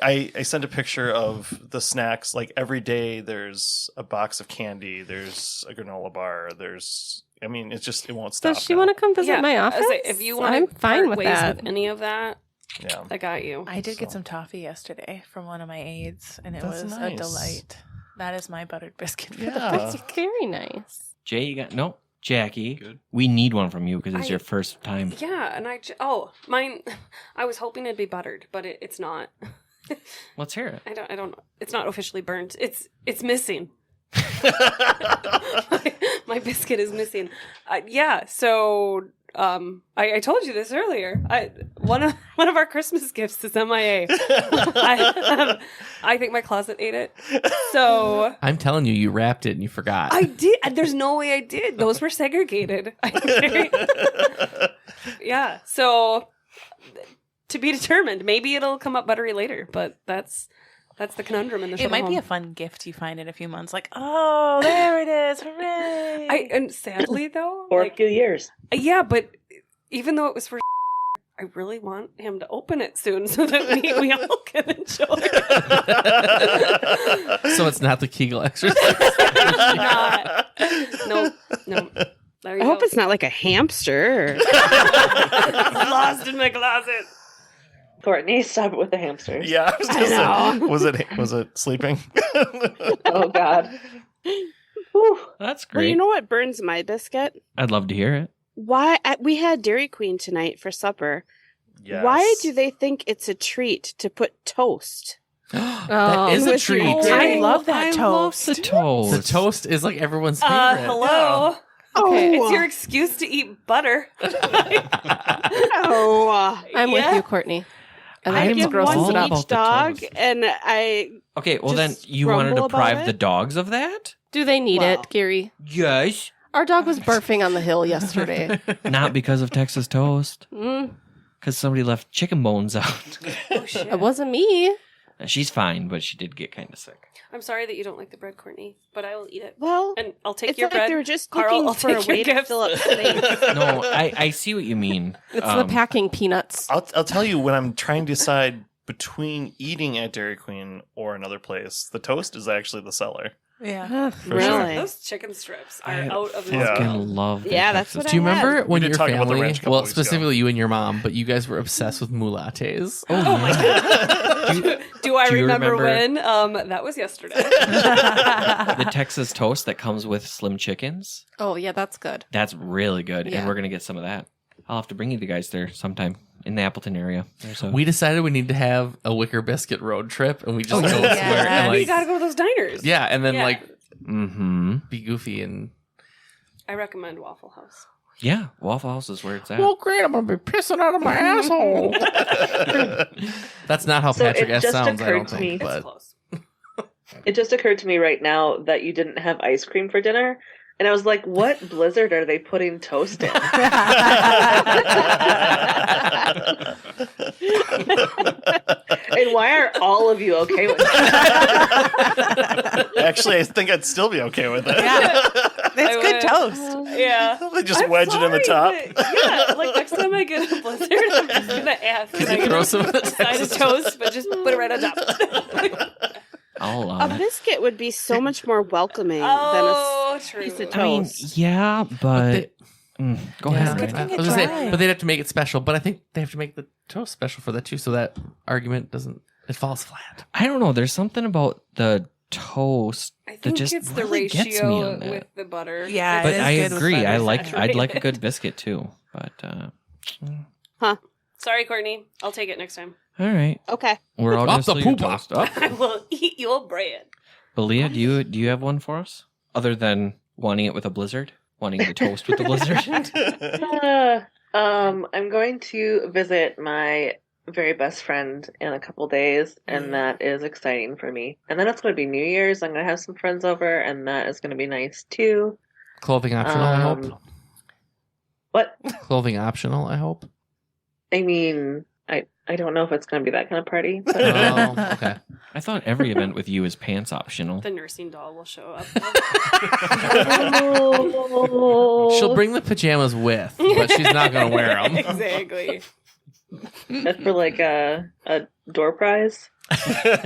S4: I sent a picture of the snacks. Like every day, there's a box of candy. There's a granola bar. It won't stop.
S2: Does she want to come visit my
S7: I
S2: office?
S7: was like, if you want
S2: I'm
S7: to
S2: fine with
S7: ways
S2: that.
S7: with any of that,
S4: Yeah.
S7: I got you.
S5: I did get some toffee yesterday from one of my aides, and it
S4: That's
S5: was
S4: nice.
S5: a delight. That is my buttered biscuit. For
S4: Yeah.
S5: the
S2: That's very nice.
S1: Jay, you got no. Jackie,
S6: Good.
S1: we need one from you because it's
S7: I-
S1: your first time.
S7: Yeah, and mine. I was hoping it'd be buttered, but it's not.
S1: Let's hear it.
S7: I don't. It's not officially burnt. It's missing. my biscuit is missing. Yeah. So I told you this earlier. One of our Christmas gifts is MIA. I think my closet ate it. So
S3: I'm telling you, you wrapped it and you forgot.
S7: I did. There's no way I did. Those were segregated. Yeah. So to be determined. Maybe it'll come up buttery later, but that's the conundrum in the show.
S5: It might be a fun gift you find in a few months. Like, oh, there it is. Hooray.
S7: And sadly though,
S8: Or a few years.
S7: yeah, but even though it was for I really want him to open it soon so that we all can enjoy it.
S3: So it's not the Kegel exercise.
S7: Not. No. There you
S9: I
S7: go.
S9: hope it's not like a hamster.
S7: It's lost in my closet.
S8: Courtney, stop it with the hamsters.
S4: Yeah, I was
S9: I
S4: just
S9: know.
S4: saying, was it sleeping?
S8: Oh, God. Whew.
S1: That's
S9: Well,
S1: great.
S9: you know what burns my biscuit?
S1: I'd love to hear it.
S9: Why we had Dairy Queen tonight for supper.
S4: Yes.
S9: Why do they think it's a treat to put toast?
S3: That is a
S9: with your
S3: treat.
S9: dairy?
S5: I love that
S1: I
S5: toast.
S1: love the toast.
S3: The toast is like everyone's favorite.
S7: Hello.
S9: Okay.
S7: It's your excuse to eat butter.
S9: Oh,
S2: I'm with
S7: Yeah.
S2: you, Courtney. I
S1: I'm
S2: think it's
S9: give
S2: gross
S9: one
S1: all
S2: as
S9: to
S2: enough.
S1: about
S9: each
S1: the
S9: dog,
S1: toast.
S9: and I
S1: Okay, well then
S9: Just
S1: you wanted to
S9: grumble about
S1: deprive
S9: it?
S1: the dogs of that?
S2: Do they need
S9: Wow.
S2: it, Gary?
S1: Yes.
S2: Our dog was barfing on the hill yesterday.
S1: Not because of Texas toast.
S2: Mm,
S1: Because somebody left chicken bones out.
S7: Oh shit.
S2: it wasn't me.
S1: She's fine, but she did get kind of sick.
S7: I'm sorry that you don't like the bread, Courtney, but I will eat it.
S9: well,
S7: And I'll take
S9: it's
S7: your
S9: like
S7: bread.
S9: they were just
S7: Carl,
S9: looking
S7: I'll
S9: for a
S7: take your
S9: way to
S7: gifts.
S9: fill up space.
S1: No, I see what you mean.
S2: It's the packing peanuts.
S4: I'll tell you, when I'm trying to decide between eating at Dairy Queen or another place, the toast is actually the seller.
S5: Yeah.
S4: For
S9: Really?
S7: Those chicken strips are
S1: I
S7: out of this
S4: Yeah.
S1: fucking
S7: world.
S1: love the
S9: Yeah, that's
S1: Texas
S9: what
S3: Do you
S9: I had.
S3: remember when
S4: We did
S3: your
S4: talk about the
S3: family,
S4: ranch a couple
S3: well,
S4: weeks ago.
S3: specifically you and your mom, but you guys were obsessed with moulattes?
S7: Oh my god. Do I
S1: do you
S7: remember
S1: remember-
S7: when? That was yesterday.
S1: the Texas toast that comes with slim chickens.
S2: Oh, yeah, that's good.
S1: That's really good,
S2: Yeah.
S1: and we're gonna get some of that. I'll have to bring you the guys there sometime in the Appleton area. There's a-
S3: We decided we need to have a Wicker Biscuit road trip, and we just go
S1: yeah.
S3: somewhere
S5: Yeah.
S3: and
S7: You
S3: like,
S7: gotta go to those diners.
S3: yeah, and then
S7: Yeah.
S3: like
S1: Mm-hmm.
S3: be goofy and.
S7: I recommend Waffle House.
S1: Yeah, Waffle House is where it's at.
S3: Great! I'm gonna be pissing out of my asshole. That's not how
S8: So
S3: Patrick
S8: it
S3: S
S8: just
S3: sounds. I
S8: occurred
S3: don't
S8: to
S3: think,
S8: me-
S7: It's
S3: but
S7: close.
S8: It just occurred to me right now that you didn't have ice cream for dinner. And I was like, what blizzard are they putting toast in? And why are all of you okay with that?
S4: Actually, I think I'd still be okay with it.
S5: Yeah.
S7: I
S5: It's good
S7: would-
S5: toast.
S7: Yeah.
S4: They just
S7: I'm
S4: wedge it in the top.
S7: sorry, but yeah, like next time I get a blizzard, I'm just gonna ask. Can I
S3: throw
S7: get
S3: some of the
S7: a side of
S3: Texas
S7: toast, but just put it right on top.
S1: I'll
S9: A
S1: allow it.
S9: biscuit would be so much more welcoming
S7: Oh,
S9: than
S7: true.
S9: a piece of
S1: I mean,
S9: toast.
S1: yeah, but go
S3: Yeah,
S1: ahead.
S3: I
S1: Ryan.
S3: was gonna say,
S5: dry.
S3: but they'd have to make it special. But I think they have to make the toast special for that too, so that argument doesn't it falls flat.
S1: I don't know. There's something about the toast
S7: I
S1: that
S7: think
S1: just
S7: it's the
S1: really gets me
S7: ratio
S1: on that.
S7: with the butter.
S5: Yeah,
S1: But
S5: it is
S1: I
S5: good with
S1: agree.
S5: butter
S1: I'd like
S7: saturated.
S1: a good biscuit too. But
S7: Sorry, Courtney. I'll take it next time.
S1: all right,
S9: Okay.
S1: we're all
S3: Off
S1: gonna
S3: the
S1: steal your
S3: poopa.
S1: toast. Up.
S7: I will eat your bread.
S1: But Leah, do you have one for us other than wanting it with a blizzard? Wanting the toast with the blizzard?
S8: I'm going to visit my very best friend in a couple days, and that is exciting for me. And then it's going to be New Year's. I'm going to have some friends over, and that is going to be nice too.
S3: Clothing optional, I hope.
S8: What?
S3: Clothing optional, I hope.
S8: I mean, I don't know if it's going to be that kind of party. But
S3: Oh, okay.
S1: I thought every event with you is pants optional.
S7: The nursing doll will show up.
S3: She'll bring the pajamas with, but she's not going to wear them.
S7: Exactly.
S8: That's for like a door prize.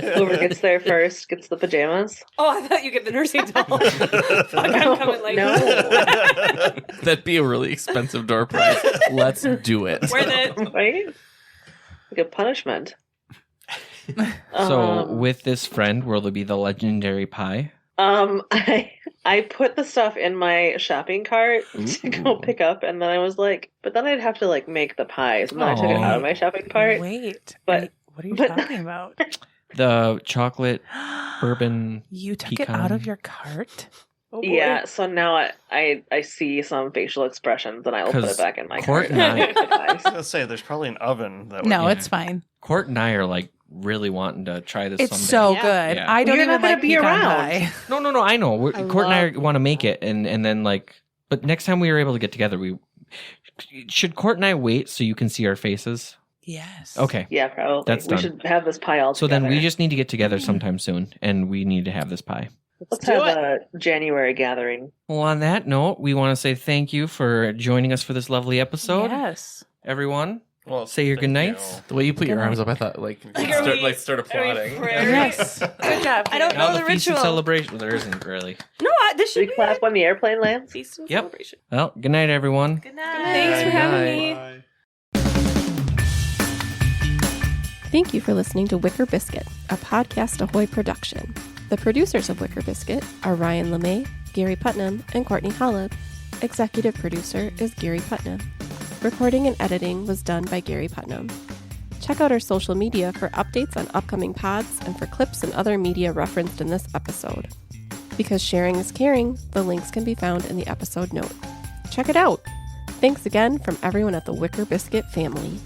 S8: Whoever gets there first gets the pajamas.
S7: Oh, I thought you get the nursing doll. Fuck, I'm coming late.
S8: No.
S3: That'd be a really expensive door prize. Let's do it.
S7: Worth it.
S8: Right? Like a punishment.
S1: So with this friend, will there be the legendary pie?
S8: I put the stuff in my shopping cart to go pick up, and then I was like, but then I'd have to like make the pies, and then I took it out of my shopping cart.
S5: Wait,
S8: But-
S5: what are you
S8: but-
S5: talking about?
S1: The chocolate bourbon.
S5: You took
S1: pecan.
S5: it out of your cart? Oh, boy.
S8: Yeah, so now I see some facial expressions, and I'll put
S1: 'Cause
S8: it back in my
S1: Court
S8: cart.
S1: and I-
S8: Make the pies.
S4: I was gonna say there's probably an oven that would
S5: No,
S1: Yeah.
S5: it's fine.
S1: Court and I are like really wanting to try this
S5: It's
S1: someday.
S5: so
S9: Yeah.
S5: good.
S1: Yeah.
S5: I don't
S8: You're
S5: even
S8: not gonna
S5: like
S8: be
S5: pecan
S8: around.
S5: pie.
S1: No, I know.
S9: I
S1: Court and I
S9: love-
S1: want to make it, and then like, but next time we are able to get together, should Court and I wait so you can see our faces?
S5: Yes.
S1: Okay.
S8: Yeah, probably.
S1: That's
S8: we
S1: done.
S8: should have this pie all
S1: So
S8: together.
S1: then we just need to get together sometime soon, and we need to have this pie.
S8: Let's
S9: do
S8: have
S9: it.
S8: a January gathering.
S1: Well, on that note, we want to say thank you for joining us for this lovely episode,
S5: Yes.
S1: everyone.
S4: Well,
S1: Say your
S4: thank
S1: goodnights.
S3: The way you put your
S5: Good
S3: arms up, I thought like
S7: Like, are we-
S3: start
S7: are we
S3: applauding.
S7: praying?
S5: Yes. Good job.
S7: I don't
S1: Now
S7: know
S1: the
S7: the
S1: feast and
S7: ritual.
S1: celebration. Well, there isn't really.
S7: No, this
S8: Should
S7: should
S8: we
S7: be
S8: clap
S7: it.
S8: when the airplane lands?
S7: Feast and
S1: Yep.
S7: celebration.
S1: Well, good night, everyone.
S7: Good night. Thanks for
S3: Good
S7: having
S3: night.
S7: me.
S2: Thank you for listening to Wicker Biscuit, a Podcast Ahoy production. The producers of Wicker Biscuit are Ryan LeMay, Gary Putnam, and Courtney Holub. Executive producer is Gary Putnam. Recording and editing was done by Gary Putnam. Check out our social media for updates on upcoming pods and for clips and other media referenced in this episode. Because sharing is caring, the links can be found in the episode note. Check it out! Thanks again from everyone at the Wicker Biscuit family.